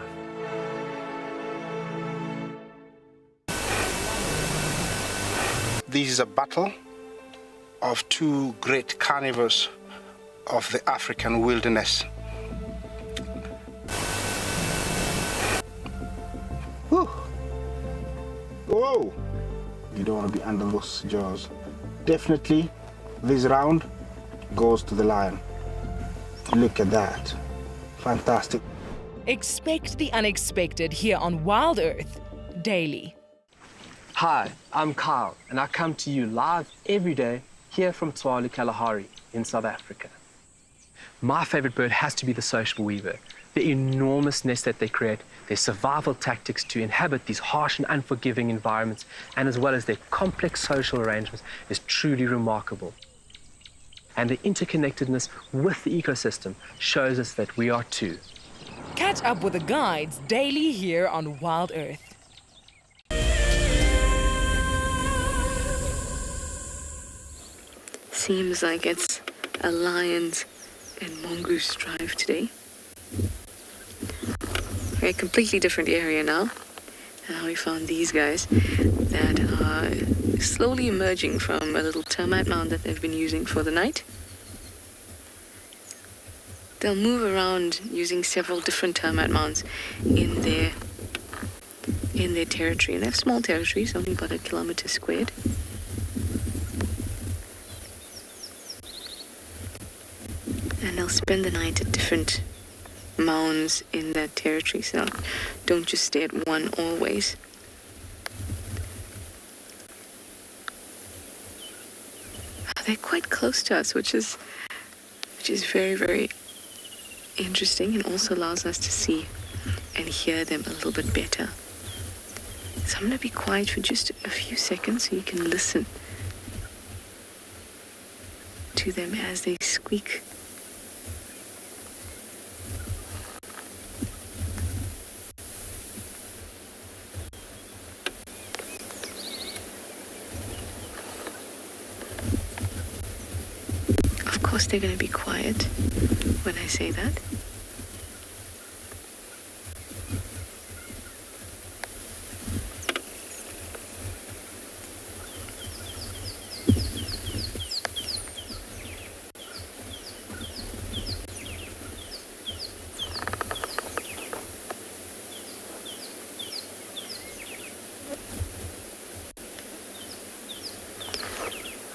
This is a battle of two great carnivores of the African wilderness. Whew. Whoa! You don't want to be under those jaws. Definitely, this round goes to the lion. Look at that. Fantastic. Expect the unexpected here on Wild Earth daily. Hi, I'm Kyle, and I come to you live every day here from Tswalu Kalahari in South Africa. My favorite bird has to be the social weaver. The enormous nest that they create, their survival tactics to inhabit these harsh and unforgiving environments, and as well as their complex social arrangements is truly remarkable. And the interconnectedness with the ecosystem shows us that we are too. Catch up with the guides daily here on Wild Earth. Seems like it's a lions and mongoose drive today. A completely different area now. And we found these guys that are slowly emerging from a little termite mound that they've been using for the night. They'll move around using several different termite mounds in their territory. And they have small territories, only about 1 kilometer squared. And they'll spend the night at different mounds in that territory, so don't just stay at one always. They're quite close to us, which is very, very interesting, and also allows us to see and hear them a little bit better. So I'm going to be quiet for just a few seconds so you can listen to them as they squeak. Of course they're going to be quiet when I say that.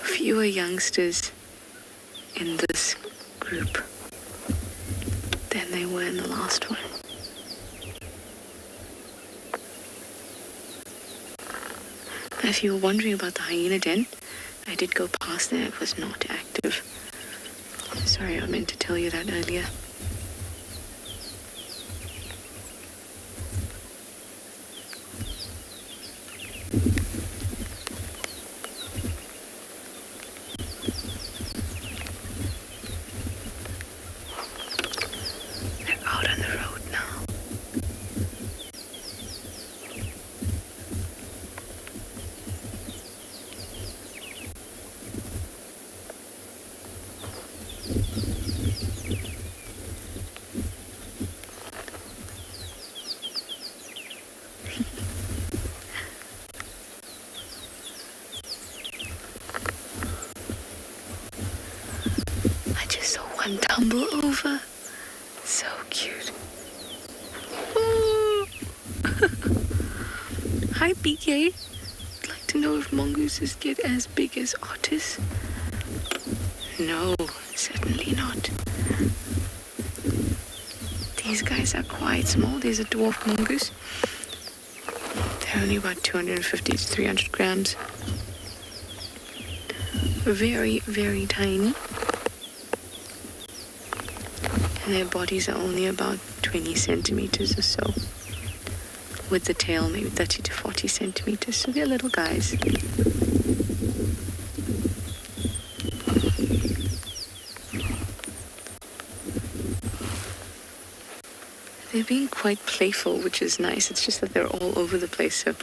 Fewer youngsters in this group than they were in the last one. If you were wondering about the Hyena Den, I did go past there. It was not active. Sorry, I meant to tell you that earlier. tumble over. So cute. Hi, BK. I'd like to know if mongooses get as big as otters. No, certainly not. These guys are quite small. There's a dwarf mongoose. They're only about 250 to 300 grams. Very, very tiny. And their bodies are only about 20 centimeters or so. With the tail, maybe 30 to 40 centimeters. So they're little guys. They're being quite playful, which is nice. It's just that they're all over the place. So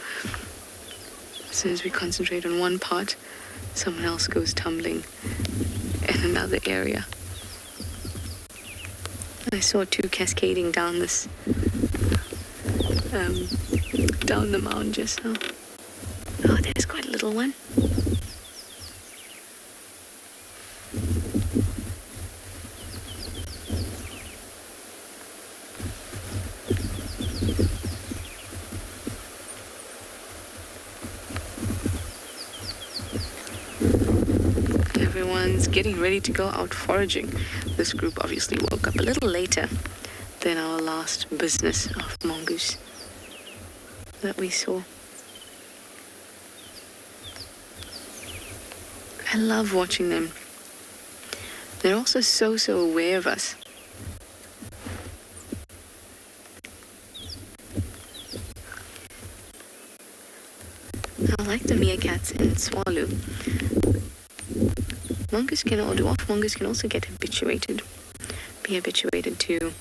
as soon as we concentrate on one part, someone else goes tumbling in another area. I saw two cascading down this, down the mountain just now. Oh, there's quite a little one. Everyone's getting ready to go out foraging. This group obviously woke up a little later than our last business of mongoose that we saw. I love watching them. They're also so aware of us. I like the meerkats in Tswalu. Mongoose can, or dwarf mongoose can also get be habituated to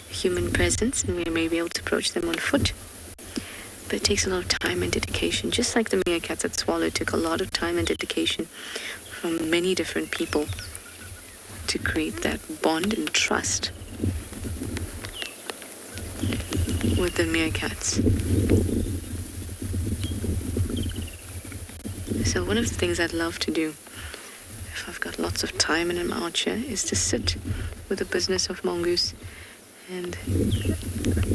human presence, and we may be able to approach them on foot. But it takes a lot of time and dedication, just like the meerkats at Tswalu. It took a lot of time and dedication from many different people to create that bond and trust with the meerkats. So one of the things I'd love to do, if I've got lots of time and I'm out here, is to sit with the business of mongoose and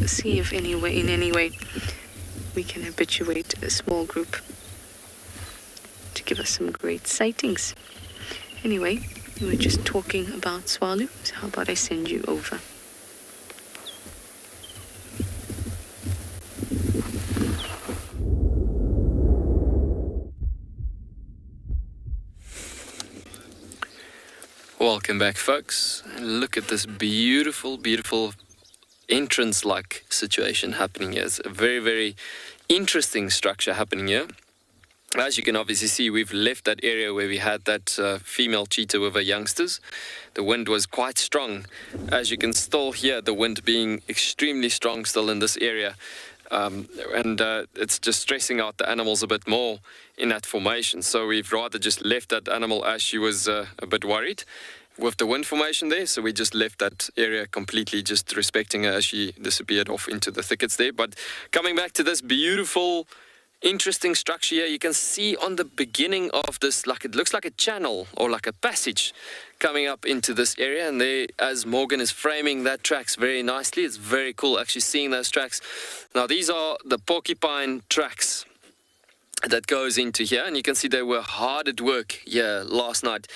see if in any way we can habituate a small group to give us some great sightings. Anyway, we were just talking about Tswalu, so how about I send you over? Welcome back, folks. Look at this beautiful entrance-like situation happening here. It's a very interesting structure happening here. As you can obviously see, we've left that area where we had that female cheetah with her youngsters. The wind was quite strong. As you can still hear the wind being extremely strong still in this area. It's just stressing out the animals a bit more in that formation. So we've rather just left that animal as she was a bit worried with the wind formation there. So we just left that area completely, just respecting her as she disappeared off into the thickets there. But coming back to this beautiful, interesting structure here, you can see on the beginning of this, like it looks like a channel or like a passage coming up into this area. And there, as Morgan is framing that tracks very nicely, it's very cool actually seeing those tracks. Now these are the porcupine tracks that goes into here, and you can see they were hard at work here last night.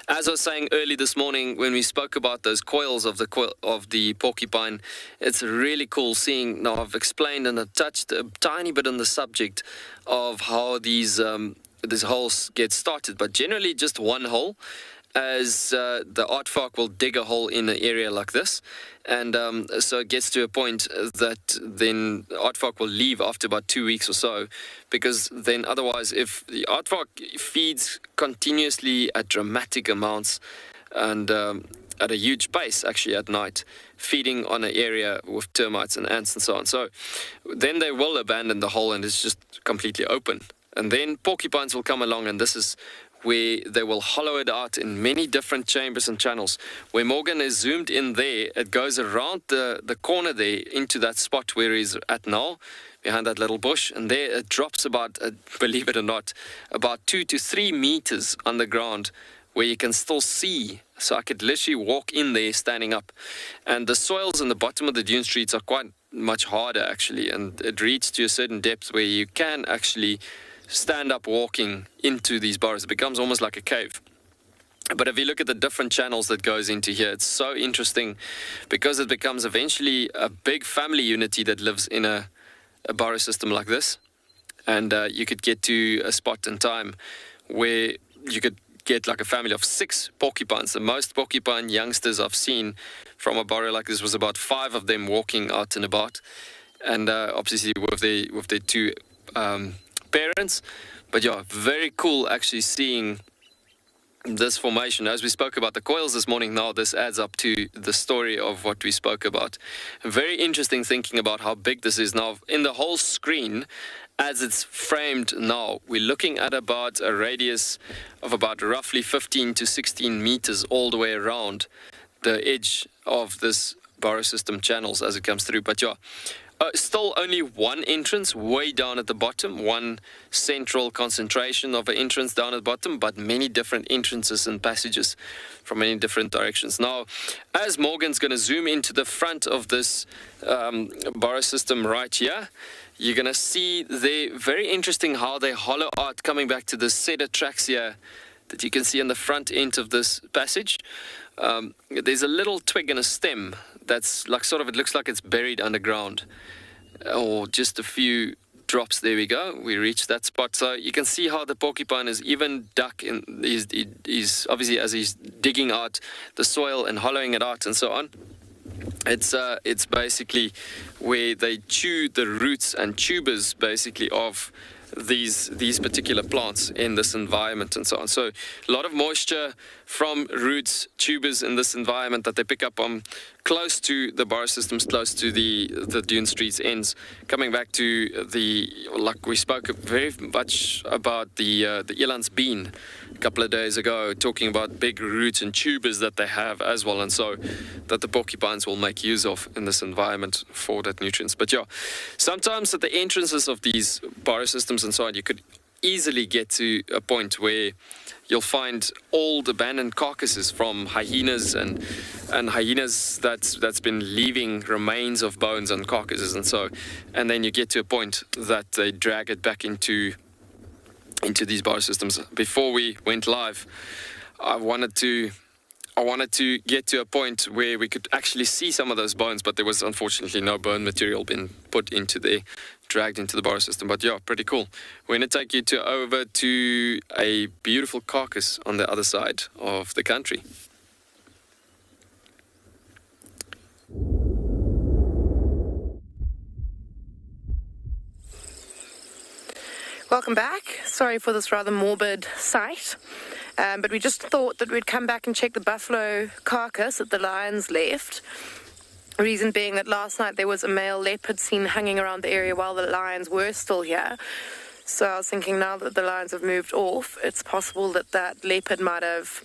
As I was saying early this morning when we spoke about those coils of the porcupine, it's really cool seeing. Now I've explained and I've touched a tiny bit on the subject of how these holes get started, but generally just one hole, as the aardvark will dig a hole in an area like this, and so it gets to a point that then the aardvark will leave after about 2 weeks or so, because then otherwise, if the aardvark feeds continuously at dramatic amounts and at a huge pace actually at night, feeding on an area with termites and ants and so on, so then they will abandon the hole and it's just completely open. And then porcupines will come along, and this is where they will hollow it out in many different chambers and channels. Where Morgan is zoomed in there, it goes around the corner there into that spot where he's at now, behind that little bush, and there it drops about, believe it or not, about 2 to 3 meters on the ground, where you can still see So I could literally walk in there standing up. And the soils in the bottom of the dune streets are quite much harder, actually. And it reaches to a certain depth where you can actually stand up walking into these burrows. It becomes almost like a cave. But if you look at the different channels that goes into here, it's so interesting because it becomes eventually a big family unity that lives in a burrow system like this. And you could get to a spot in time where you could get like a family of 6 porcupines. The most porcupine youngsters I've seen from a burrow like this was about 5 of them walking out and about. And obviously with their 2 parents. But yeah, very cool actually seeing this formation. As we spoke about the coils this morning, now this adds up to the story of what we spoke about. Very interesting thinking about how big this is now. In the whole screen, as it's framed now, we're looking at about a radius of about roughly 15 to 16 meters all the way around the edge of this burrow system channels as it comes through. But yeah, still only one entrance way down at the bottom, one central concentration of an entrance down at the bottom, but many different entrances and passages from many different directions. Now, as Morgan's going to zoom into the front of this burrow system right here, you're going to see there, very interesting how they hollow out, coming back to the cedar tracks here that you can see on the front end of this passage. There's a little twig and a stem that's like sort of, it looks like it's buried underground, or just a few drops. There we go, we reached that spot. So you can see how the porcupine is even duck in, he's obviously, as he's digging out the soil and hollowing it out and so on, it's basically where they chew the roots and tubers basically of these particular plants in this environment and so on. So a lot of moisture from roots, tubers in this environment that they pick up on close to the burrow systems, close to the dune streets ends. Coming back to like we spoke very much about the eland's bean a couple of days ago, talking about big roots and tubers that they have as well, and so that the porcupines will make use of in this environment for that nutrients. But yeah, sometimes at the entrances of these burrow systems and so on, you could easily get to a point where you'll find old abandoned carcasses from hyenas and hyenas that's been leaving remains of bones and carcasses and so, and then you get to a point that they drag it back into these burrow systems. Before we went live, I wanted to get to a point where we could actually see some of those bones, but there was unfortunately no bone material being put into there, dragged into the burrow system. But yeah, pretty cool. We're going to take you over to a beautiful carcass on the other side of the country. Welcome back. Sorry for this rather morbid sight. But we just thought that we'd come back and check the buffalo carcass that the lions left. Reason being that last night there was a male leopard seen hanging around the area while the lions were still here. So I was thinking, now that the lions have moved off, it's possible that that leopard might have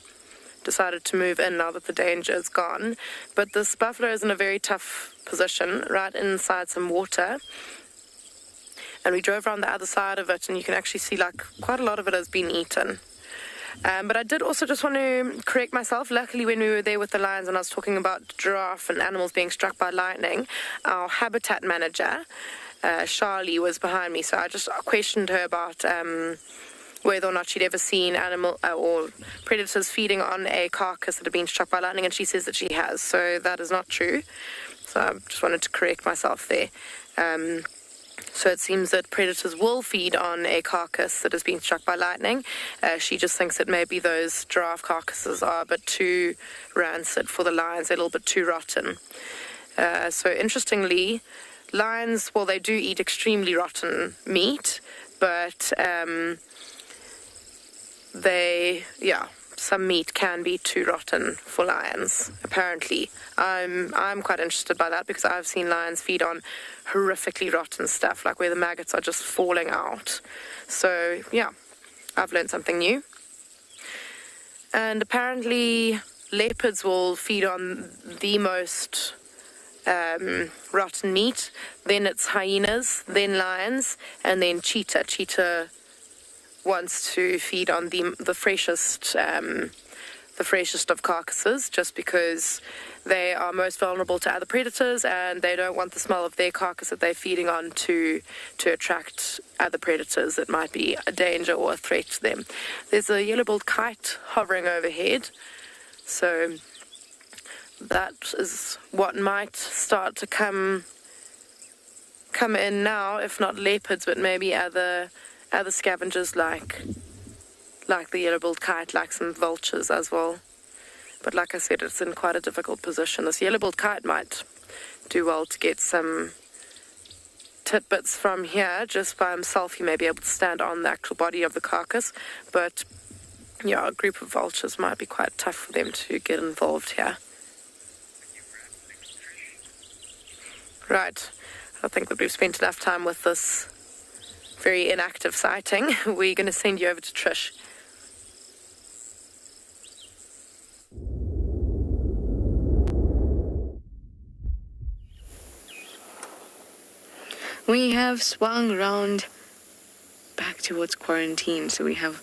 decided to move in now that the danger is gone. But this buffalo is in a very tough position, right inside some water. And we drove around the other side of it, and you can actually see like quite a lot of it has been eaten. But I did also just want to correct myself. Luckily, when we were there with the lions and I was talking about giraffe and animals being struck by lightning, our habitat manager, Charlie, was behind me. So I just questioned her about whether or not she'd ever seen animal or predators feeding on a carcass that had been struck by lightning, and she says that she has. So that is not true. So I just wanted to correct myself there. So it seems that predators will feed on a carcass that has been struck by lightning. She just thinks that maybe those giraffe carcasses are a bit too rancid for the lions, they're a little bit too rotten. So interestingly, lions, well, they do eat extremely rotten meat, but some meat can be too rotten for lions, apparently. I'm quite interested by that because I've seen lions feed on horrifically rotten stuff, like where the maggots are just falling out. So, yeah, I've learned something new. And apparently leopards will feed on the most rotten meat. Then it's hyenas, then lions, and then cheetah. Cheetah wants to feed on the freshest the freshest of carcasses, just because they are most vulnerable to other predators and they don't want the smell of their carcass that they're feeding on to attract other predators that might be a danger or a threat to them. There's a yellow-billed kite hovering overhead, so that is what might start to come in now, if not leopards, but maybe other scavengers like the yellow-billed kite, like some vultures as well. But like I said, it's in quite a difficult position. This yellow-billed kite might do well to get some tidbits from here. Just by himself, he may be able to stand on the actual body of the carcass, but yeah, a group of vultures might be quite tough for them to get involved here. Right, I think that we've spent enough time with this very inactive sighting. We're going to send you over to Trish. We have swung around back towards quarantine, so we have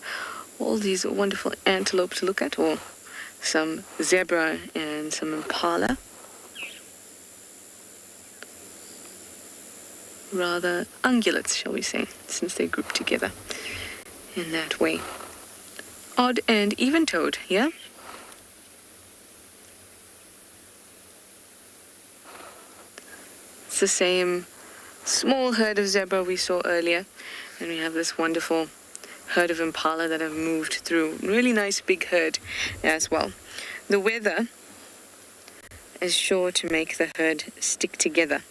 all these wonderful antelope to look at, or some zebra and some impala. Rather ungulates, shall we say, since they group together in that way. Odd and even-toed, yeah? It's the same small herd of zebra we saw earlier, and we have this wonderful herd of impala that have moved through. Really nice big herd as well. The weather is sure to make the herd stick together.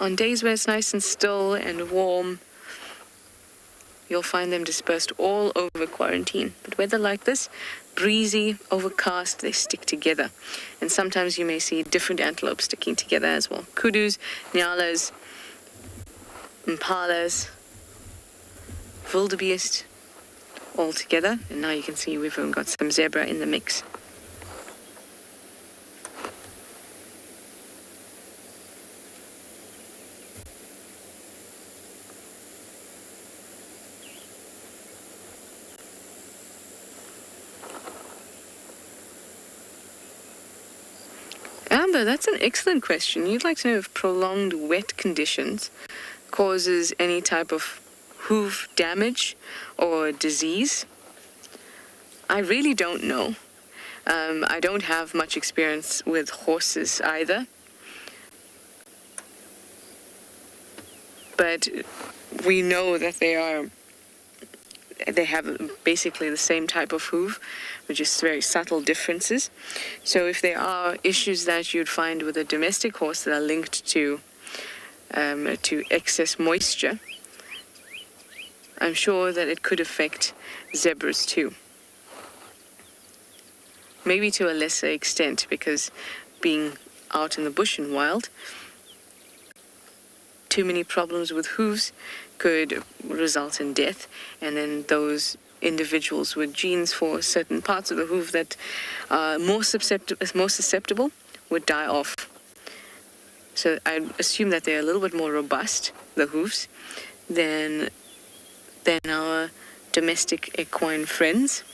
On days where it's nice and still and warm, you'll find them dispersed all over quarantine. But weather like this, breezy, overcast, they stick together. And sometimes you may see different antelopes sticking together as well. Kudus, nyalas, impalas, wildebeest, all together. And now you can see we've even got some zebra in the mix. Amber, that's an excellent question. You'd like to know if prolonged wet conditions causes any type of hoof damage or disease. I really don't know. I don't have much experience with horses either. But we know that they have basically the same type of hoof, with just very subtle differences. So if there are issues that you'd find with a domestic horse that are linked to excess moisture, I'm sure that it could affect zebras too. Maybe to a lesser extent, because being out in the bush and wild, too many problems with hooves could result in death, and then those individuals with genes for certain parts of the hoof that are more susceptible would die off. So I assume that they're a little bit more robust, the hooves, than our domestic equine friends,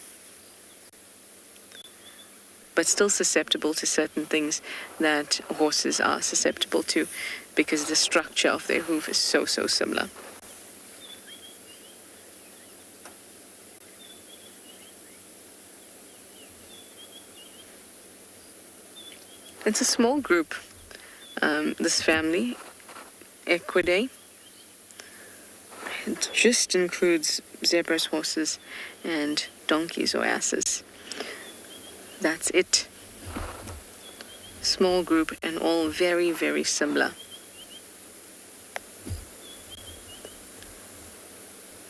but still susceptible to certain things that horses are susceptible to, because the structure of their hoof is so similar. It's a small group, this family, Equidae. It just includes zebras, horses, and donkeys or asses. That's it. Small group and all very similar.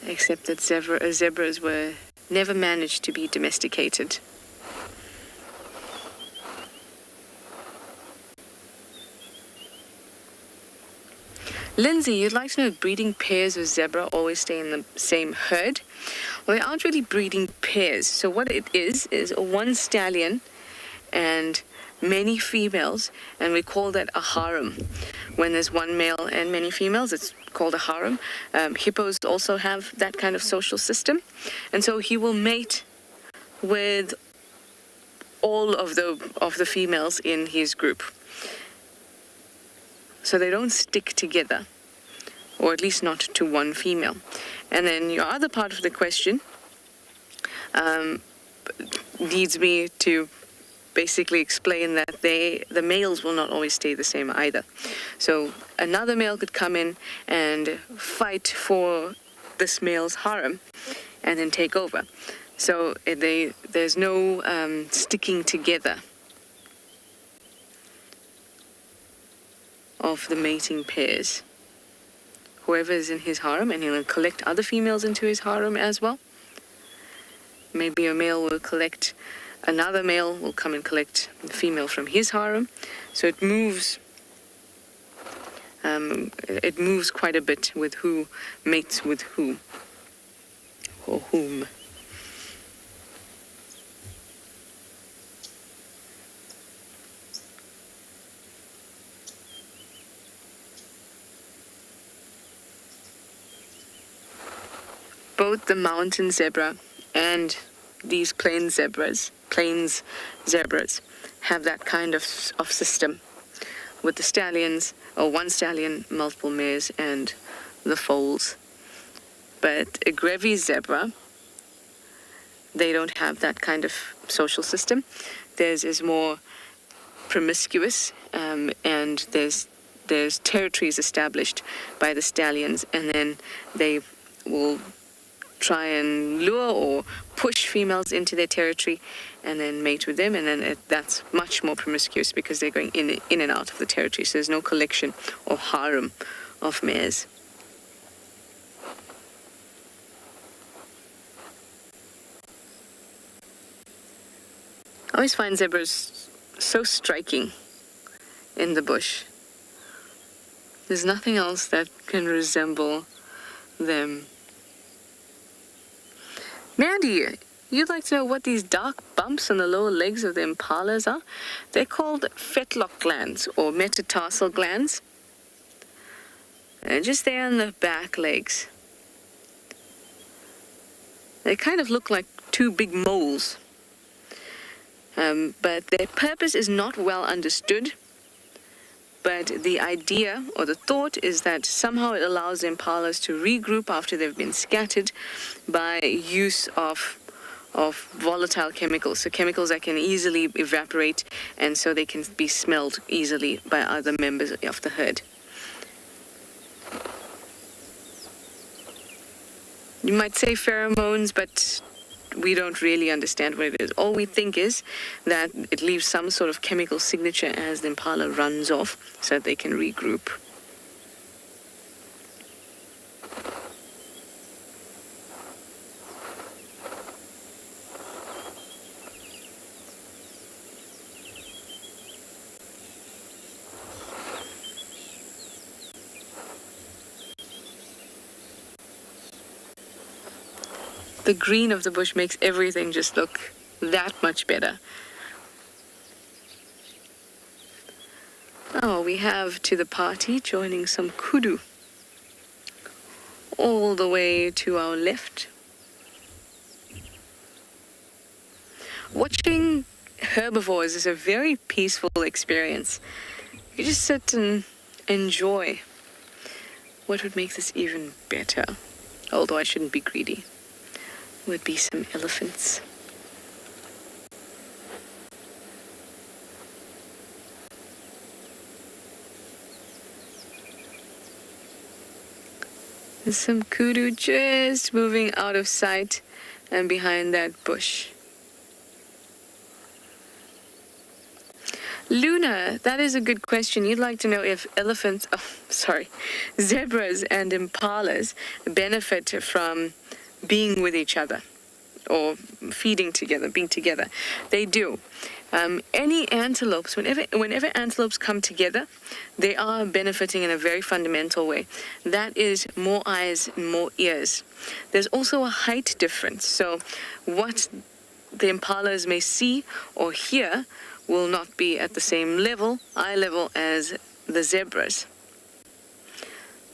Except that zebras were never managed to be domesticated. Lindsay, you'd like to know if breeding pairs of zebra always stay in the same herd? Well, they aren't really breeding pairs. So what it is one stallion and many females, and we call that a harem. When there's one male and many females, it's called a harem. Hippos also have that kind of social system, and so he will mate with all of the females in his group. So they don't stick together, or at least not to one female. And then your other part of the question leads me to basically explain that the males will not always stay the same either. So another male could come in and fight for this male's harem and then take over. So there's no sticking together of the mating pairs. Whoever is in his harem, and he'll collect other females into his harem as well. Maybe a male will collect, another male will come and collect the female from his harem. So it moves quite a bit with who mates with who, or whom. Both the mountain zebra and these plains zebras have that kind of system with the stallions, or one stallion, multiple mares, and the foals. But a Grevy's zebra, they don't have that kind of social system. Theirs is more promiscuous, and there's territories established by the stallions, and then they will try and lure or push females into their territory and then mate with them, and then that's much more promiscuous because they're going in and out of the territory, so there's no collection or harem of mares. I always find zebras so striking in the bush. There's nothing else that can resemble them. Mandy, you'd like to know what these dark bumps on the lower legs of the impalas are? They're called Fetlock Glands, or metatarsal glands. And just there on the back legs. They kind of look like two big moles. But their purpose is not well understood. But the idea or the thought is that somehow it allows the impalas to regroup after they've been scattered by use of volatile chemicals, so chemicals that can easily evaporate, and so they can be smelled easily by other members of the herd. You might say pheromones, but we don't really understand what it is. All we think is that it leaves some sort of chemical signature as the impala runs off so that they can regroup. The green of the bush makes everything just look that much better. Oh, we have to the party joining some kudu. All the way to our left. Watching herbivores is a very peaceful experience. You just sit and enjoy. What would make this even better? Although I shouldn't be greedy. Would be some elephants. There's some kudu just moving out of sight and behind that bush. Luna, that is a good question. You'd like to know if zebras and impalas benefit from being with each other or feeding together, being together. They do. Any antelopes, whenever antelopes come together, they are benefiting in a very fundamental way. That is more eyes, more ears. There's also a height difference. So what the impalas may see or hear will not be at the same level, eye level, as the zebras.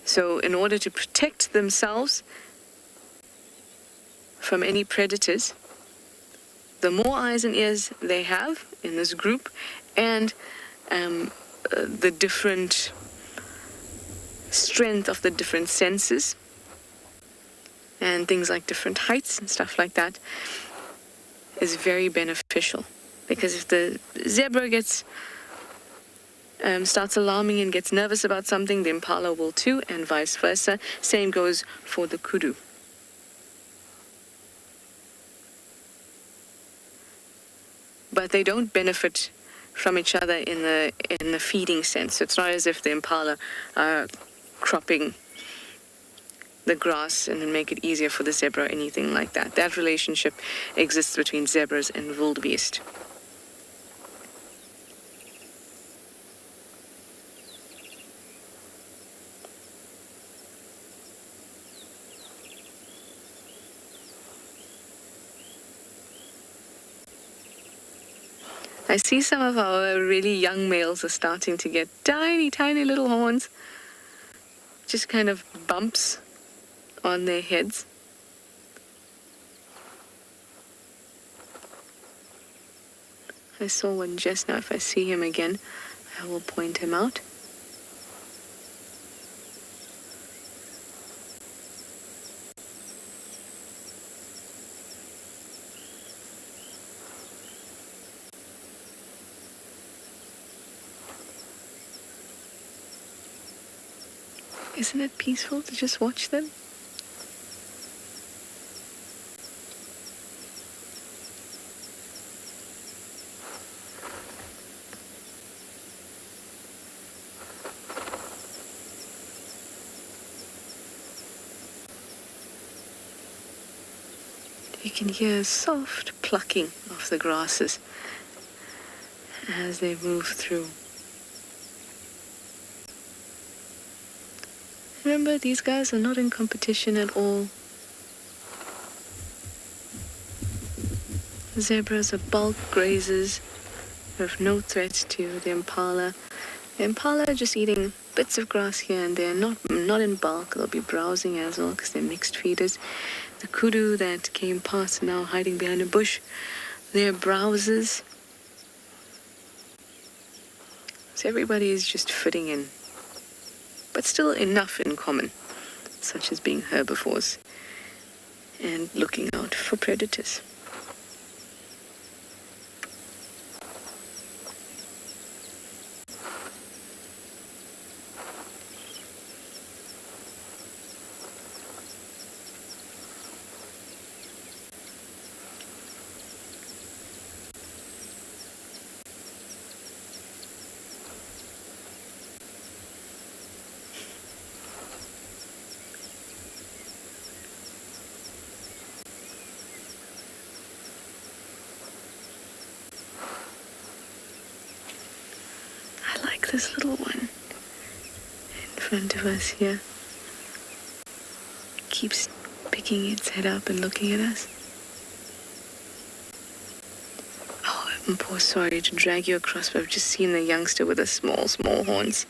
So in order to protect themselves from any predators, the more eyes and ears they have in this group, and the different strength of the different senses, and things like different heights and stuff like that, is very beneficial. Because if the zebra starts alarming and gets nervous about something, the impala will too, and vice versa. Same goes for the kudu. But they don't benefit from each other in the feeding sense. It's not as if the impala are cropping the grass and then make it easier for the zebra or anything like that. That relationship exists between zebras and wildebeest. I see some of our really young males are starting to get tiny, tiny little horns. Just kind of bumps on their heads. I saw one just now. If I see him again, I will point him out. Isn't it peaceful to just watch them? You can hear a soft plucking of the grasses as they move through. Remember, these guys are not in competition at all. Zebras are bulk grazers. They have no threat to the impala. The impala are just eating bits of grass here and there, not in bulk. They'll be browsing as well because they're mixed feeders. The kudu that came past now hiding behind a bush, they're browsers. So everybody is just fitting in. But still enough in common, such as being herbivores and looking out for predators. This little one in front of us here keeps picking its head up and looking at us. Oh, I'm poor sorry to drag you across, but I've just seen the youngster with the small horns.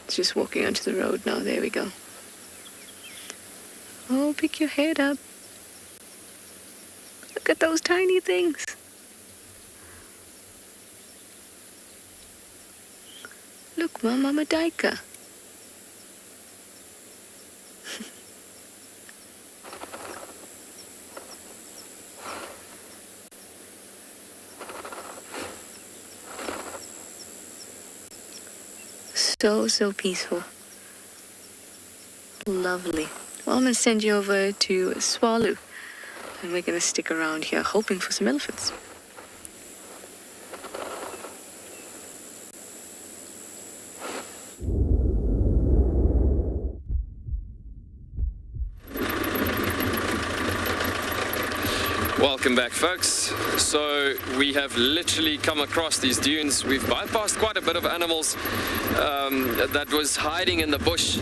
It's just walking onto the road now. There we go. Oh, pick your head up. Look at those tiny things. Look, Mama Daika. So peaceful. Lovely. Well, I'm going to send you over to Tswalu. And we're going to stick around here hoping for some elephants. Welcome back, folks. So we have literally come across these dunes. We've bypassed quite a bit of animals that was hiding in the bush,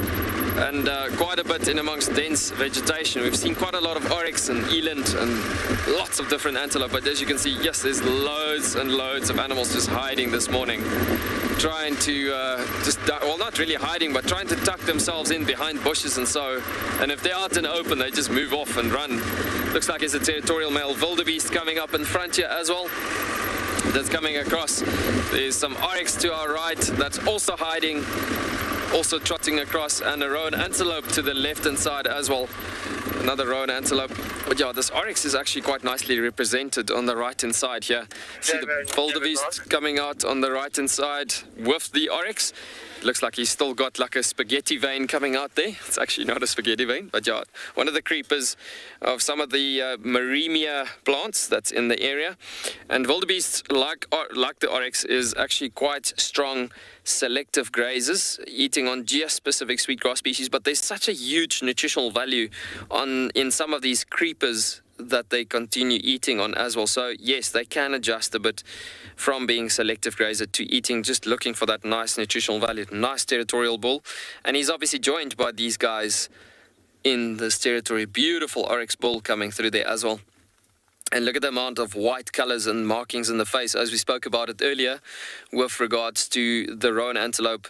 and quite a bit in amongst dense vegetation. We've seen quite a lot of oryx and eland and lots of different antelope, but as you can see, yes, there's loads and loads of animals just hiding this morning, trying to well, not really hiding, but trying to tuck themselves in behind bushes and so, and if they're out in the open, they just move off and run. Looks like there's a territorial male wildebeest coming up in front here as well. That's coming across. There's some oryx to our right that's also hiding, also trotting across, and a roan antelope to the left-hand side as well. Another roan antelope. But yeah, this oryx is actually quite nicely represented on the right-hand side here. See the wildebeest coming out on the right-hand side with the oryx. Looks like he's still got like a spaghetti vein coming out there. It's actually not a spaghetti vein, but yeah, one of the creepers of some of the Maremia plants that's in the area. And wildebeest, like the oryx, is actually quite strong selective grazers, eating on geospecific sweetgrass species, but there's such a huge nutritional value in some of these creepers that they continue eating on as well. So yes, they can adjust a bit from being selective grazer to eating, just looking for that nice nutritional value, nice territorial bull. And he's obviously joined by these guys in this territory. Beautiful oryx bull coming through there as well. And look at the amount of white colors and markings in the face, as we spoke about it earlier with regards to the roan antelope,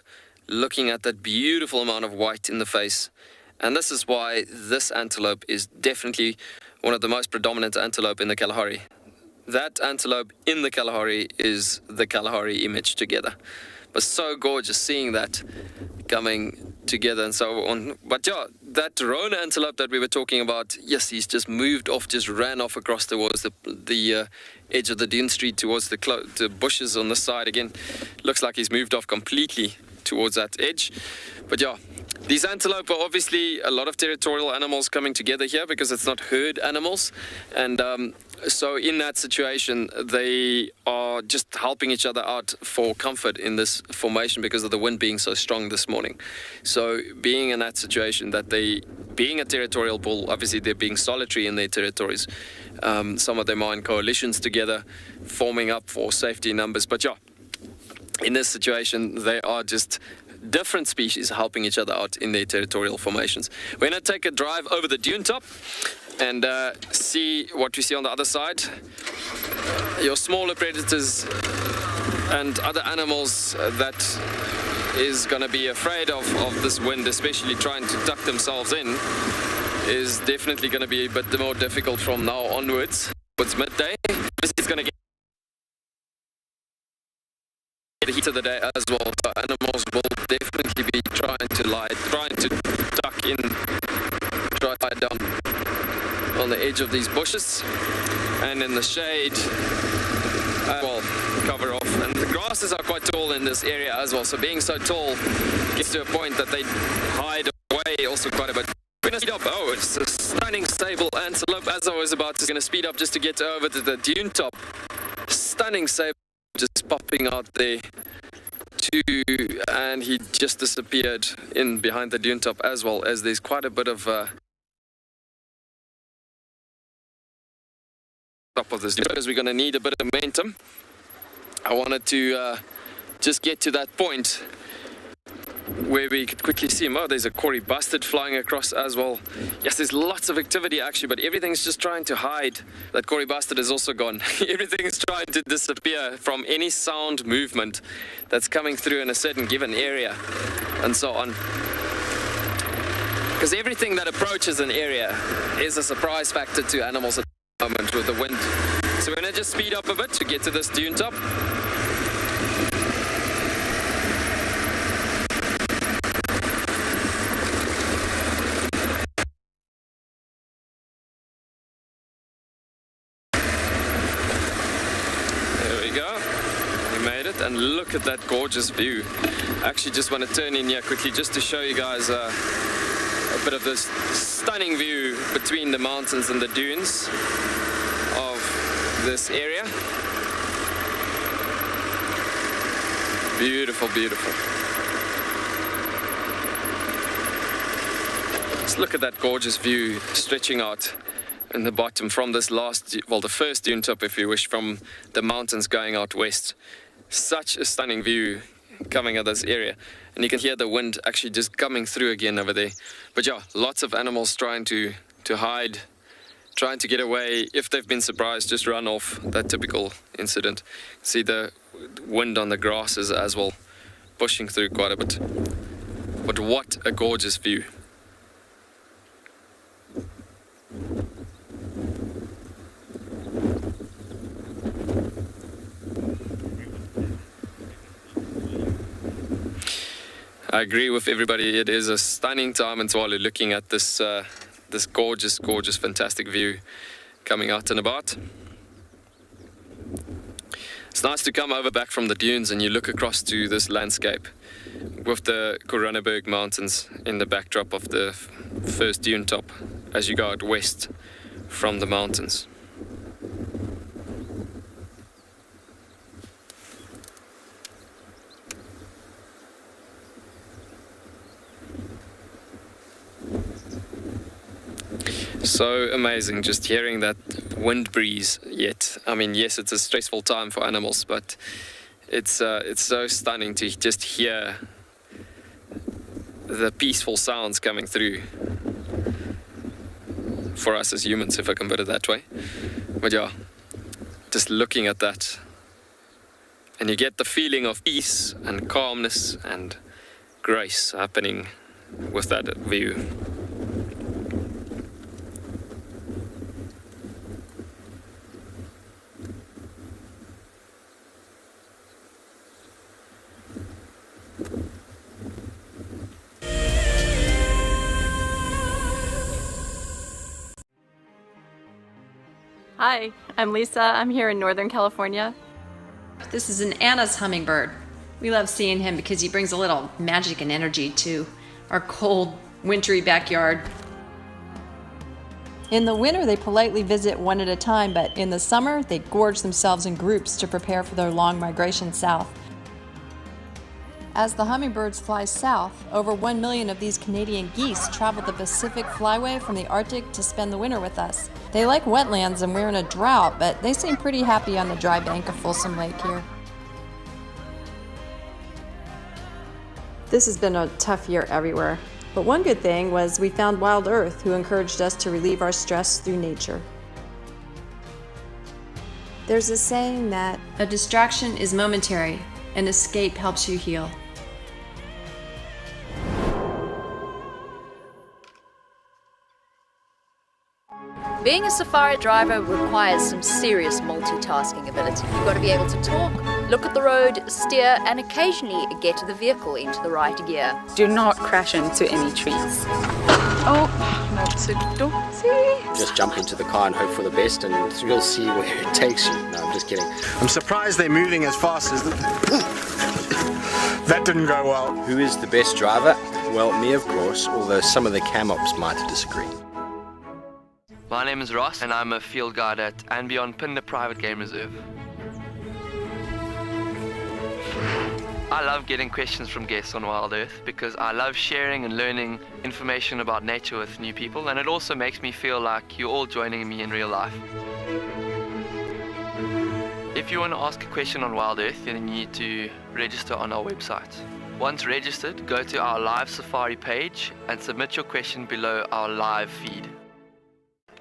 looking at that beautiful amount of white in the face. And this is why this antelope is definitely one of the most predominant antelope in the Kalahari. That antelope in the Kalahari is the Kalahari image together. But so gorgeous seeing that coming together and so on. But yeah, that roan antelope that we were talking about, yes, he's just moved off, just ran off across towards the edge of the dune street, towards the bushes on the side again. Looks like he's moved off completely towards that edge. But yeah, these antelope are obviously a lot of territorial animals coming together here because it's not herd animals. And so in that situation, they are just helping each other out for comfort in this formation because of the wind being so strong this morning. So being in that situation, that they, being a territorial bull, obviously they're being solitary in their territories. Some of them are in coalitions together, forming up for safety numbers. But yeah, in this situation, they are just different species helping each other out in their territorial formations. We're going to take a drive over the dune top and see what we see on the other side. Your smaller predators and other animals that is going to be afraid of this wind, especially trying to tuck themselves in, is definitely going to be a bit more difficult from now onwards. It's midday. It's going to get the heat of the day as well, so animals will definitely be trying to tuck in, try to lie down on the edge of these bushes and in the shade, well, cover off. And the grasses are quite tall in this area as well, so being so tall gets to a point that they hide away also quite a bit. We're going to speed up. Oh, it's a stunning sable antelope. As I was about to, going to speed up just to get over to the dune top. Stunning sable just popping out there too, and he just disappeared in behind the dune top as well, as there's quite a bit of top of this dune. Because we're going to need a bit of momentum. I wanted to just get to that point where we could quickly see him. Oh, there's a Cory bustard flying across as well. Yes, there's lots of activity actually, but everything's just trying to hide. That Cory bustard is also gone. Everything's trying to disappear from any sound movement that's coming through in a certain given area and so on. Because everything that approaches an area is a surprise factor to animals at the moment with the wind. So we're going to just speed up a bit to get to this dune top. And look at that gorgeous view. I actually just want to turn in here quickly just to show you guys a bit of this stunning view between the mountains and the dunes of this area. Beautiful, beautiful. Just look at that gorgeous view stretching out in the bottom from this the first dune top, if you wish, from the mountains going out west. Such a stunning view coming at this area. And you can hear the wind actually just coming through again over there. But yeah, lots of animals trying to hide, trying to get away. If they've been surprised, just run off. That typical incident. See the wind on the grasses as well, pushing through quite a bit. But what a gorgeous view. I agree with everybody. It is a stunning time in Tswalu looking at this this gorgeous, gorgeous, fantastic view coming out and about. It's nice to come over back from the dunes and you look across to this landscape with the Koranenberg Mountains in the backdrop of the first dune top as you go out west from the mountains. So amazing just hearing that wind breeze yet. I mean, yes, it's a stressful time for animals, but it's so stunning to just hear the peaceful sounds coming through for us as humans, if I can put it that way. But yeah, just looking at that and you get the feeling of peace and calmness and grace happening with that view. Hi, I'm Lisa. I'm here in Northern California. This is an Anna's hummingbird. We love seeing him because he brings a little magic and energy to our cold, wintry backyard. In the winter, they politely visit one at a time, but in the summer, they gorge themselves in groups to prepare for their long migration south. As the hummingbirds fly south, over 1 million of these Canadian geese travel the Pacific Flyway from the Arctic to spend the winter with us. They like wetlands and we're in a drought, but they seem pretty happy on the dry bank of Folsom Lake here. This has been a tough year everywhere, but one good thing was we found Wild Earth, who encouraged us to relieve our stress through nature. There's a saying that a distraction is momentary, an escape helps you heal. Being a safari driver requires some serious multitasking ability. You've got to be able to talk, look at the road, steer, and occasionally get the vehicle into the right gear. Do not crash into any trees. Oh, that's a dozy. Just jump into the car and hope for the best, and you'll see where it takes you. No, I'm just kidding. I'm surprised they're moving as fast as that didn't go well. Who is the best driver? Well, me, of course, although some of the cam ops might disagree. My name is Ross and I'm a field guide at and beyond Pinde Private Game Reserve. I love getting questions from guests on Wild Earth because I love sharing and learning information about nature with new people, and it also makes me feel like you're all joining me in real life. If you want to ask a question on Wild Earth, then you need to register on our website. Once registered, go to our live safari page and submit your question below our live feed.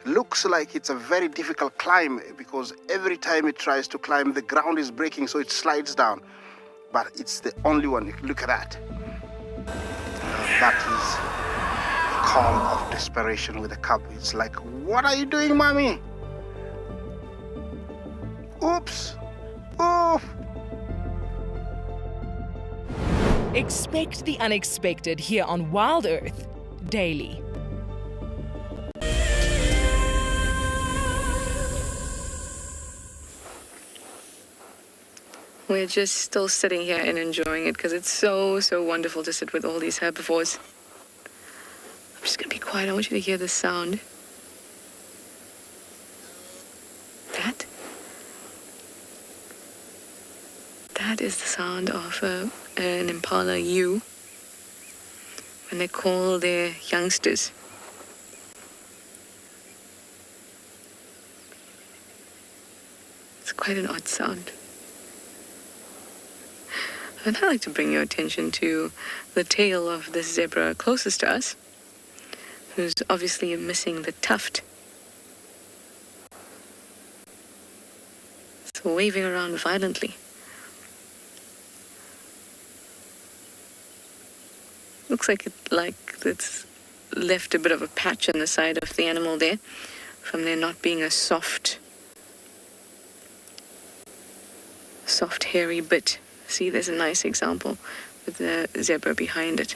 Looks like it's a very difficult climb because every time it tries to climb, the ground is breaking, so it slides down. But it's the only one. Look at that. That is the call of desperation with a cub. It's like, what are you doing, mommy? Oops. Oof. Expect the unexpected here on Wild Earth daily. We're just still sitting here and enjoying it because it's so wonderful to sit with all these herbivores. I'm just going to be quiet. I want you to hear the sound. That is the sound of an impala ewe when they call their youngsters. It's quite an odd sound. And I'd like to bring your attention to the tail of this zebra closest to us, who's obviously missing the tuft. It's waving around violently. Looks like it's left a bit of a patch on the side of the animal there, from there not being a soft hairy bit. See, there's a nice example with the zebra behind it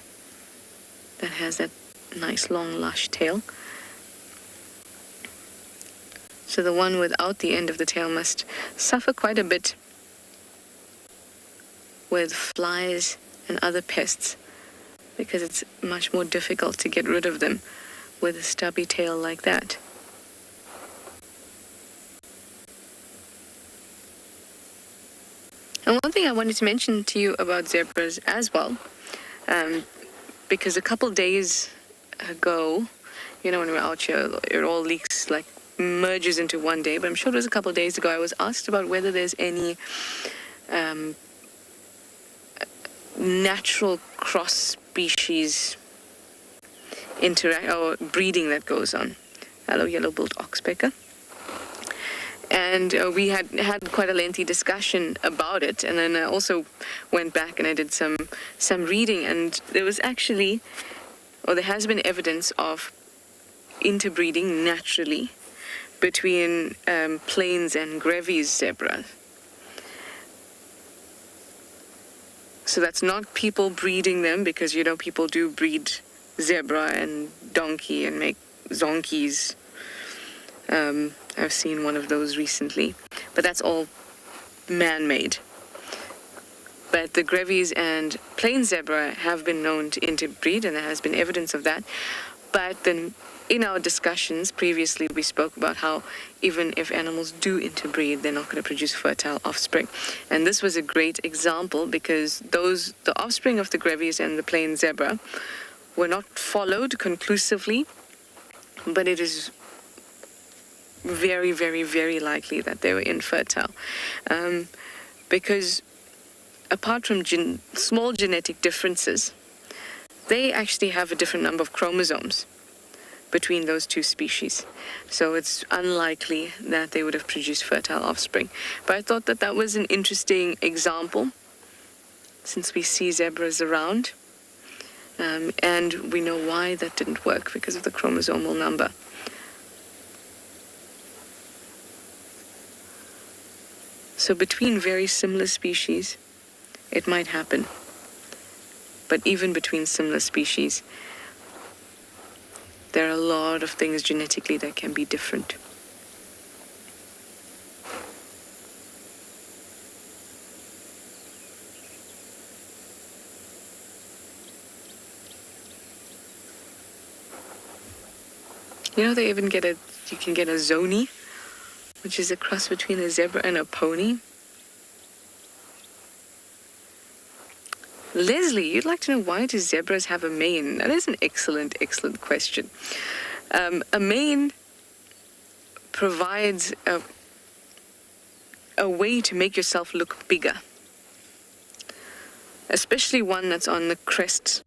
that has that nice long lush tail. So the one without the end of the tail must suffer quite a bit with flies and other pests, because it's much more difficult to get rid of them with a stubby tail like that. And one thing I wanted to mention to you about zebras as well, because a couple days ago, when we're out here, it all leaks, merges into one day, but I'm sure it was a couple days ago, I was asked about whether there's any natural cross-species or breeding that goes on. Hello, yellow-billed oxpecker. And we had quite a lengthy discussion about it, and then I also went back and I did some reading, and there has been evidence of interbreeding naturally between plains and Grevy's zebra. So that's not people breeding them, because people do breed zebra and donkey and make zonkies. I've seen one of those recently, but that's all man-made. But the Grevy's and plain zebra have been known to interbreed, and there has been evidence of that. But then in our discussions previously, we spoke about how even if animals do interbreed, they're not going to produce fertile offspring. And this was a great example, because the offspring of the Grevy's and the plain zebra were not followed conclusively, but it is very, very, very likely that they were infertile. Because apart from small genetic differences, they actually have a different number of chromosomes between those two species. So it's unlikely that they would have produced fertile offspring. But I thought that was an interesting example, since we see zebras around. And we know why that didn't work, because of the chromosomal number. So between very similar species, it might happen. But even between similar species, there are a lot of things genetically that can be different. They even you can get a zoni, which is a cross between a zebra and a pony. Leslie, you'd like to know, why do zebras have a mane? That is an excellent, excellent question. A mane provides a way to make yourself look bigger, especially one that's on the crest,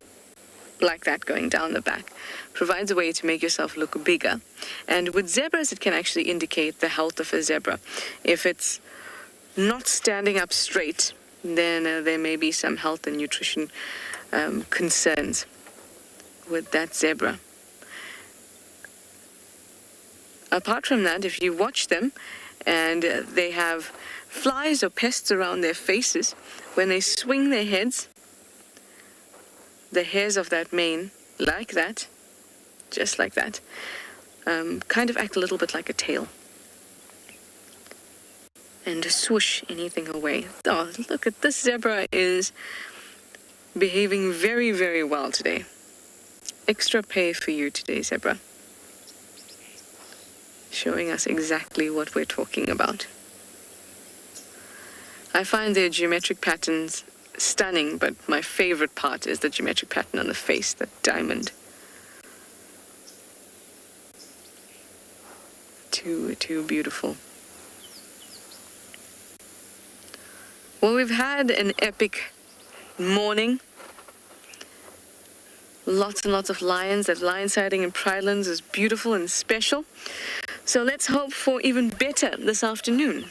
like that, going down the back. Provides a way to make yourself look bigger. And with zebras, it can actually indicate the health of a zebra. If it's not standing up straight, then there may be some health and nutrition concerns with that zebra. Apart from that, if you watch them and they have flies or pests around their faces, when they swing their heads, the hairs of that mane, like that, just like that, kind of act a little bit like a tail. And swoosh anything away. Oh, look at this zebra is behaving very, very well today. Extra pay for you today, zebra. Showing us exactly what we're talking about. I find their geometric patterns stunning, but my favorite part is the geometric pattern on the face, that diamond. Too beautiful. Well, we've had an epic morning. Lots and lots of lions. That lion sighting in Pridelands is beautiful and special. So let's hope for even better this afternoon.